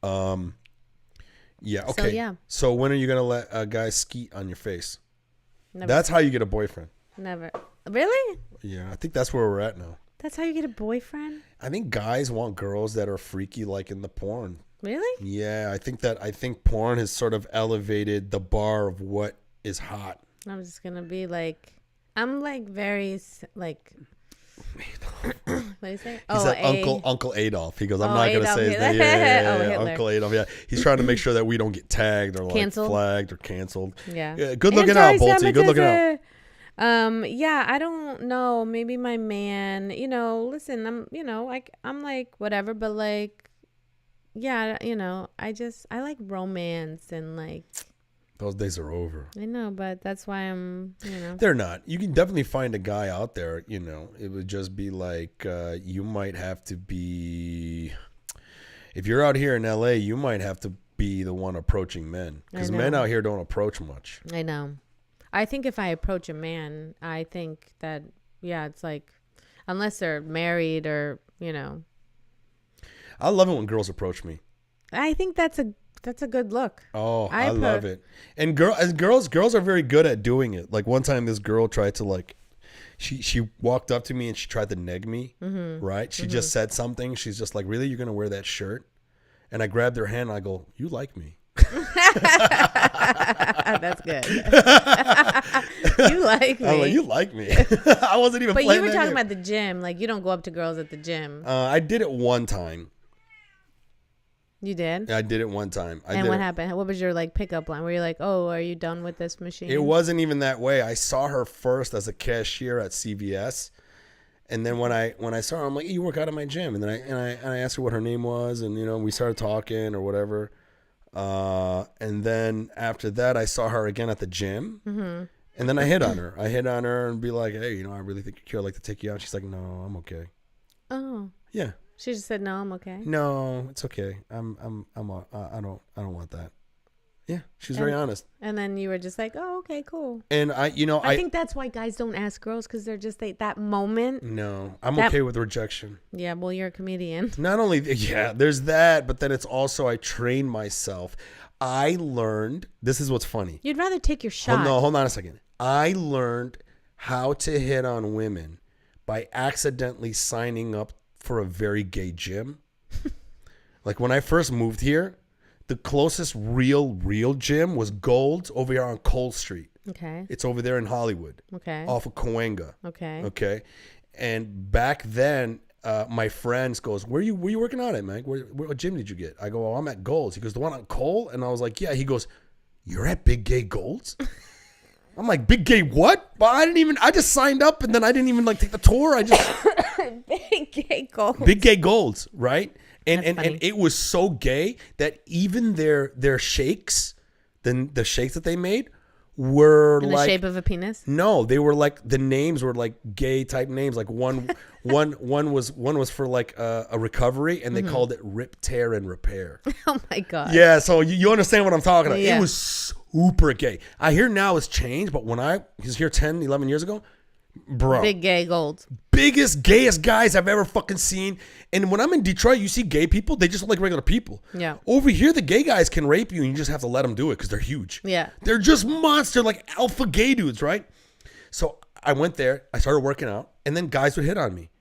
AH. Yeah. Okay. So when are you gonna let a guy skeet on your face? Never. That's how you get a boyfriend. Never. Really? Yeah, I think that's where we're at now. That's how you get a boyfriend? I think guys want girls that are freaky, like in the porn. Really? Yeah, I think porn has sort of elevated the bar of what is hot. I'm just gonna be like, I'm like very like. What do you say? He said Uncle Adolf. He goes, I'm not gonna say his name. Yeah, Uncle Adolf. Yeah, he's trying to make sure that we don't get tagged or like canceled. Flagged or canceled. Yeah. Good looking out, Bolty. Good looking out. Yeah, I don't know. Maybe my man. Listen, I'm like whatever, but like, yeah, I like romance and like. Those days are over. I know, but that's why I'm, They're not. You can definitely find a guy out there, It would just be like you might have to be... If you're out here in LA, you might have to be the one approaching men. Because men out here don't approach much. I know. I think if I approach a man, I think that, it's like... Unless they're married or, I love it when girls approach me. I think that's a good look. Oh, I love it. And girls are very good at doing it. Like one time this girl tried to like, she walked up to me and she tried to neg me, right? She just said something. She's just like, really? You're going to wear that shirt? And I grabbed her hand and I go, you like me. That's good. You like me. I'm like, you like me. I wasn't even playing. But you were talking about the gym. Like you don't go up to girls at the gym. I did it one time. You did? I did it one time. And what happened? What was your like pickup line? Were you like, oh, are you done with this machine? It wasn't even that way. I saw her first as a cashier at CVS. And then when I saw her, I'm like, hey, you work out at my gym. And then I asked her what her name was. And, we started talking or whatever. And then after that, I saw her again at the gym. Mm-hmm. And then I hit on her. And be like, hey, I really think you're cute. I'd like to take you out. She's like, no, I'm okay. Oh. Yeah. She just said, no, I'm okay. No, it's okay. I don't want that. Yeah. She's very honest. And then you were just like, oh, okay, cool. And I think that's why guys don't ask girls. Cause they're just that moment. No, I'm okay with rejection. Yeah. Well, you're a comedian. Not only, there's that, but then it's also, I trained myself. I learned, this is what's funny. You'd rather take your shot. Hold on a second. I learned how to hit on women by accidentally signing up for a very gay gym. Like when I first moved here, the closest real gym was Gold's over here on Cole Street. Okay. It's over there in Hollywood. Okay. Off of Cahuenga. Okay. Okay. And back then, my friends goes, where you working out at, man? What gym did you get? I go, oh, I'm at Gold's. He goes, the one on Cole? And I was like, yeah. He goes, you're at Big Gay Gold's? I'm like, Big Gay what? But I just signed up and then I didn't even like take the tour. I just Big Gay Gold's. Big Gay Gold's, right? And it was so gay that even their shakes, then the shakes that they made were in the shape of a penis. No, they were like, the names were like gay type names. Like one was for like a recovery, and they called it Rip, Tear, and Repair. Oh my god. Yeah, so you understand what I'm talking about. Yeah. It was super gay. I hear now it's changed, but when I was here 10, 11 years ago, bro. Big Gay Gold. Biggest, gayest guys I've ever fucking seen. And when I'm in Detroit, you see gay people, they just look like regular people. Yeah. Over here, the gay guys can rape you and you just have to let them do it because they're huge. Yeah. They're just monster, like alpha gay dudes, right? So I went there, I started working out, and then guys would hit on me.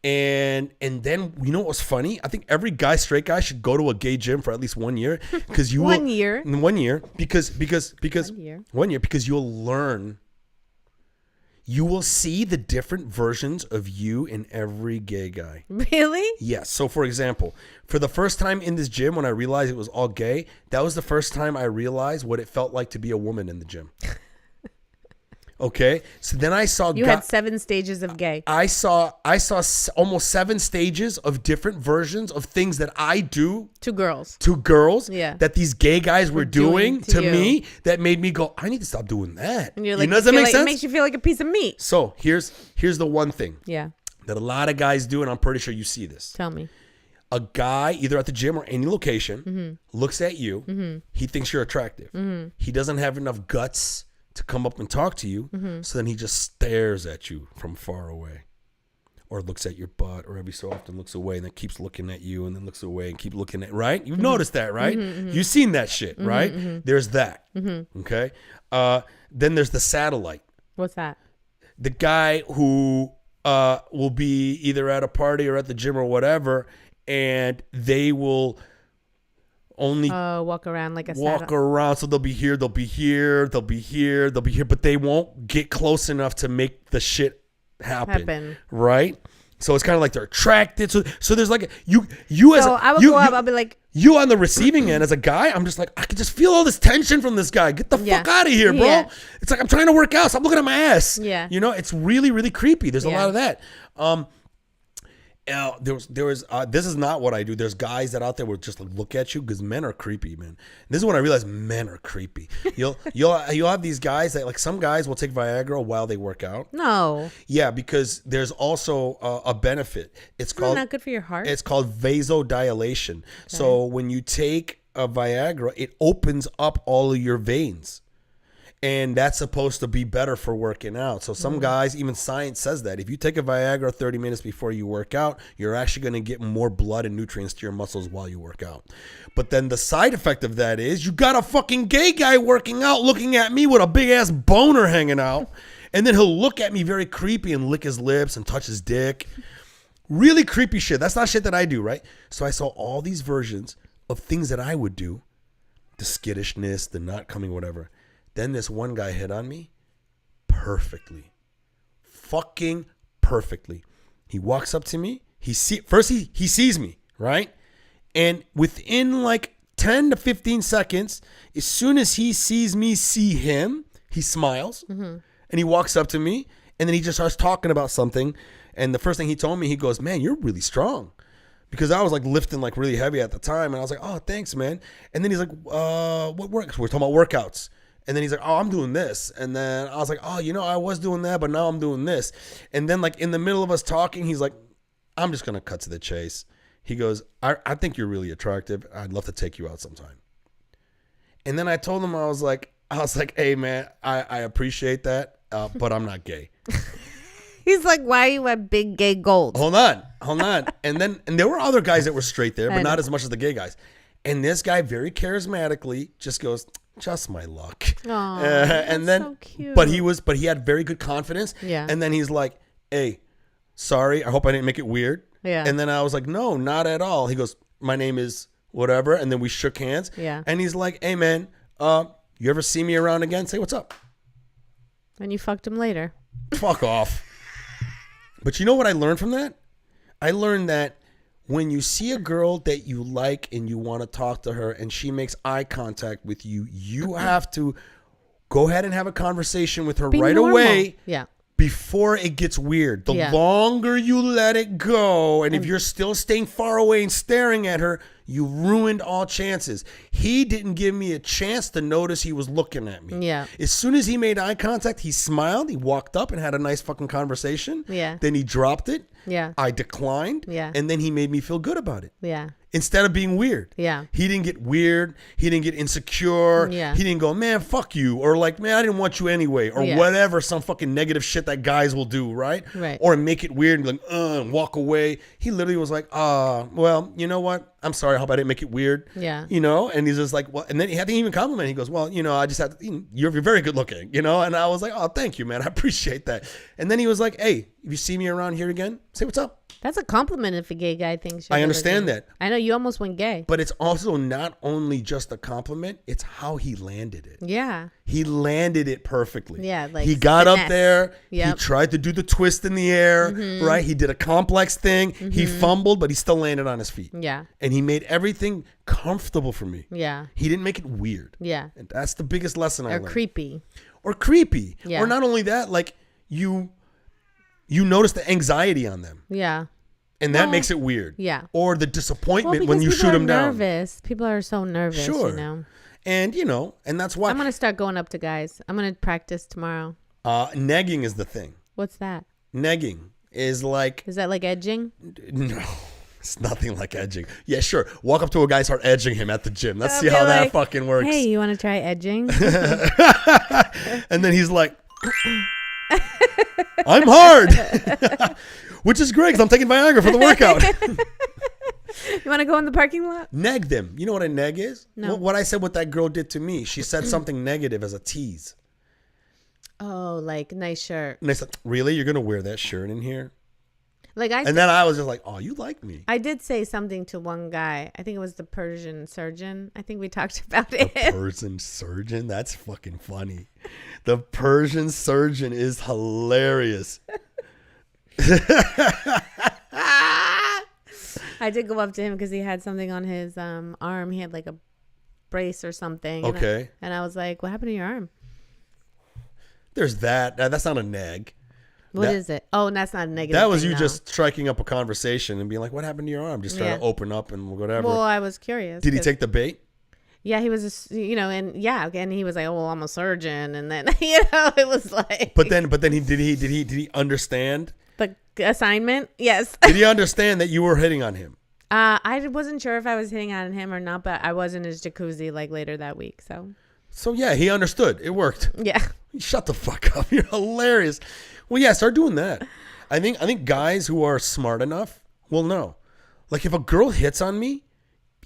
And then, you know what was funny? I think every straight guy should go to a gay gym for at least 1 year. Because you 1 year? 1 year. Because 1 year, because you'll learn. You will see the different versions of you in every gay guy. Really? Yes. So, for example, for the first time in this gym, when I realized it was all gay, that was the first time I realized what it felt like to be a woman in the gym. Okay. So then I saw... You had 7 stages of gay. I saw almost 7 stages of different versions of things that I do... To girls. Yeah. That these gay guys were doing to me that made me go, I need to stop doing that. And you're like, does that make sense? It makes you feel like a piece of meat. So here's the one thing. Yeah. that a lot of guys do, and I'm pretty sure you see this. Tell me. A guy, either at the gym or any location, looks at you. He thinks you're attractive. He doesn't have enough guts to come up and talk to you. So then he just stares at you from far away. Or looks at your butt, or every so often looks away and then keeps looking at you and then looks away and keep looking at, right? You've noticed that, right? You've seen that shit, right? There's that, okay? Then there's the satellite. What's that? The guy who will be either at a party or at the gym or whatever, and they will only walk around like a around. So they'll be here, they'll be here, they'll be here, they'll be here, but they won't get close enough to make the shit happen. Right? So it's kind of like they're attracted. So there's like you as so I would go up. I'll be like, you on the receiving end as a guy. I'm just like, I can just feel all this tension from this guy. Get the fuck out of here, bro. Yeah. It's like I'm trying to work out. Stop looking at my ass. Yeah. You know, it's really, really creepy. There's a lot of that. There was this is not what I do. There's guys that out there will just like look at you because men are creepy, man. And this is when I realized men are creepy. You'll have these guys that like some guys will take Viagra while they work out. No. Yeah, because there's also a benefit. It's called not good for your heart. It's called vasodilation. Okay. So when you take a Viagra, it opens up all of your veins. And that's supposed to be better for working out. So some guys, even science says that if you take a Viagra 30 minutes before you work out, you're actually going to get more blood and nutrients to your muscles while you work out. But then the side effect of that is you got a fucking gay guy working out looking at me with a big ass boner hanging out. And then he'll look at me very creepy and lick his lips and touch his dick. Really creepy shit. That's not shit that I do, right? So I saw all these versions of things that I would do. The skittishness, the not coming, whatever. Then this one guy hit on me perfectly. Fucking perfectly. He walks up to me. He sees me, right? And within like 10 to 15 seconds, as soon as he sees me see him, he smiles. And he walks up to me. And then he just starts talking about something. And the first thing he told me, he goes, man, you're really strong. Because I was like lifting like really heavy at the time. And I was like, oh, thanks, man. And then he's like, what works? We're talking about workouts. And then he's like, oh, I'm doing this. And then I was like, oh, I was doing that, but now I'm doing this. And then like in the middle of us talking, he's like, I'm just going to cut to the chase. He goes, I think you're really attractive. I'd love to take you out sometime. And then I told him, I was like, hey, man, I appreciate that, but I'm not gay. He's like, why are you at big gay gold? Hold on. And there were other guys that were straight there, but not as much as the gay guys. And this guy very charismatically just goes, just my luck. Aww, and then so cute. but he had very good confidence. Yeah. And then he's like, hey, sorry, I hope I didn't make it weird. Yeah. And then I was like, no, not at all. He goes, my name is whatever. And then we shook hands. Yeah. And he's like, hey man, you ever see me around again? Say what's up. And you fucked him later. Fuck off. But you know what I learned from that? I learned that when you see a girl that you like and you want to talk to her and she makes eye contact with you, you have to go ahead and have a conversation with her right away. Yeah. Before it gets weird. The longer you let it go, and if you're still staying far away and staring at her, you ruined all chances. He didn't give me a chance to notice he was looking at me. Yeah. As soon as he made eye contact, he smiled. He walked up and had a nice fucking conversation. Yeah. Then he dropped it. Yeah. I declined. Yeah. And then he made me feel good about it. Yeah. Instead of being weird. Yeah. He didn't get weird. He didn't get insecure. Yeah. He didn't go, man, fuck you. Or like, man, I didn't want you anyway. Or whatever, some fucking negative shit that guys will do, right? Right. Or make it weird and be like, and walk away. He literally was like, well, you know what? I'm sorry. I hope I didn't make it weird. Yeah. And he's just like, well, and then he had to even compliment. He goes, well, I just had to, you're very good looking, And I was like, oh, thank you, man. I appreciate that. And then he was like, hey, if you see me around here again, say what's up. That's a compliment if a gay guy thinks you're I understand that. I know you almost went gay. But it's also not only just a compliment, it's how he landed it. Yeah. He landed it perfectly. Yeah, like he got finesse. up there. Yep. He tried to do the twist in the air, right? He did a complex thing. He fumbled, but he still landed on his feet. Yeah. And he made everything comfortable for me. Yeah. He didn't make it weird. Yeah. And that's the biggest lesson I learned. Or creepy. Yeah. Or not only that, like you notice the anxiety on them. Yeah. And that makes it weird. Yeah. Or the disappointment when you shoot them down. Nervous. People are so nervous, Sure. And, and that's why. I'm going to start going up to guys. I'm going to practice tomorrow. Negging is the thing. What's that? Negging is like, Is that like edging? no, it's nothing like edging. Yeah, sure. Walk up to a guy, start edging him at the gym. Let's see Be how that like, fucking works. Hey, you want to try edging? And then he's like, I'm hard, which is great because I'm taking Viagra for the workout. You want to go in the parking lot? Neg them. You know what a neg is? No. What I said, what that girl did to me. She said something negative as a tease. Oh, like nice shirt. And I said, really? You're going to wear that shirt in here? Like And then I was just like, oh, you like me. I did say something to one guy. I think it was the Persian surgeon. I think we talked about The it. Persian surgeon? That's fucking funny. The Persian surgeon is hilarious. I did go up to him because he had something on his arm. He had like a brace or something. Okay. And I was like, what happened to your arm? There's that. That's not a neg. What is it? Oh, that's not a negative. That was thing, you no. just striking up a conversation and being like, what happened to your arm? Just trying Yeah. to open up and whatever. Well, I was curious. Did he 'cause- take the bait? Yeah, he was, and he was like, "Oh, well, I'm a surgeon," and then it was like. But then did he understand? The assignment, yes. Did he understand that you were hitting on him? I wasn't sure if I was hitting on him or not, but I was in his jacuzzi like later that week, so. So yeah, he understood. It worked. Yeah. Shut the fuck up. You're hilarious. Well, yeah, start doing that. I think guys who are smart enough will know. Like if a girl hits on me,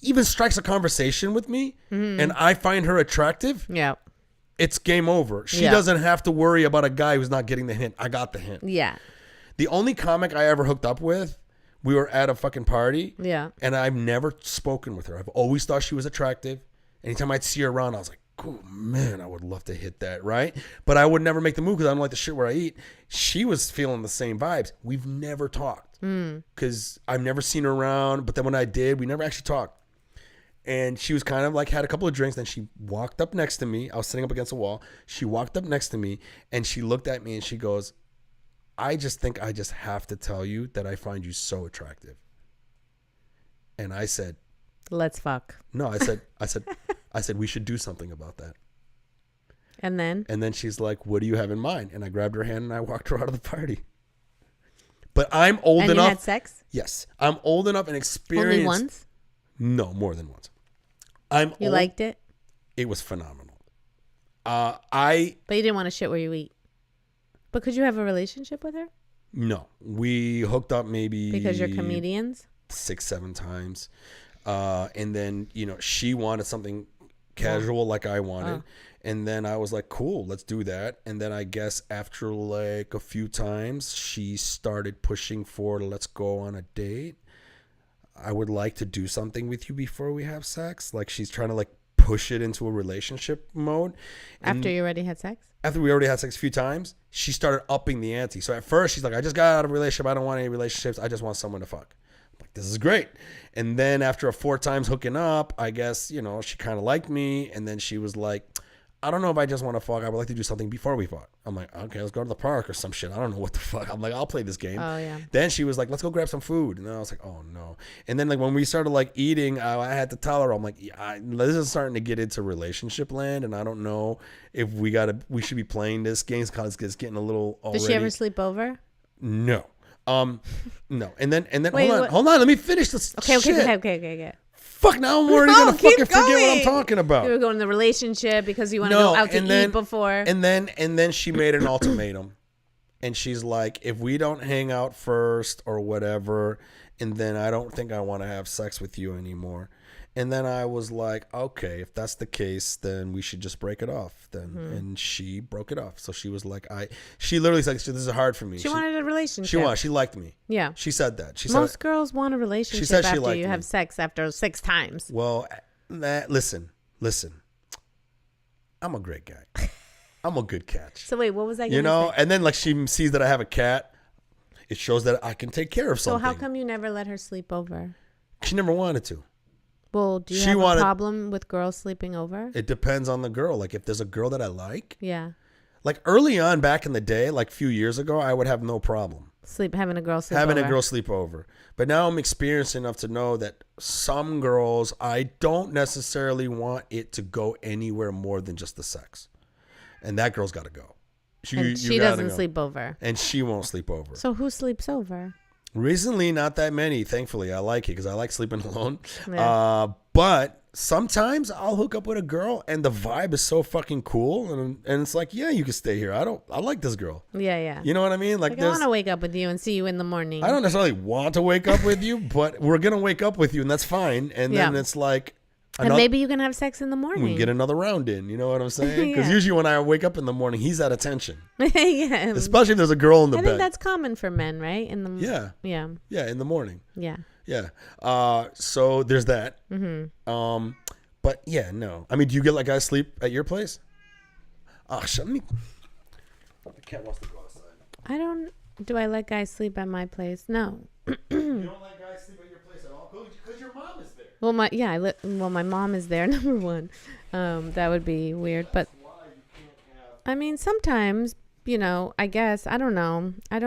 even strikes a conversation with me, and I find her attractive, Yeah. it's game over. She Yeah. doesn't have to worry about a guy who's not getting the hint. I got the hint. Yeah. The only comic I ever hooked up with, we were at a fucking party, Yeah. and I've never spoken with her. I've always thought she was attractive. Anytime I'd see her around, I was like, oh man, I would love to hit that, right? But I would never make the move because I don't like the shit where I eat. She was feeling the same vibes. We've never talked because I've never seen her around. But then when I did, we never actually talked. And she was kind of like had a couple of drinks. Then she walked up next to me. I was sitting up against a wall. She walked up next to me and she looked at me and she goes, I just think I just have to tell you that I find you so attractive. And I said, Let's fuck. no, I said, we should do something about that. And then? And then she's like, what do you have in mind? And I grabbed her hand and I walked her out of the party. But I'm old And enough. you had sex? Yes. I'm old enough and experienced. Only once? No, more than once. You liked it? It was phenomenal. But you didn't want to shit where you eat. But could you have a relationship with her? No. We hooked up maybe. Because you're comedians? 6-7 times. And then, she wanted something casual like I wanted. And then I was like, cool, let's do that. And then I guess after like a few times, she started pushing for let's go on a date. I would like to do something with you before we have sex. Like she's trying to like push it into a relationship mode. And After you already had sex? after we already had sex a few times, she started upping the ante. So at first she's like, I just got out of a relationship. I don't want any relationships. I just want someone to fuck. I'm like, this is great. And then after 4 times hooking up, I guess, she kind of liked me. And then she was like, I don't know if I just want to fuck. I would like to do something before we fuck. I'm like, okay, let's go to the park or some shit. I don't know what the fuck. I'm like, I'll play this game. Oh, yeah. Then she was like, let's go grab some food. And I was like, oh, no. And then like when we started like eating, I had to tell her, I'm like, yeah, this is starting to get into relationship land. And I don't know if we should be playing this game because it's getting a little already. Did she ever sleep over? No. No. And then Wait, hold on. Let me finish this shit. Okay. Fuck, now I'm already No, going to keep fucking forget what I'm going. talking about. You were going to the relationship because you want to go out to eat before. And then she made an ultimatum. And she's like, if we don't hang out first or whatever, and then I don't think I want to have sex with you anymore. And then I was like, okay, if that's the case, then we should just break it off then. And she broke it off. So she was like, she literally said, this is hard for me. She wanted a relationship. She liked me. Yeah. She said that. Most girls want a relationship said she after liked you me. have sex after 6 times. Well, listen. I'm a great guy. I'm a good catch. So wait, what was I going to say? And then like she sees that I have a cat. It shows that I can take care of something. So how come you never let her sleep over? She never wanted to. Well, do you have a problem with girls sleeping over? It depends on the girl. Like if there's a girl that I like. Yeah. Like early on back in the day, like a few years ago, I would have no problem. Having a girl sleep Having over. a girl sleep over. But now I'm experienced enough to know that some girls, I don't necessarily want it to go anywhere more than just the sex. And that girl's got to go. And she doesn't sleep over. And she won't sleep over. So who sleeps over? Recently, not that many. Thankfully, I like it because I like sleeping alone. Yeah. But sometimes I'll hook up with a girl and the vibe is so fucking cool, and it's like, yeah, you can stay here. I like this girl. Yeah. You know what I mean? Like I want to wake up with you and see you in the morning. I don't necessarily want to wake up with you, but we're gonna wake up with you, and that's fine. And then it's like, and maybe you can have sex in the morning. We can get another round in. You know what I'm saying? Because usually when I wake up in the morning, he's at attention. Yeah. Especially if there's a girl in the bed. I think that's common for men, right? In the Yeah, in the morning. Yeah. So there's that. Mm-hmm. But yeah, no. I mean, do you get like guys sleep at your place? Shut me. The cat wants to go outside. Do I let guys sleep at my place? No. You don't let guys sleep at your place at all? Because your mom is there. Well, my mom is there. Number one, that would be weird. But I mean, sometimes, I guess I don't know. I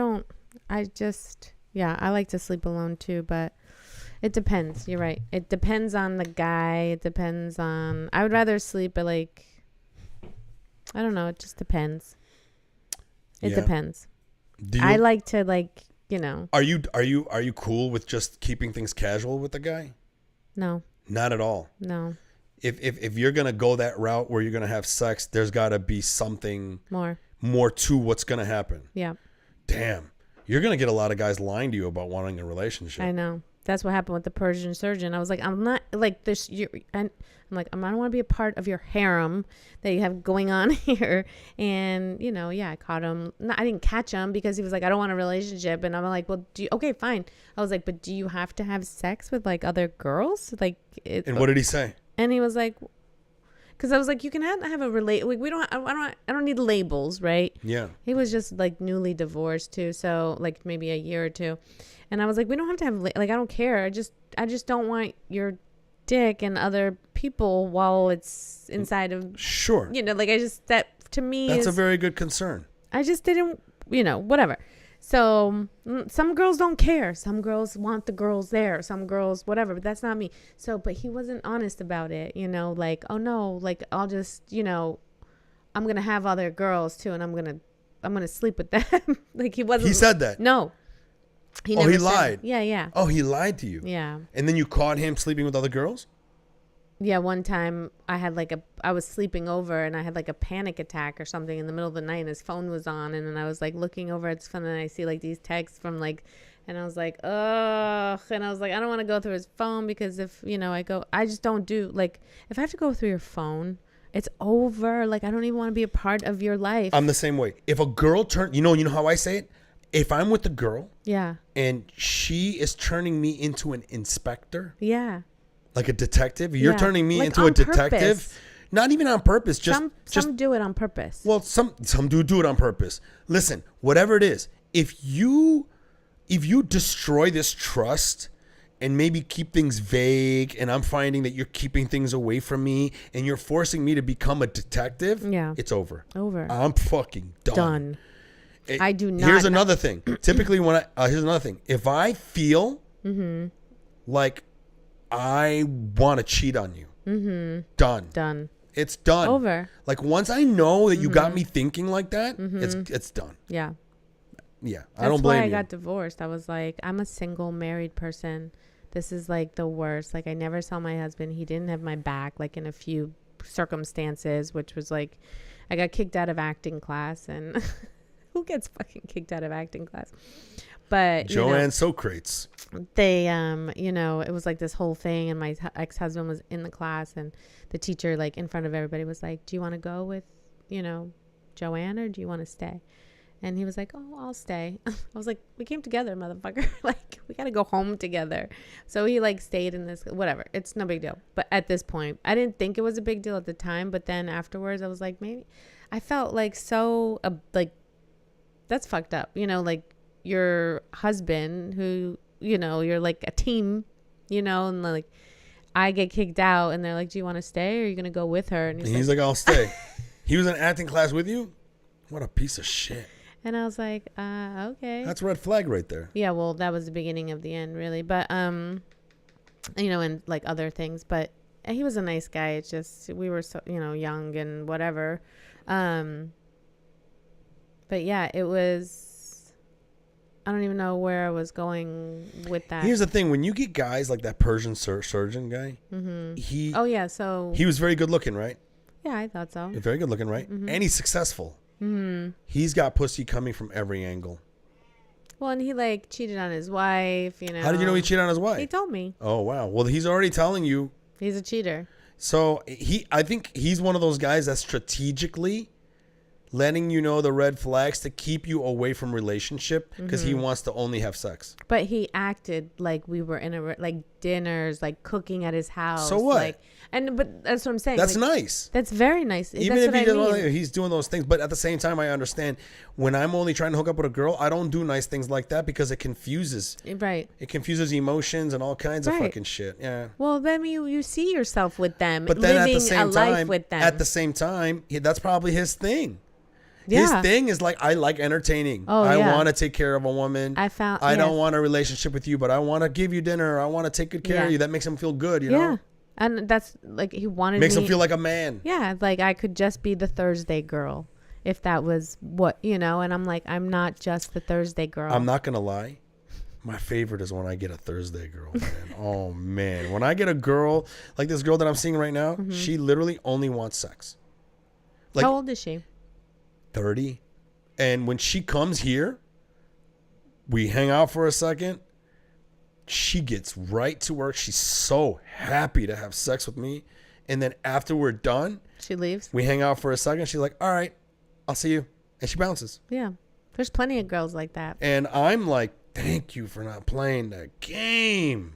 like to sleep alone too, but it depends. You're right. It depends on the guy. It depends on. I would rather sleep at I don't know. It just depends. It depends. I like to Are you cool with just keeping things casual with the guy? No. Not at all. No. If you're gonna go that route where you're gonna have sex, there's gotta be something more to what's gonna happen. Yeah. Damn. You're gonna get a lot of guys lying to you about wanting a relationship. I know. That's what happened with the Persian surgeon. I was like, I'm not like this. I'm like, I don't want to be a part of your harem that you have going on here. And I caught him. No, I didn't catch him because he was like, I don't want a relationship. And I'm like, well, okay, fine. I was like, but do you have to have sex with like other girls? And what did he say? And he was like, because I was like, you can have a relate. Like I don't need labels, right? Yeah. He was just like newly divorced too, so like maybe a year or two. And I was like, we don't have to have I don't care. I just don't want your dick and other people while it's inside of. Sure. That to me that's a very good concern. I just didn't, whatever. So some girls don't care. Some girls want the girls there. Some girls, whatever. But that's not me. So, but he wasn't honest about it. Like, oh no, like I'll just, I'm gonna have other girls too, and I'm gonna sleep with them. Like he wasn't. He said that. No. He lied. Yeah. Oh, he lied to you. Yeah. And then you caught him sleeping with other girls? Yeah, one time I was sleeping over and I had like a panic attack or something in the middle of the night and his phone was on and then I was like looking over at his phone and I see like these texts from and I was like, ugh. And I was like, I don't want to go through his phone because if, I just don't do if I have to go through your phone, it's over. Like, I don't even want to be a part of your life. I'm the same way. If a girl you know how I say it? If I'm with a girl, and she is turning me into an inspector, like a detective, you're turning me into a detective, purpose. Not even on purpose. Some do it on purpose. Well, some do it on purpose. Listen, whatever it is, if you destroy this trust and maybe keep things vague, and I'm finding that you're keeping things away from me, and you're forcing me to become a detective, it's over. I'm fucking done. I do not. Here's another thing. Typically, here's another thing. If I feel like I want to cheat on you, done. It's done. Over. Like once I know that you got me thinking like that, it's done. Yeah. Yeah. I don't blame you. That's why I got divorced. I was like, I'm a single married person. This is like the worst. Like I never saw my husband. He didn't have my back. Like in a few circumstances, which was like, I got kicked out of acting class and. Who gets fucking kicked out of acting class? But Joann Socrates. They, it was like this whole thing, and my ex-husband was in the class, and the teacher, like in front of everybody, was like, "Do you want to go with, Joann, or do you want to stay?" And he was like, "Oh, I'll stay." I was like, "We came together, motherfucker. Like, we got to go home together." So he stayed in this, whatever. It's no big deal. But at this point, I didn't think it was a big deal at the time. But then afterwards, I was like, maybe I felt that's fucked up. Like your husband who, you're like a team, and like I get kicked out and they're like, do you want to stay or are you going to go with her? And he's like, I'll stay. He was in acting class with you? What a piece of shit. And I was like, okay. That's a red flag right there. Yeah, well, that was the beginning of the end, really. But, and like other things. But he was a nice guy. It's just we were so, young and whatever. But yeah, it was. I don't even know where I was going with that. Here's the thing: when you get guys like that Persian surgeon guy, he Oh yeah, so he was very good looking, right? yeah, I thought so. Very good looking, right? And he's successful. He's got pussy coming from every angle. Well, and he like cheated on his wife. You know. How did you know he cheated on his wife? He told me Oh wow. Well, he's already telling you. he's a cheater. So I think he's one of those guys that strategically letting you know the red flags to keep you away from relationship because he wants to only have sex. But he acted like we were in like dinners, like cooking at his house. So what? Like, but that's what I'm saying. That's like, nice. That's very nice. Even that's if what he I mean. doesn't, he's doing those things. But at the same time, I understand when I'm only trying to hook up with a girl, I don't do nice things like that because it confuses. Right. It confuses emotions and all kinds of Right. fucking shit. Yeah. Well, then you see yourself with them, But then living at the same a time, life with them. at the same time, that's probably his thing. Yeah. His thing is like, I like entertaining. Oh, I yeah. want to take care of a woman. I yes. don't want a relationship with you, but I want to give you dinner. I want to take good care Yeah. of you. That makes him feel good, you yeah. know? And that's like he wanted Makes me. him feel like a man. Yeah, like I could just be the Thursday girl if that was what, and I'm like, I'm not just the Thursday girl. I'm not going to lie. My favorite is when I get a Thursday girl, man. Oh, man. When I get a girl, like this girl that I'm seeing right now, she literally only wants sex. Like How old is she? 30. And when she comes here, we hang out for a second. She gets right to work. She's so happy to have sex with me. And then after we're done, She leaves? we hang out for a second. She's like, all right, I'll see you. And she bounces. Yeah. There's plenty of girls like that. And I'm like, thank you for not playing that game.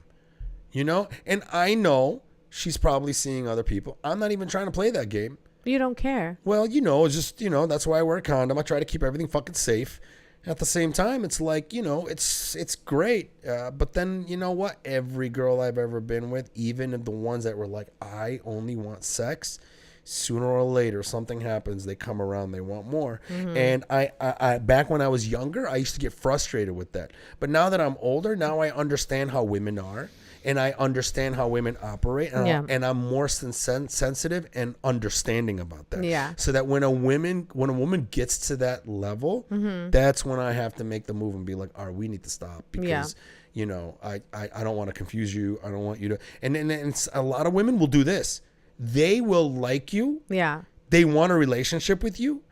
You know? And I know she's probably seeing other people. I'm not even trying to play that game. You don't care. Well, it's just, that's why I wear a condom. I try to keep everything fucking safe. At the same time, it's like, it's great. But then, you know what? Every girl I've ever been with, even the ones that were like, I only want sex, sooner or later, something happens. They come around. They want more. And I back when I was younger, I used to get frustrated with that. But now that I'm older, now I understand how women are. And I understand how women operate, and I'm more sensitive and understanding about that. Yeah. So that when a woman gets to that level, that's when I have to make the move and be like, all right, we need to stop because, I don't want to confuse you. I don't want you to. And it's, a lot of women will do this. They will like you. Yeah. They want a relationship with you.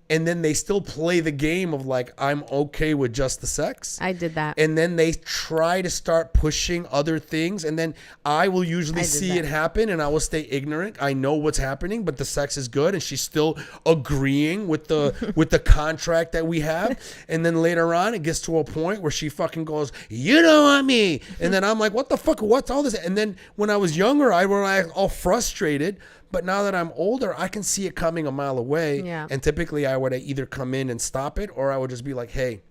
And then they still play the game of like, I'm okay with just the sex. I did that. And then they try to start pushing other things. And then I will usually see it happen and I will stay ignorant. I know what's happening, but the sex is good. And she's still agreeing with the contract that we have. And then later on, it gets to a point where she fucking goes, you don't want me. And then I'm like, what the fuck? What's all this? And then when I was younger, I was all frustrated. But now that I'm older, I can see it coming a mile away. Yeah. And typically I would either come in and stop it or I would just be like, hey,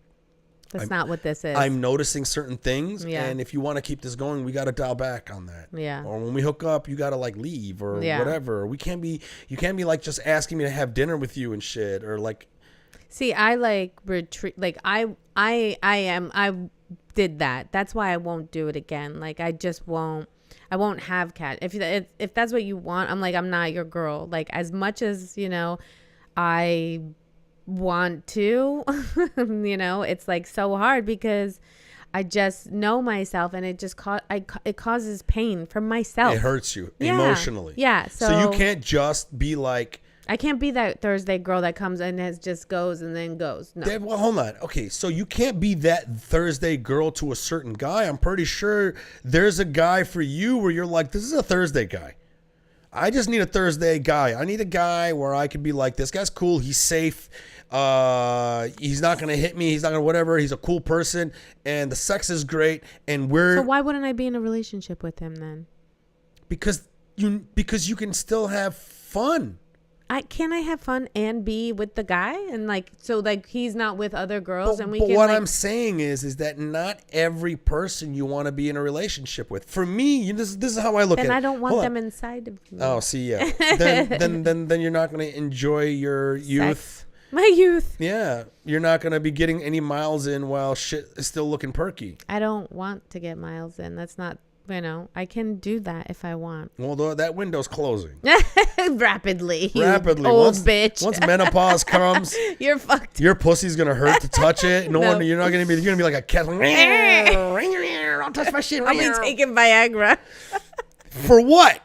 That's not what this is. I'm noticing certain things. Yeah. And if you want to keep this going, we got to dial back on that. Yeah. Or when we hook up, you got to like leave or whatever. You can't be like just asking me to have dinner with you and shit or like. See, I like retreat. Like I did that. That's why I won't do it again. Like I just won't. I won't have cat. If that's what you want, I'm like, I'm not your girl. Like as much as, I want to, it's like so hard because I just know myself and it just it causes pain from myself. It hurts you Yeah. emotionally. Yeah. So you can't just be like. I can't be that Thursday girl that comes and just goes and then goes. No. Well, hold on. Okay, so you can't be that Thursday girl to a certain guy. I'm pretty sure there's a guy for you where you're like, this is a Thursday guy. I just need a Thursday guy. I need a guy where I could be like, this guy's cool. He's safe. He's not going to hit me. He's not going to whatever. He's a cool person. And the sex is great. And So why wouldn't I be in a relationship with him then? Because you can still have fun. Can I have fun and be with the guy and so he's not with other girls and we but can. What I'm saying is that not every person you want to be in a relationship with. For me, this is how I look at it. And I don't want them inside of me. Oh, see, yeah. then you're not going to enjoy your youth. Sex. My youth. Yeah, you're not going to be getting any miles in while shit is still looking perky. I don't want to get miles in. That's not You know, I can do that if I want. Well, that window's closing. Rapidly. Rapidly. Old bitch. Once menopause comes, You're fucked. your pussy's gonna hurt to touch it. No one. You're gonna be like a cat. Don't touch my shit. I'll be taking Viagra. For what?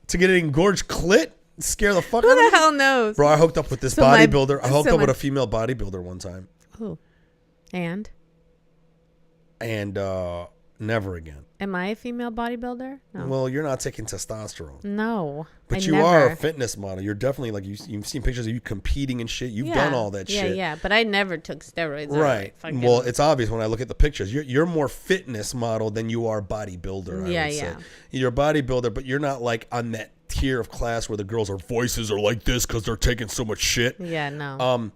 To get an engorged clit? Scare the fuck out of me? Who the hell knows? Bro, I hooked up with this bodybuilder. I hooked up with a female bodybuilder one time. Oh. And never again. am I a female bodybuilder? No. Well, you're not taking testosterone. No. But you are a fitness model. You're definitely like you've seen pictures of you competing and shit. You've done all that shit. Yeah, but I never took steroids. Right. Well, it's obvious when I look at the pictures. You're more fitness model than you are bodybuilder. I would say. You're a bodybuilder, but you're not like on that tier of class where the girls' voices are like this because they're taking so much shit. Yeah, no.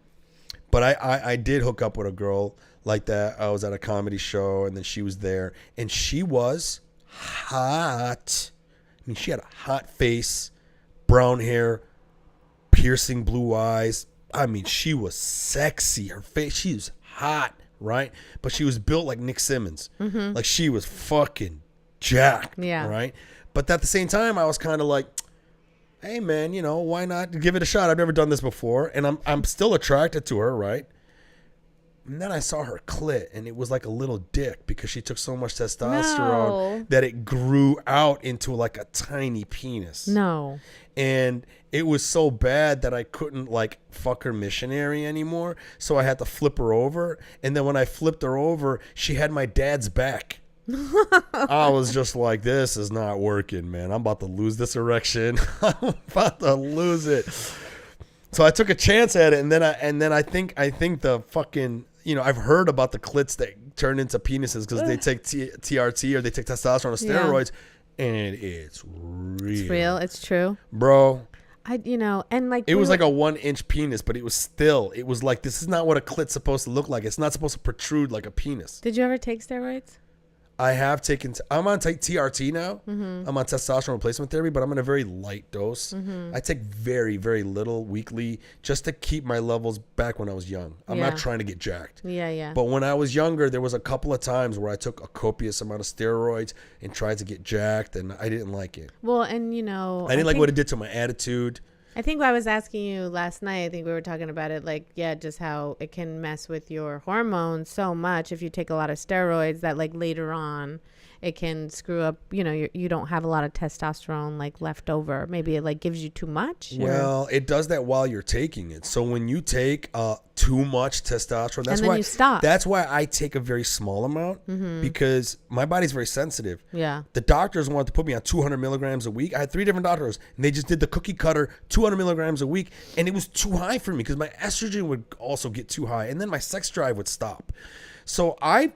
But I did hook up with a girl like that. I was at a comedy show, and then she was there, and she was hot. I mean, she had a hot face, brown hair, piercing blue eyes. I mean, she was sexy. Her face, she was hot, right? But she was built like Nick Simmons. Mm-hmm. Like, she was fucking jacked, right? But at the same time, I was kind of like, hey, man, you know, why not give it a shot? I've never done this before, and I'm still attracted to her, right? And then I saw her clit, and it was like a little dick because she took so much testosterone that it grew out into like a tiny penis. No. And it was so bad that I couldn't like fuck her missionary anymore, so I had to flip her over. And then when I flipped her over, she had my dad's back. I was just like, this is not working, man. I'm about to lose this erection. I'm about to lose it. So I took a chance at it, and then I think the fucking, you know, I've heard about the clits that turn into penises because they take TRT or they take testosterone or steroids, and it's real. It's real. It's true, bro. And like it was like a 1-inch penis, but it was like, this is not what a clit's supposed to look like. It's not supposed to protrude like a penis. Did you ever take steroids? I have taken. I'm on TRT now. Mm-hmm. I'm on testosterone replacement therapy, but I'm in a very light dose. Mm-hmm. I take very, very little weekly just to keep my levels back when I was young. I'm not trying to get jacked. Yeah. But when I was younger, there was a couple of times where I took a copious amount of steroids and tried to get jacked, and I didn't like it. Well, and I didn't like what it did to my attitude. I think I was asking you last night, I think we were talking about it, like, just how it can mess with your hormones so much if you take a lot of steroids that, like, later on it can screw up, you don't have a lot of testosterone, like, left over. Maybe it, like, gives you too much. Well, it does that while you're taking it. So when you take too much testosterone, that's why you stop. That's why I take a very small amount, because my body's very sensitive. Yeah. The doctors wanted to put me on 200 milligrams a week. I had 3 different doctors, and they just did the cookie cutter 200 milligrams a week, and it was too high for me because my estrogen would also get too high, and then my sex drive would stop. So I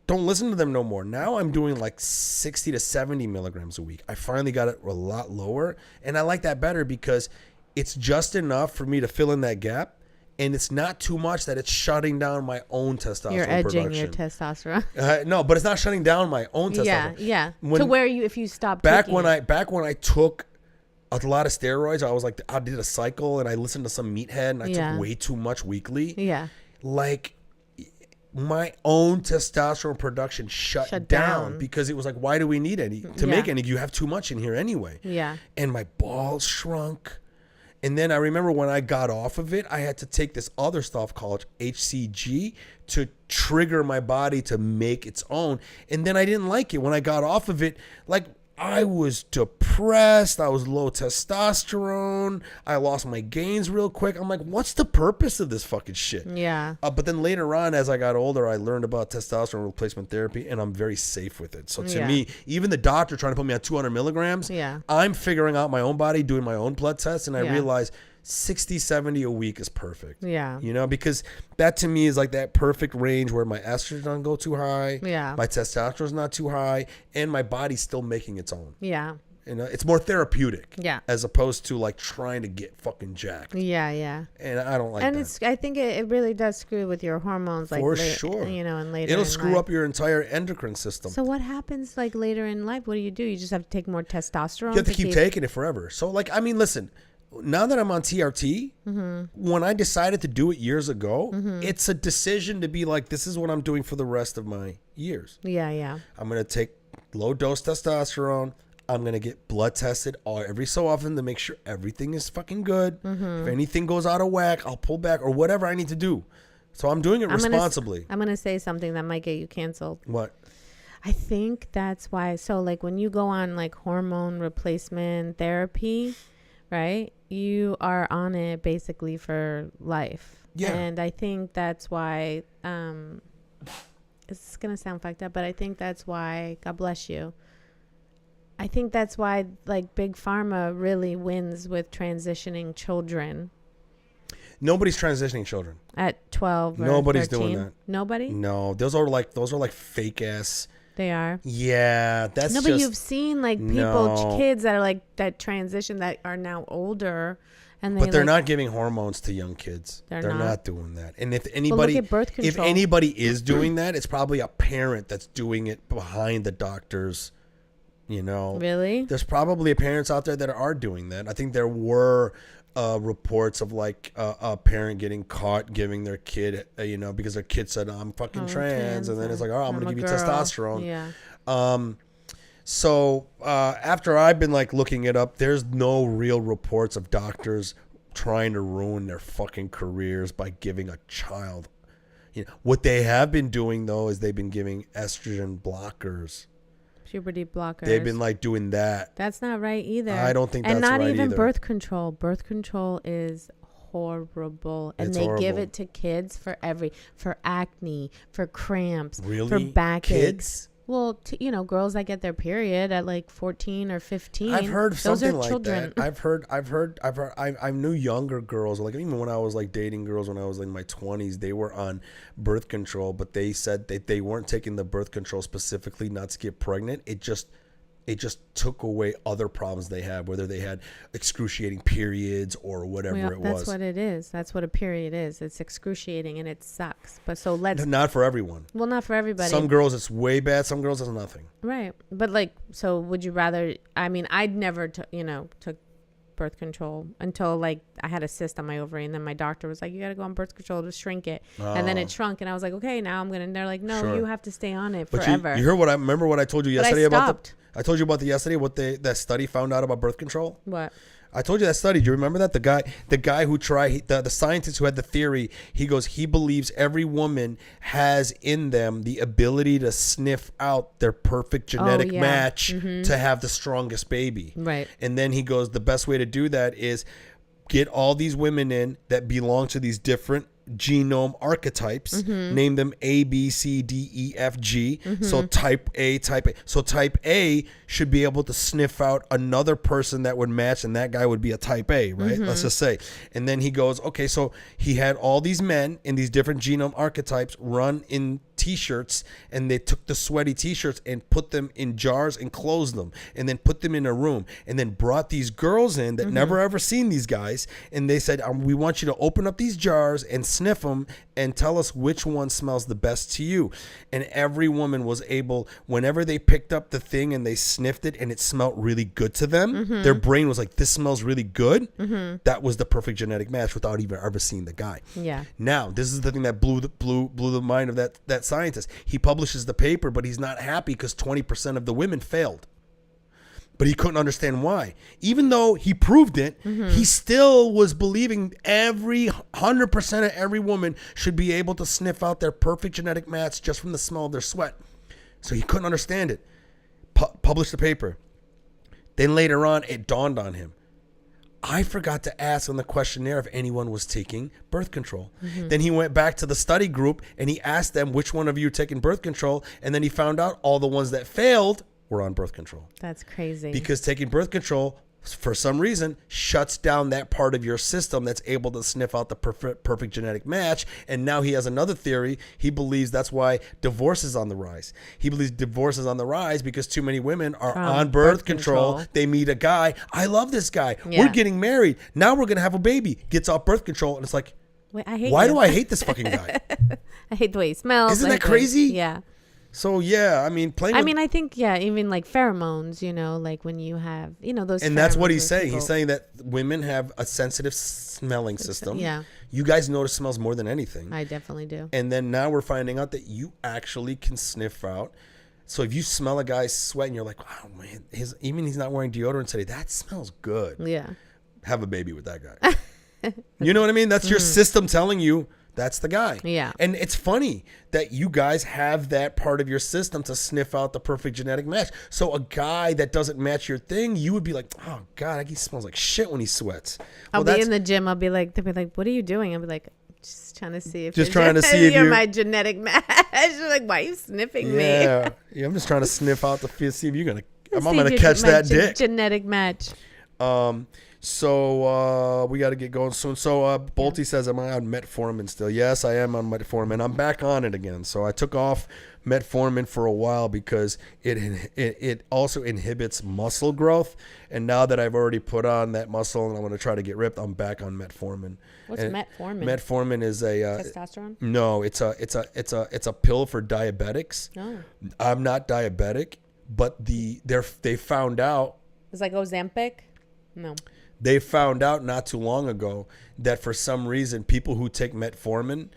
don't listen to them no more. Now I'm doing like 60 to 70 milligrams a week. I finally got it a lot lower, and I like that better because it's just enough for me to fill in that gap, and it's not too much that it's shutting down my own testosterone You're edging production. your testosterone. No, but it's not shutting down my own testosterone. Yeah. To where if you stop back when I took a lot of steroids, I was like, I did a cycle and I listened to some meathead and I took way too much weekly. Yeah. Like, my own testosterone production shut down because it was like, why do we need any to make any? You have too much in here anyway. Yeah. And my balls shrunk. And then I remember when I got off of it, I had to take this other stuff called HCG to trigger my body to make its own. And then I didn't like it. When I got off of it, like, I was depressed. I was low testosterone. I lost my gains real quick. I'm like, what's the purpose of this fucking shit? Yeah. But then later on, as I got older, I learned about testosterone replacement therapy, and I'm very safe with it. So to me, even the doctor trying to put me on 200 milligrams, I'm figuring out my own body, doing my own blood tests, and I realize 60, 70 a week is perfect. Yeah. Because that to me is like that perfect range where my estrogen doesn't go too high. Yeah. My testosterone's not too high, and my body's still making its own. Yeah. It's more therapeutic. Yeah. As opposed to like trying to get fucking jacked. Yeah. And I don't like that. And I think it really does screw with your hormones. Like, for sure. And later it'll screw up your entire endocrine system. So what happens like later in life? What do? You just have to take more testosterone? You have to keep taking it forever. So like, I mean, listen, now that I'm on TRT, when I decided to do it years ago, it's a decision to be like, this is what I'm doing for the rest of my years. Yeah. I'm going to take low dose testosterone. I'm going to get blood tested every so often to make sure everything is fucking good. If anything goes out of whack, I'll pull back or whatever I need to do. So I'm doing it responsibly. I'm going to say something that might get you canceled. What? I think that's why. So like when you go on like hormone replacement therapy, right? You are on it basically for life. Yeah. And I think that's why, it's going to sound fucked up, but I think that's why, God bless you. I think that's why like Big Pharma really wins with transitioning children. Nobody's transitioning children At 12 or Nobody's 13. doing that. Nobody? No, those are like fake ass. They are. Yeah, that's No, but you've seen like people, No. kids that are like that transition that are now older, and But they're not giving hormones to young kids. They're They're not. not doing that. And if anybody, look at birth if control. anybody is doing that, it's probably a parent that's doing it behind the doctors. You know, Really? There's probably parents out there that are doing that. I think there were reports of like a parent getting caught giving their kid, because their kid said, "I'm fucking trans," and then it's like, "Oh, I'm gonna give you testosterone." Yeah. So after I've been like looking it up, there's no real reports of doctors trying to ruin their fucking careers by giving a child. What they have been doing though is they've been giving estrogen blockers. Puberty blockers. They've been like doing that. That's not right either. I don't think that's right. And not right even either. birth control. Birth control is horrible, and It's they give horrible. it to kids for acne, for cramps, Really? for backaches. Kids? Well, girls that get their period at like 14 or 15. I've heard those something are like children. that. I knew younger girls, like even when I was like dating girls when I was like in my 20s, they were on birth control, but they said that they weren't taking the birth control specifically not to get pregnant. It just took away other problems they had, whether they had excruciating periods or whatever it was. That's what it is. That's what a period is. It's excruciating and it sucks. But so Not for everyone. Well, not for everybody. Some girls it's way bad. Some girls it's nothing. Right. But like, so would you rather, I'd never, took birth control until like I had a cyst on my ovary, and then my doctor was like, you got to go on birth control to shrink it. And then it shrunk, and I was like, okay, now I'm going to, and they're like, no, Sure. you have to stay on it But forever. you heard remember what I told you But I yesterday stopped. I told you about yesterday what that study found out about birth control? What? I told you that study. Do you remember that? The guy who tried, the scientist who had the theory, he believes every woman has in them the ability to sniff out their perfect genetic match to have the strongest baby. Right. And then he goes, the best way to do that is get all these women in that belong to these different genome archetypes, name them A, B, C, D, E, F, G. So type A. So type A should be able to sniff out another person that would match, and that guy would be a type A, right? Let's just say. And then he goes, okay, so he had all these men in these different genome archetypes run in t-shirts, and they took the sweaty t-shirts and put them in jars and closed them, and then put them in a room, and then brought these girls in that never ever seen these guys, and they said, we want you to open up these jars and sniff them and tell us which one smells the best to you. And every woman was able, whenever they picked up the thing and they sniffed it and it smelled really good to them, their brain was like, this smells really good. That was the perfect genetic match without even ever seeing the guy. Yeah. Now, this is the thing that blew the mind of that scientist. He publishes the paper, but he's not happy because 20% of the women failed. But he couldn't understand why. Even though he proved it, he still was believing 100% of every woman should be able to sniff out their perfect genetic match just from the smell of their sweat. So he couldn't understand it. Published the paper. Then later on, it dawned on him. I forgot to ask on the questionnaire if anyone was taking birth control. Then he went back to the study group and he asked them, which one of you are taking birth control? And then he found out all the ones that failed were on birth control. That's crazy. Because taking birth control, for some reason, shuts down that part of your system that's able to sniff out the perfect genetic match. And now he has another theory. He believes that's why divorce is on the rise. He believes divorce is on the rise because too many women are on birth control. They meet a guy. I love this guy. Yeah. We're getting married. Now we're going to have a baby. Gets off birth control. And it's like, Wait, I hate why you. do I hate this fucking guy? I hate the way he smells. Isn't I that hate the way- crazy? Yeah. So, yeah, I mean, I think, even like pheromones, like when you have, those. And that's what pheromones he's with saying. people. He's saying that women have a sensitive smelling system. Yeah. You guys notice smells more than anything. I definitely do. And then now we're finding out that you actually can sniff out So if you smell a guy sweating, you're like, wow, man, even he's not wearing deodorant today. That smells good. Yeah. Have a baby with that guy. You know what I mean? That's your system telling you that's the guy. Yeah. And it's funny that you guys have that part of your system to sniff out the perfect genetic match. So a guy that doesn't match your thing, you would be like, oh God, he smells like shit when he sweats. I'll be in the gym. They'll be like, what are you doing? I'll be like, just trying to see if you're my genetic match. You're like, why are you sniffing me? Yeah, I'm just trying to sniff out see if you're gonna. I'm gonna catch that dick. Genetic match. So we got to get going soon. So Bolty says, am I on metformin still? Yes, I am on metformin. I'm back on it again. So I took off metformin for a while because it also inhibits muscle growth. And now that I've already put on that muscle and I'm going to try to get ripped, I'm back on metformin. What's metformin? Metformin is a testosterone? No, it's a pill for diabetics. Oh. I'm not diabetic, but they found out. It's like Ozempic? No. They found out not too long ago that for some reason, people who take metformin,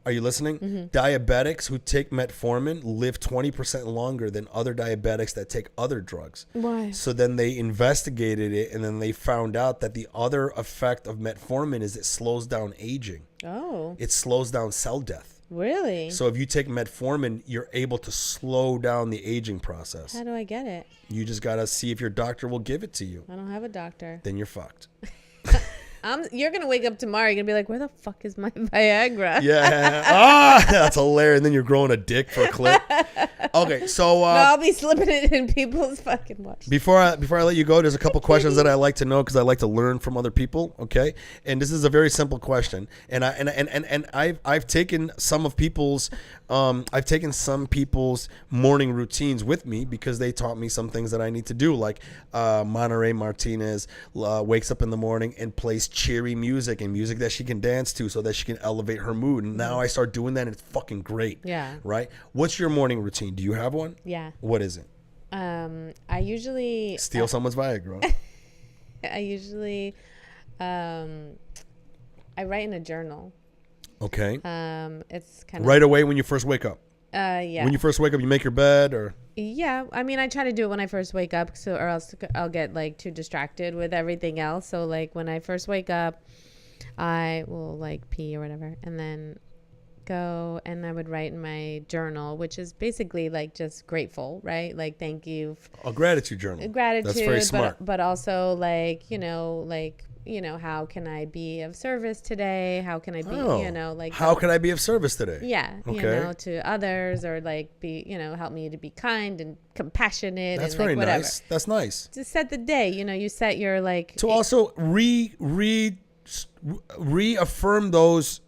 are you listening? Mm-hmm. Diabetics who take metformin live 20% longer than other diabetics that take other drugs. Why? So then they investigated it, and then they found out that the other effect of metformin is it slows down aging. Oh. It slows down cell death. Really? So if you take metformin, you're able to slow down the aging process. How do I get it? You just got to see if your doctor will give it to you. I don't have a doctor. Then you're fucked. You're going to wake up tomorrow. You're going to be like, where the fuck is my Viagra? Yeah. That's hilarious. And then you're growing a dick for a clip. Okay, so no, I'll be slipping it in people's fucking watch. Before I let you go, there's a couple questions that I like to know because I like to learn from other people. Okay, and this is a very simple question, and I've taken some people's morning routines with me because they taught me some things that I need to do. Like Monterey Martinez wakes up in the morning and plays cheery music and music that she can dance to so that she can elevate her mood. And now I start doing that, and it's fucking great. Yeah. Right. What's your morning routine? Do you have one? Yeah. What is it? I usually steal someone's Viagra. I usually I write in a journal. Okay. It's kind of right away when you first wake up. Yeah. When you first wake up, you make your bed, or yeah. I mean, I try to do it when I first wake up, or else I'll get like too distracted with everything else. So like when I first wake up, I will like pee or whatever, and then go and I would write in my journal, which is basically like just grateful, right? Like thank you. A gratitude journal. Gratitude. That's very smart. But also like, how can I be of service today? How can I be, how can I be of service today? Yeah. Okay. To others, or like be, help me to be kind and compassionate. That's and very like whatever. nice. That's nice. To set the day, you set your like. To also reaffirm those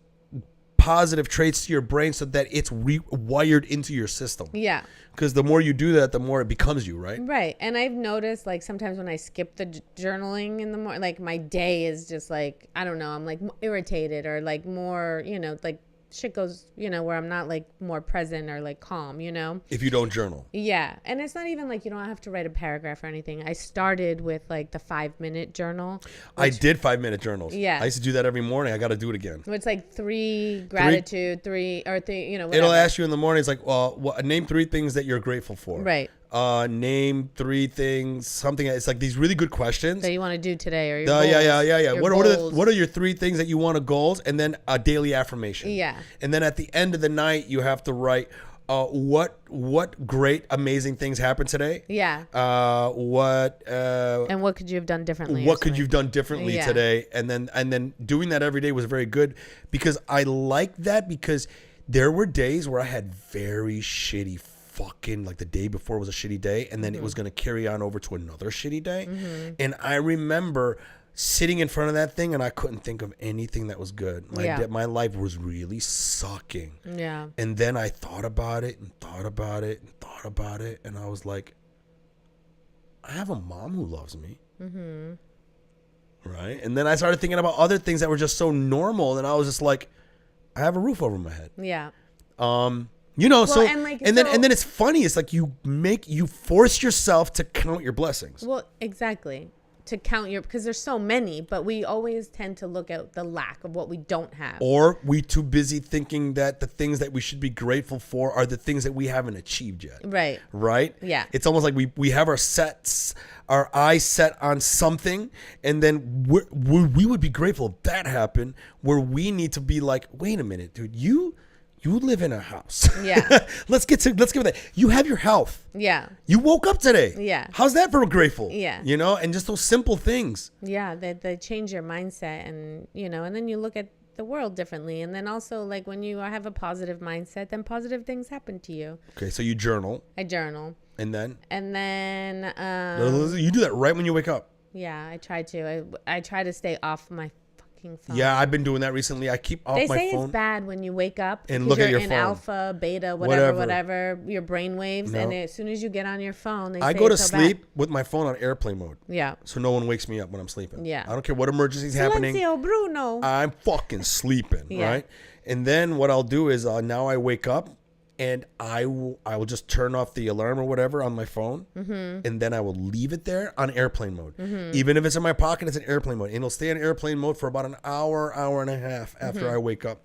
positive traits to your brain so that it's rewired into your system. Yeah. Because the more you do that, the more it becomes you, right? Right. And I've noticed like sometimes when I skip the journaling in the morning, like my day is just like, I don't know, I'm like irritated or like more, like shit goes, where I'm not like more present or like calm, If you don't journal. Yeah. And it's not even like you don't have to write a paragraph or anything. I started with like the 5-minute journal. I did 5-minute journals. Yeah. I used to do that every morning. I got to do it again. It's like 3 gratitude, 3 whatever. It'll ask you in the morning. It's like, well, name 3 things that you're grateful for. Right. Name 3 things, something. It's like these really good questions that you want to do today, or your goals. Yeah. What are your 3 things that you want to goals, and then a daily affirmation. Yeah. And then at the end of the night, you have to write what great amazing things happened today. Yeah. And what could you have done differently? What could you have done differently today? And then doing that every day was very good because I like that because there were days where I had very shitty fucking, like the day before was a shitty day, and then it was going to carry on over to another shitty day. And I remember sitting in front of that thing and I couldn't think of anything that was good. My life was really sucking. Yeah. And then I thought about it and thought about it and thought about it, and I was like, I have a mom who loves me. Right? And then I started thinking about other things that were just so normal, and I was just like, I have a roof over my head. Yeah. And then it's funny. It's like you force yourself to count your blessings. Well, exactly. to count your, because there's so many, but we always tend to look at the lack of what we don't have. Or we too busy thinking that the things that we should be grateful for are the things that we haven't achieved yet. Right. Right? Yeah. It's almost like we have our eyes set on something, and then we would be grateful if that happened, where we need to be like, wait a minute, dude, you live in a house. Yeah. let's give it that. You have your health. Yeah. You woke up today. Yeah. How's that for grateful? Yeah. You know, and just those simple things. Yeah, they change your mindset, and and then you look at the world differently. And then also, like, when you have a positive mindset, then positive things happen to you. Okay, so you journal. I journal. And then you do that right when you wake up. Yeah, I try to. I try to stay off my fucking phone. Yeah, I've been doing that recently. I keep off my phone. They say it's bad when you wake up and look at your in phone. Alpha, beta, whatever, your brain waves, and as soon as you get on your phone, I go to sleep with my phone on airplane mode. Yeah. So no one wakes me up when I'm sleeping. Yeah. I don't care what emergency's happening. Silencio, Bruno. I'm fucking sleeping, right? And then what I'll do is now I wake up, and I will just turn off the alarm or whatever on my phone, and then I will leave it there on airplane mode. Even if it's in my pocket, it's in airplane mode, and it'll stay in airplane mode for about an hour and a half after I wake up.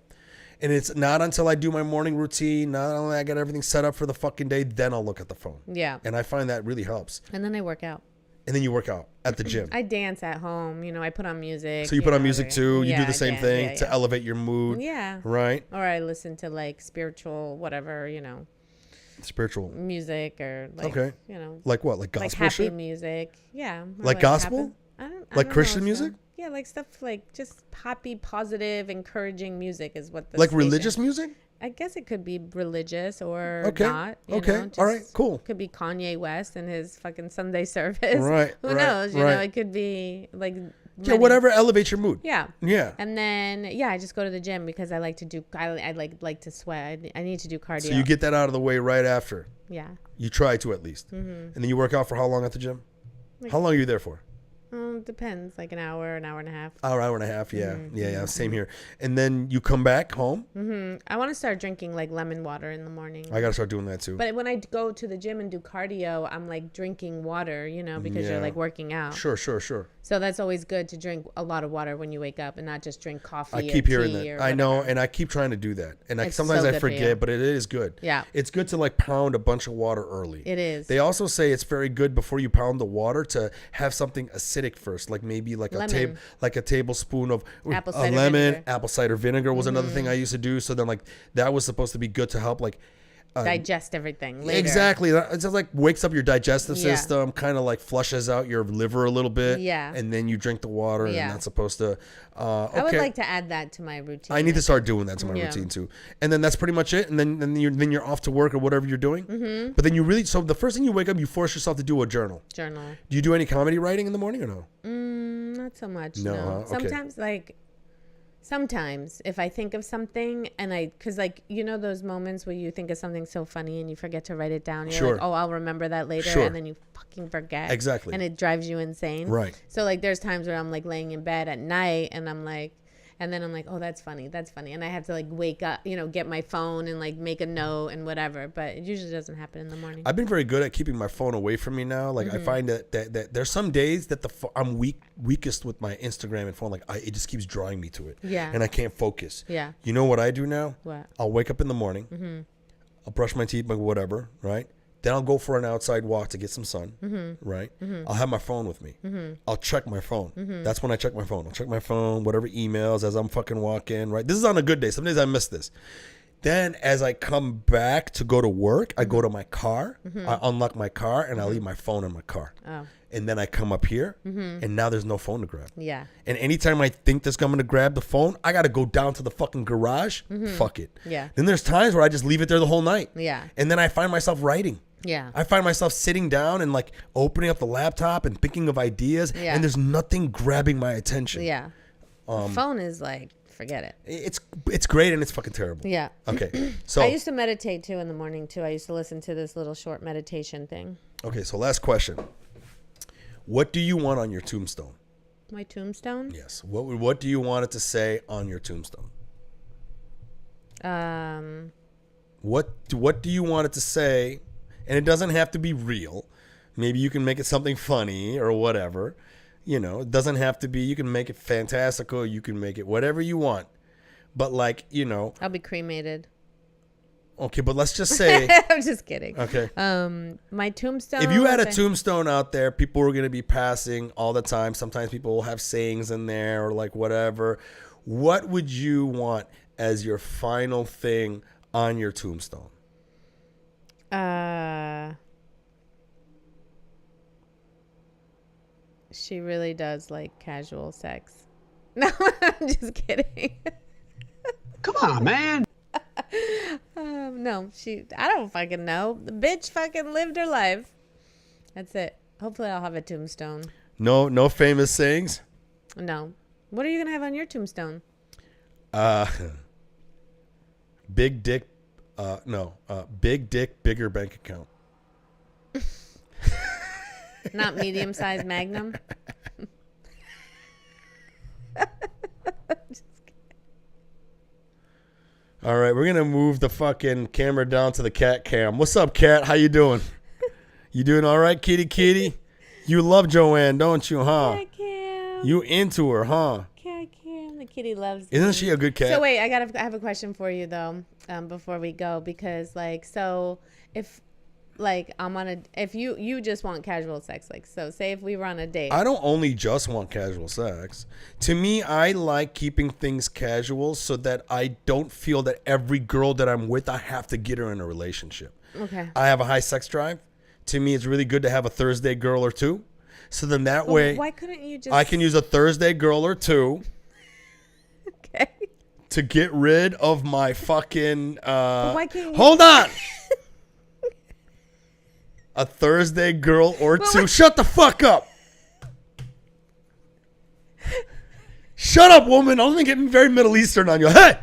And it's not until I do my morning routine, not only I get everything set up for the fucking day, then I'll look at the phone. Yeah. And I find that really helps. And then I work out. And then you work out at the gym. I dance at home. I put on music. So you put on music too. You do the same thing to to elevate your mood. Yeah. Right? Or I listen to like spiritual, whatever, Spiritual music, or like, okay. Like what? Like gospel like happy shit? music. Yeah. Like gospel? I don't Like know, Christian music? Yeah, like stuff like just happy, positive, encouraging music is what the Like station. religious music? I guess it could be religious or Okay. not. Okay. All right. Cool. Could be Kanye West and his fucking Sunday service. Right. Who knows? You know, it could be like yeah, whatever elevates your mood. Yeah. Yeah. And then I just go to the gym because I like to do. I like to sweat. I need to do cardio. So you get that out of the way right after. Yeah. You try to at least, and then you work out for how long at the gym? How long are you there for? Depends, like an hour and a half. Hour and a half, yeah. Yeah, same here. And then you come back home? I want to start drinking like lemon water in the morning. I got to start doing that too. But when I go to the gym and do cardio, I'm like drinking water, because you're like working out. Sure. So that's always good to drink a lot of water when you wake up and not just drink coffee. I keep hearing that. Or I know, and I keep trying to do that. And sometimes so I good for you. forget, but it is good. Yeah. It's good to like pound a bunch of water early. It is. They also say it's very good before you pound the water to have something acidic first, like maybe like a tablespoon of apple cider lemon, vinegar. Apple cider vinegar was another thing I used to do. So then like that was supposed to be good to help like digest everything later. Exactly. It just like wakes up your digestive system, kind of like flushes out your liver a little bit. Yeah. And then you drink the water, and that's supposed to. Okay. I would like to add that to my routine. I need to start doing that to my routine too. And then that's pretty much it. And then you're off to work or whatever you're doing. But then so the first thing you wake up, you force yourself to do a journal. Do you do any comedy writing in the morning or no? Not so much. No. Huh? Okay. Sometimes if I think of something because those moments where you think of something so funny and you forget to write it down. You're like, oh, I'll remember that later. And then you fucking forget. Exactly. And it drives you insane. Right. So like there's times where I'm like laying in bed at night and I'm like, oh, that's funny. And I have to like wake up, get my phone and like make a note and whatever. But it usually doesn't happen in the morning. I've been very good at keeping my phone away from me now. Like I find that there's some days that I'm weakest with my Instagram and phone. Like it just keeps drawing me to it. Yeah. And I can't focus. Yeah. You know what I do now? What? I'll wake up in the morning. I'll brush my teeth, like whatever, right? Then I'll go for an outside walk to get some sun, right? I'll have my phone with me. I'll check my phone. That's when I check my phone. I'll check my phone, whatever emails as I'm fucking walking, right? This is on a good day. Some days I miss this. Then as I come back to go to work, I go to my car, I unlock my car, and I leave my phone in my car. Oh. And then I come up here, and now there's no phone to grab. Yeah. And anytime I think I'm going to grab the phone, I got to go down to the fucking garage. Fuck it. Yeah. Then there's times where I just leave it there the whole night. Yeah. And then I find myself writing. Yeah. I find myself sitting down and like opening up the laptop and thinking of ideas, and there's nothing grabbing my attention. Yeah. Phone is like, forget it. It's great and it's fucking terrible. Yeah. Okay. So I used to meditate too in the morning too. I used to listen to this little short meditation thing. Okay, so last question. What do you want on your tombstone? My tombstone? Yes. What do you want it to say on your tombstone? What do you want it to say? And it doesn't have to be real. Maybe you can make it something funny or whatever. You know, it doesn't have to be. You can make it fantastical. You can make it whatever you want. But like, you know. I'll be cremated. Okay, but let's just say. I'm just kidding. Okay. My tombstone. If you had a tombstone out there, people were going to be passing all the time. Sometimes people will have sayings in there or like whatever. What would you want as your final thing on your tombstone? She really does like casual sex. No, I'm just kidding. Come on, man. No, I don't fucking know. The bitch fucking lived her life. That's it. Hopefully I'll have a tombstone. No famous sayings? No. What are you going to have on your tombstone? Big dick, big dick, bigger bank account. Not medium-sized Magnum? All right, we're going to move the fucking camera down to the cat cam. What's up, cat? How you doing? You doing all right, kitty kitty? You love Joann, don't you, huh? Cat Cam. You into her, huh? Cat Cam. The kitty loves Isn't me. she a good cat? So wait, I have a question for you though, before we go, because like, so if like if you just want casual sex, like, so say if we were on a date. I don't only just want casual sex. To me, I like keeping things casual so that I don't feel that every girl that I'm with, I have to get her in a relationship. Okay. I have a high sex drive. To me, it's really good to have a Thursday girl or two. So then that way, why couldn't you just? I can use a Thursday girl or two. Okay. To get rid of my fucking. Why can't you? Hold on. A Thursday girl or two. Shut the fuck up. Shut up, woman. I'm gonna get very Middle Eastern on you. Hey.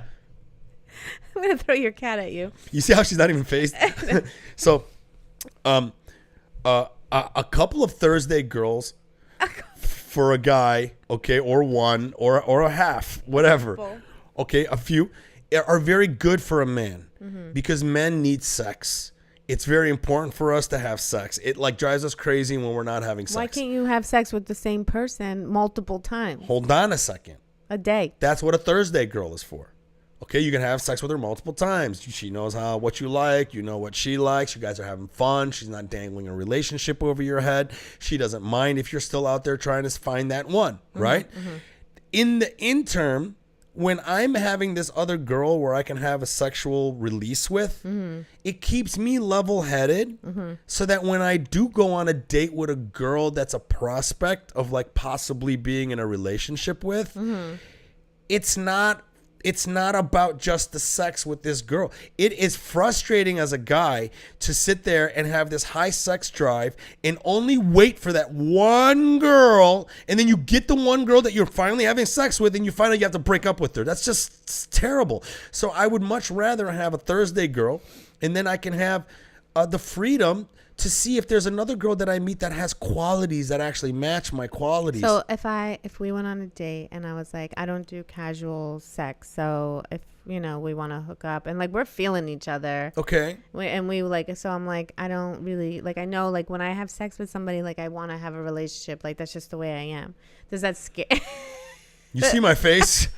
I'm gonna throw your cat at you. You see how she's not even phased? So, a couple of Thursday girls for a guy, okay, or one, or a half, whatever. Okay, a few are very good for a man because men need sex. It's very important for us to have sex. It like drives us crazy when we're not having sex. Why can't you have sex with the same person multiple times? Hold on a second. A day. That's what a Thursday girl is for. Okay, you can have sex with her multiple times. She knows what you like. You know what she likes. You guys are having fun. She's not dangling a relationship over your head. She doesn't mind if you're still out there trying to find that one, right? In the interim, when I'm having this other girl where I can have a sexual release with, it keeps me level-headed so that when I do go on a date with a girl that's a prospect of like possibly being in a relationship with, it's not about just the sex with this girl. It is frustrating as a guy to sit there and have this high sex drive and only wait for that one girl. And then you get the one girl that you're finally having sex with and you find out you have to break up with her. That's just terrible. So I would much rather have a Thursday girl and then I can have the freedom to see if there's another girl that I meet that has qualities that actually match my qualities. So if we went on a date and I was like, I don't do casual sex, so if we want to hook up and like we're feeling each other, okay, so I'm like, I don't really like, I know like when I have sex with somebody, like I want to have a relationship, like that's just the way I am. Does that scare? You see my face?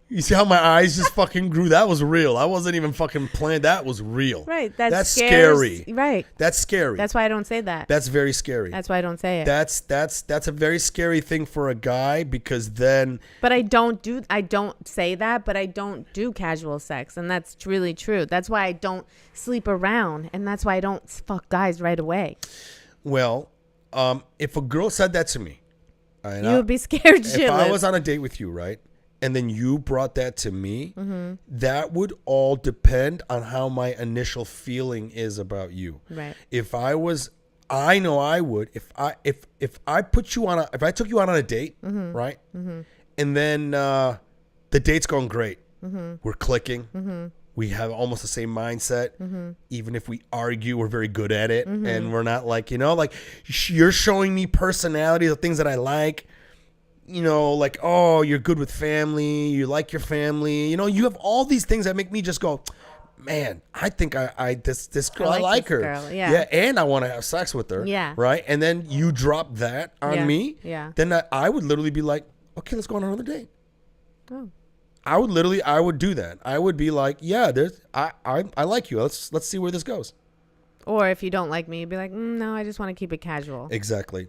You see how my eyes just fucking grew? That was real. I wasn't even fucking playing. That was real. Right. That's scary. Right. That's scary. That's why I don't say that. That's very scary. That's why I don't say it. That's a very scary thing for a guy because then. But I don't say that, but I don't do casual sex. And that's really true. That's why I don't sleep around. And that's why I don't fuck guys right away. Well, if a girl said that to me. You would be scared shitless. If I was on a date with you, right? And then you brought that to me, that would all depend on how my initial feeling is about you. Right. If I was, I know I would. If I took you out on a date, right? And then the date's going great. We're clicking. We have almost the same mindset. Even if we argue, we're very good at it, and we're not like you're showing me personality, the things that I like. Like, oh, you're good with family. You like your family. You have all these things that make me just go, man, I think this girl, I like like this her. girl, yeah. And I want to have sex with her. Yeah. Right. And then you drop that on me. Yeah. Then I would literally be like, okay, let's go on another date. Oh. I would do that. I would be like, yeah, I like you. Let's see where this goes. Or if you don't like me, you'd be like, no, I just want to keep it casual. Exactly.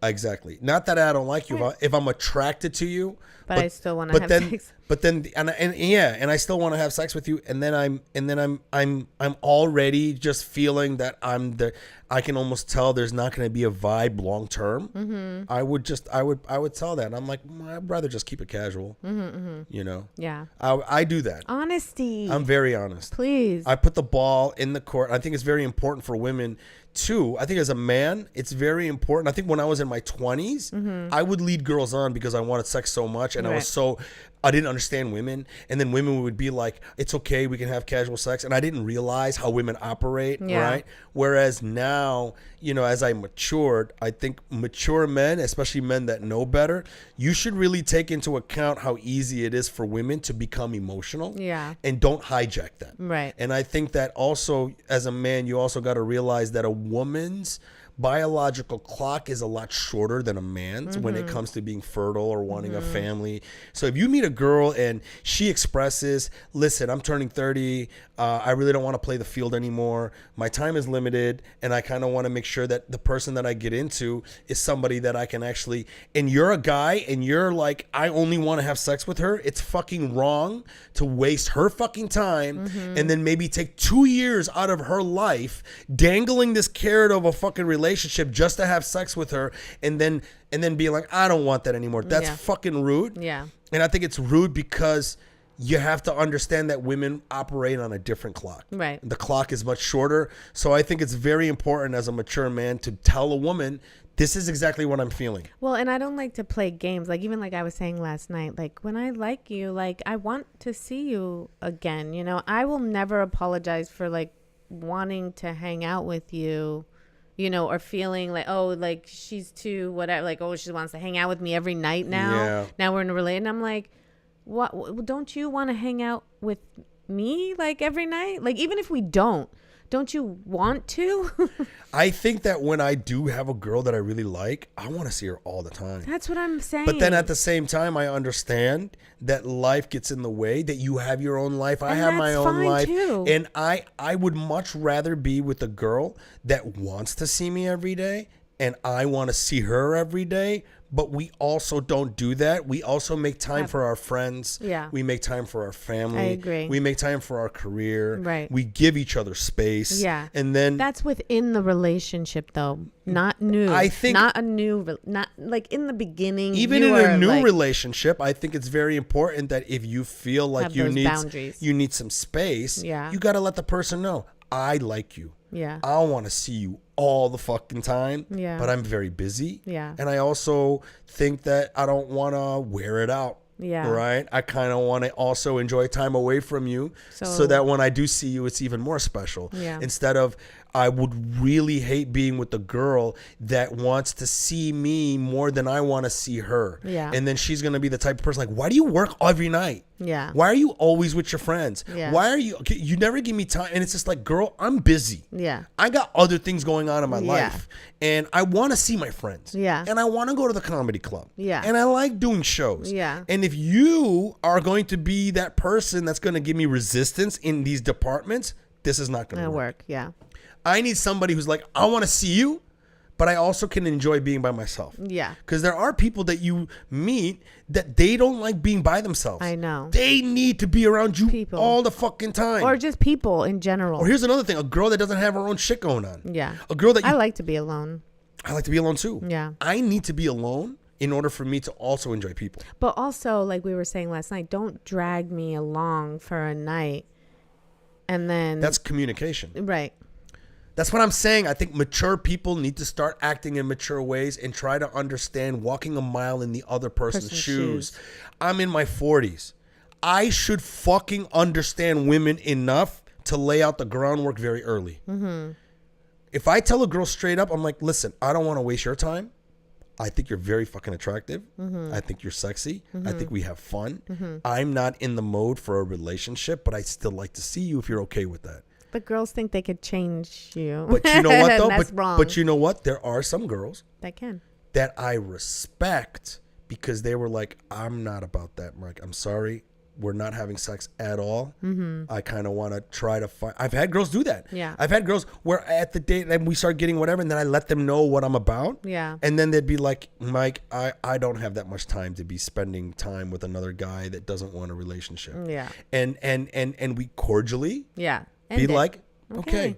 Exactly. Not that I don't like you. If I'm attracted to you, But I still want to have sex. But then, and I still want to have sex with you, and then I'm already just feeling that I can almost tell there's not going to be a vibe long term. I would tell that. And I'm like, I'd rather just keep it casual. You know. Yeah. I do that. Honesty. I'm very honest. Please. I put the ball in the court. I think it's very important for women too. I think as a man, it's very important. I think when I was in my 20s, I would lead girls on because I wanted sex so much, and I didn't understand women. And then women would be like, it's okay, we can have casual sex. And I didn't realize how women operate, right? Whereas now, you know, as I matured, I think mature men, especially men that know better, you should really take into account how easy it is for women to become emotional. Yeah. And don't hijack that. Right. And I think that also, as a man, you also got to realize that a woman's biological clock is a lot shorter than a man's when it comes to being fertile or wanting a family. So if you meet a girl and she expresses, listen, I'm turning 30, I really don't want to play the field anymore, my time is limited, and I kind of want to make sure that the person that I get into is somebody that I can actually, and you're a guy and you're like, I only want to have sex with her, it's fucking wrong to waste her fucking time and then maybe take 2 years out of her life dangling this carrot of a fucking relationship just to have sex with her, and then be like, I don't want that anymore. That's fucking rude. Yeah. And I think it's rude because you have to understand that women operate on a different clock. Right. The clock is much shorter. So I think it's very important as a mature man to tell a woman, this is exactly what I'm feeling. Well, and I don't like to play games. Like, even like I was saying last night, like, when I like you, like, I want to see you again. You know, I will never apologize for like wanting to hang out with you, you know, or feeling like, oh, like she's too whatever, like, oh, she wants to hang out with me every night now. Yeah. Now we're in a relationship. And I'm like, what? Don't you want to hang out with me like every night? Like, even if we don't you want to? I think that when I do have a girl that I really like, I want to see her all the time. That's what I'm saying. But then at the same time, I understand that life gets in the way, that you have your own life. I have my own life. Too. And I would much rather be with a girl that wants to see me every day, and I want to see her every day. But we also don't do that. We also make time for our friends. Yeah. We make time for our family. I agree. We make time for our career. Right. We give each other space. Yeah. And then that's within the relationship, though. Not new. I think not a new, not like in the beginning. Even in a new relationship, I think it's very important that if you feel like you need some space, you got to let the person know, I like you. Yeah. I want to see you all the fucking time. Yeah. But I'm very busy. Yeah. And I also think that I don't want to wear it out. Yeah. Right. I kind of want to also enjoy time away from you so that when I do see you, it's even more special. Yeah. Instead of, I would really hate being with a girl that wants to see me more than I want to see her. Yeah. And then she's going to be the type of person like, why do you work every night? Yeah. Why are you always with your friends? Yeah. Why are you never give me time? And it's just like, girl, I'm busy. Yeah. I got other things going on in my life, and I want to see my friends. Yeah. And I want to go to the comedy club. Yeah. And I like doing shows. Yeah. And if you are going to be that person that's going to give me resistance in these departments, this is not going to work. Yeah. I need somebody who's like, I want to see you, but I also can enjoy being by myself. Yeah. Because there are people that you meet that they don't like being by themselves. I know. They need to be around you all the fucking time. Or just people in general. Or here's another thing. A girl that doesn't have her own shit going on. Yeah. A girl that I like to be alone. I like to be alone too. Yeah. I need to be alone in order for me to also enjoy people. But also, like we were saying last night, don't drag me along for a night and then... That's communication. Right. That's what I'm saying. I think mature people need to start acting in mature ways and try to understand walking a mile in the other person's shoes. I'm in my 40s. I should fucking understand women enough to lay out the groundwork very early. Mm-hmm. If I tell a girl straight up, I'm like, listen, I don't want to waste your time. I think you're very fucking attractive. I think you're sexy. I think we have fun. I'm not in the mode for a relationship, but I still like to see you if you're okay with that. But girls think they could change you. But you know what, though? That's wrong. But you know what? There are some girls that can. that I respect because they were like, I'm not about that, Mike. I'm sorry. We're not having sex at all. I kind of want to try to find. I've had girls do that. Yeah. I've had girls where at the date, then we start getting whatever, and then I let them know what I'm about. Yeah. And then they'd be like, Mike, I don't have that much time to be spending time with another guy that doesn't want a relationship. Yeah. And we cordially Yeah. be End it. like, okay.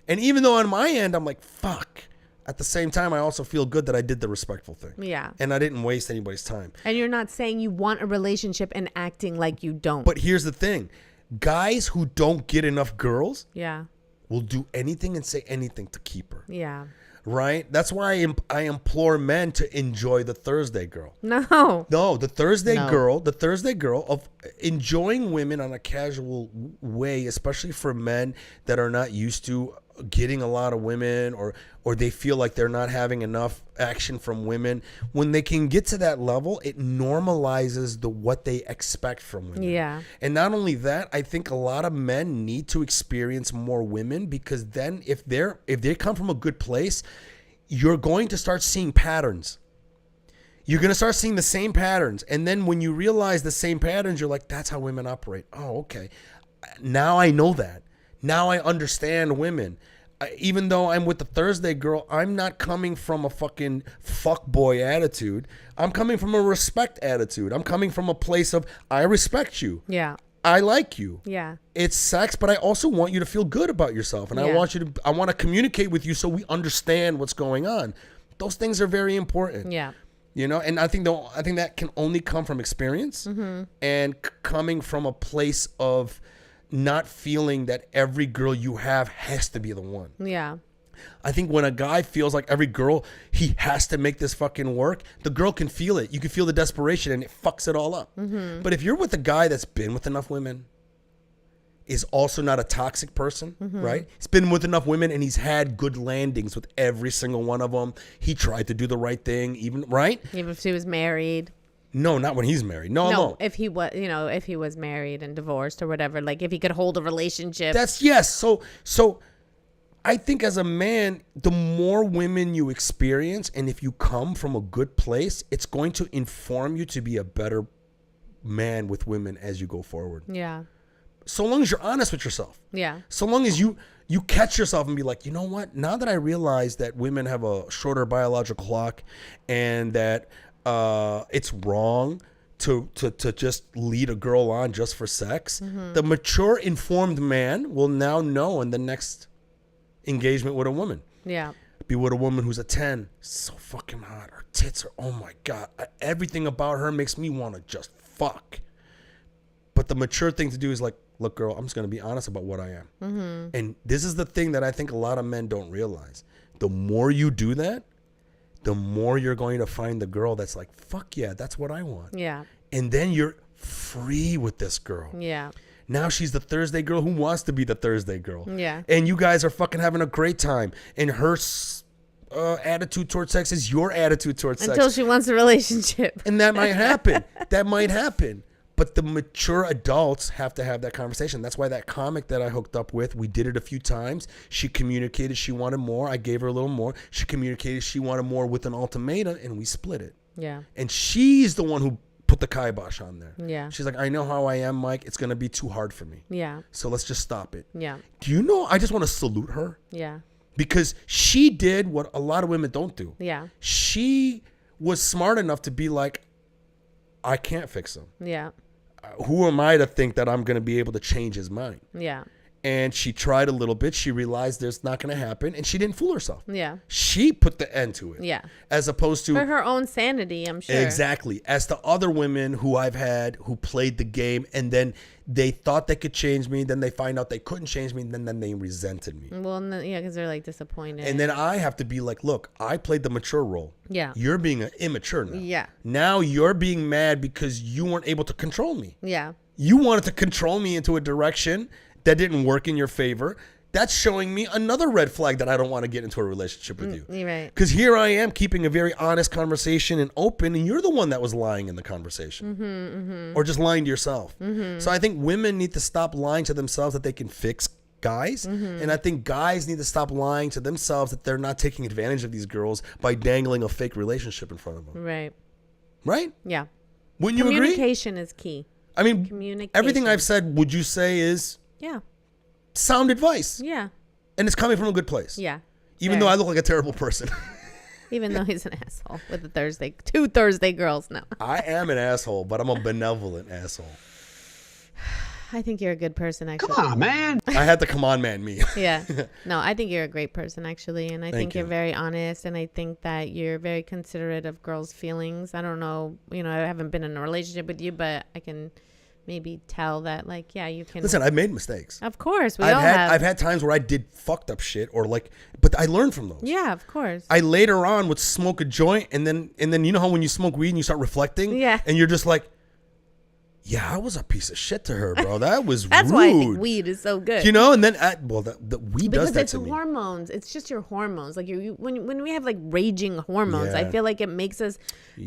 And even though on my end, I'm like, fuck. At the same time, I also feel good that I did the respectful thing. Yeah. And I didn't waste anybody's time. And you're not saying you want a relationship and acting like you don't. But here's the thing. Guys who don't get enough girls yeah. will do anything and say anything to keep her. Yeah. Right? That's why I implore men to enjoy the Thursday girl. No. No, the Thursday girl of enjoying women on a casual way, especially for men that are not used to getting a lot of women or they feel like they're not having enough action from women. When they can get to that level, it normalizes what they expect from women. Yeah. And not only that, I think a lot of men need to experience more women because then if they come from a good place, you're going to start seeing patterns. You're going to start seeing the same patterns. And then when you realize the same patterns, you're like, that's how women operate. Oh, okay. Now I know that. Now I understand women. Even though I'm with the Thursday girl, I'm not coming from a fucking fuckboy attitude. I'm coming from a respect attitude. I'm coming from a place of, I respect you. Yeah. I like you. Yeah. It's sex, but I also want you to feel good about yourself. And I want to communicate with you so we understand what's going on. Those things are very important. Yeah. You know, and I think that can only come from experience and coming from a place of not feeling that every girl you have has to be the one. Yeah. I think when a guy feels like every girl, he has to make this fucking work, the girl can feel it. You can feel the desperation and it fucks it all up. But if you're with a guy that's been with enough women, is also not a toxic person, right? He's been with enough women and he's had good landings with every single one of them. He tried to do the right thing, even, right? Even if she was married. No, not when he's married. No. If he was, if he was married and divorced or whatever, like if he could hold a relationship. That's yes. So I think as a man, the more women you experience, and if you come from a good place, it's going to inform you to be a better man with women as you go forward. Yeah. So long as you're honest with yourself. Yeah. So long as you catch yourself and be like, you know what? Now that I realize that women have a shorter biological clock and that it's wrong to just lead a girl on just for sex, the mature, informed man will now know in the next engagement with a woman. Yeah. Be with a woman who's a 10. So fucking hot. Her tits are, oh my God. Everything about her makes me want to just fuck. But the mature thing to do is like, look, girl, I'm just going to be honest about what I am. And this is the thing that I think a lot of men don't realize. The more you do that, the more you're going to find the girl that's like, fuck yeah, that's what I want. Yeah. And then you're free with this girl. Yeah. Now she's the Thursday girl who wants to be the Thursday girl. Yeah. And you guys are fucking having a great time. And her attitude towards sex is your attitude towards sex. Until she wants a relationship. And that might happen. That might happen. But the mature adults have to have that conversation. That's why that comic that I hooked up with, we did it a few times. She communicated she wanted more. I gave her a little more. She communicated she wanted more with an ultimatum, and we split it. Yeah. And she's the one who put the kibosh on there. Yeah. She's like, I know how I am, Mike. It's going to be too hard for me. Yeah. So let's just stop it. Yeah. Do you know, I just want to salute her. Yeah. Because she did what a lot of women don't do. Yeah. She was smart enough to be like, I can't fix him. Yeah. Who am I to think that I'm going to be able to change his mind? Yeah. And she tried a little bit. She realized there's not going to happen. And she didn't fool herself. Yeah. She put the end to it. Yeah. As opposed to... For her own sanity, I'm sure. Exactly. As to other women who I've had who played the game and then they thought they could change me. Then they find out they couldn't change me. And then they resented me. Well, yeah, because they're like disappointed. And then I have to be like, look, I played the mature role. Yeah. You're being immature now. Yeah. Now you're being mad because you weren't able to control me. Yeah. You wanted to control me into a direction that didn't work in your favor. that's showing me another red flag that I don't want to get into a relationship with you. You're right. Because here I am keeping a very honest conversation and open, and you're the one that was lying in the conversation. Or just lying to yourself. So I think women need to stop lying to themselves that they can fix guys. And I think guys need to stop lying to themselves that they're not taking advantage of these girls by dangling a fake relationship in front of them. Right. Right? Yeah. Wouldn't you agree? Communication is key. I mean, Communication. everything I've said, would you say is Yeah. sound advice? Yeah. And it's coming from a good place. Yeah. Even though I look like a terrible person. Even though he's an asshole with the two Thursday girls now. I am an asshole, but I'm a benevolent asshole. I think you're a good person, actually. Come on, man. I had to come on man me. Yeah. No, I think you're a great person, actually. And I think you're very honest. And I think that you're very considerate of girls' feelings. I don't know. You know, I haven't been in a relationship with you, but I can maybe tell that, like, yeah, you can. Listen, I've made mistakes. Of course. We all have. I've had times where I did fucked up shit or like, but I learned from those. Yeah, of course. I later on would smoke a joint and then you know how when you smoke weed and you start reflecting? Yeah. And you're just like, yeah, I was a piece of shit to her, bro. That was That's rude. why I think weed is so good. You know, and then the weed because does that it's to me. hormones. It's just your hormones. Like when we have like raging hormones, I feel like it makes us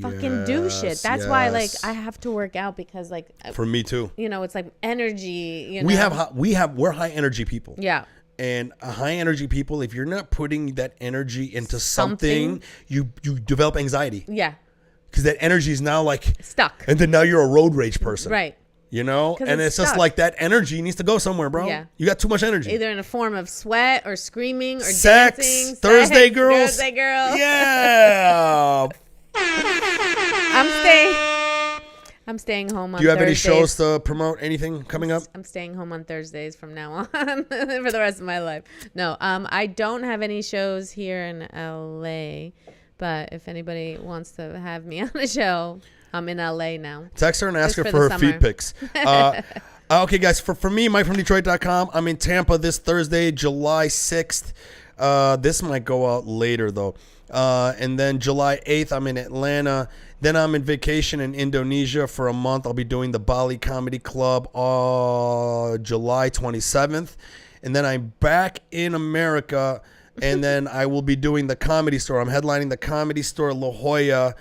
fucking do shit. That's why like I have to work out because like for me too. You know, it's like energy. You know, we're high energy people. Yeah. And high energy people, if you're not putting that energy into something you develop anxiety. Yeah. Because that energy is now like stuck. And then now you're a road rage person. Right. You know? And it's just stuck. like that energy needs to go somewhere, bro. Yeah. You got too much energy. Either in a form of sweat or screaming or sex, dancing. Thursday girls. Thursday girls. Yeah. I'm staying home on Thursdays. Do you have any shows to promote? Anything coming up? I'm staying home on Thursdays from now on for the rest of my life. No, I don't have any shows here in LA. But if anybody wants to have me on a show, I'm in LA now. Text her and ask her for her feed pics. Okay, guys, for me, MikeFromDetroit.com. I'm in Tampa this Thursday, July 6th. This might go out later, though. And then July 8th, I'm in Atlanta. Then I'm in vacation in Indonesia for a month. I'll be doing the Bali Comedy Club July 27th. And then I'm back in America. And then I will be doing the Comedy Store. I'm headlining the Comedy Store La Jolla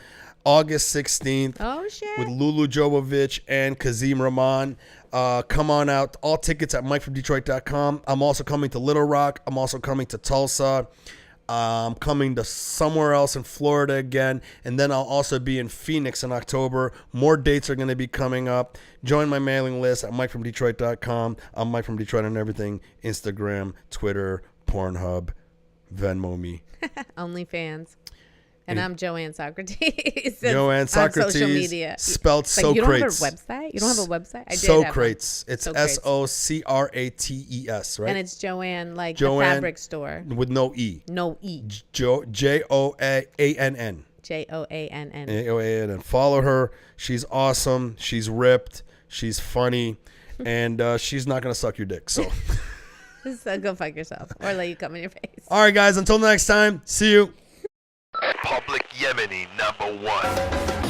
August 16th. Oh, shit. With Lulu Jovovich and Kazim Rahman. Come on out. All tickets at MikeFromDetroit.com. I'm also coming to Little Rock. I'm also coming to Tulsa. I'm coming to somewhere else in Florida again. And then I'll also be in Phoenix in October. More dates are going to be coming up. Join my mailing list at MikeFromDetroit.com. I'm Mike from Detroit on everything. Instagram, Twitter, Pornhub. Venmo me. OnlyFans. And I'm Joann Socrates. Joann Socrates. On social media. Spelled Socrates. You don't have a website? You don't have a website? I did Socrates. It's Socrates. Socrates, right? And it's Joann, like Joann, the fabric store. With no E. No E. Joann. Joann. Joann. Follow her. She's awesome. She's ripped. She's funny. And she's not going to suck your dick. So. So go fuck yourself or let you come in your face. All right, guys. Until next time. See you. Public Yemeni #1.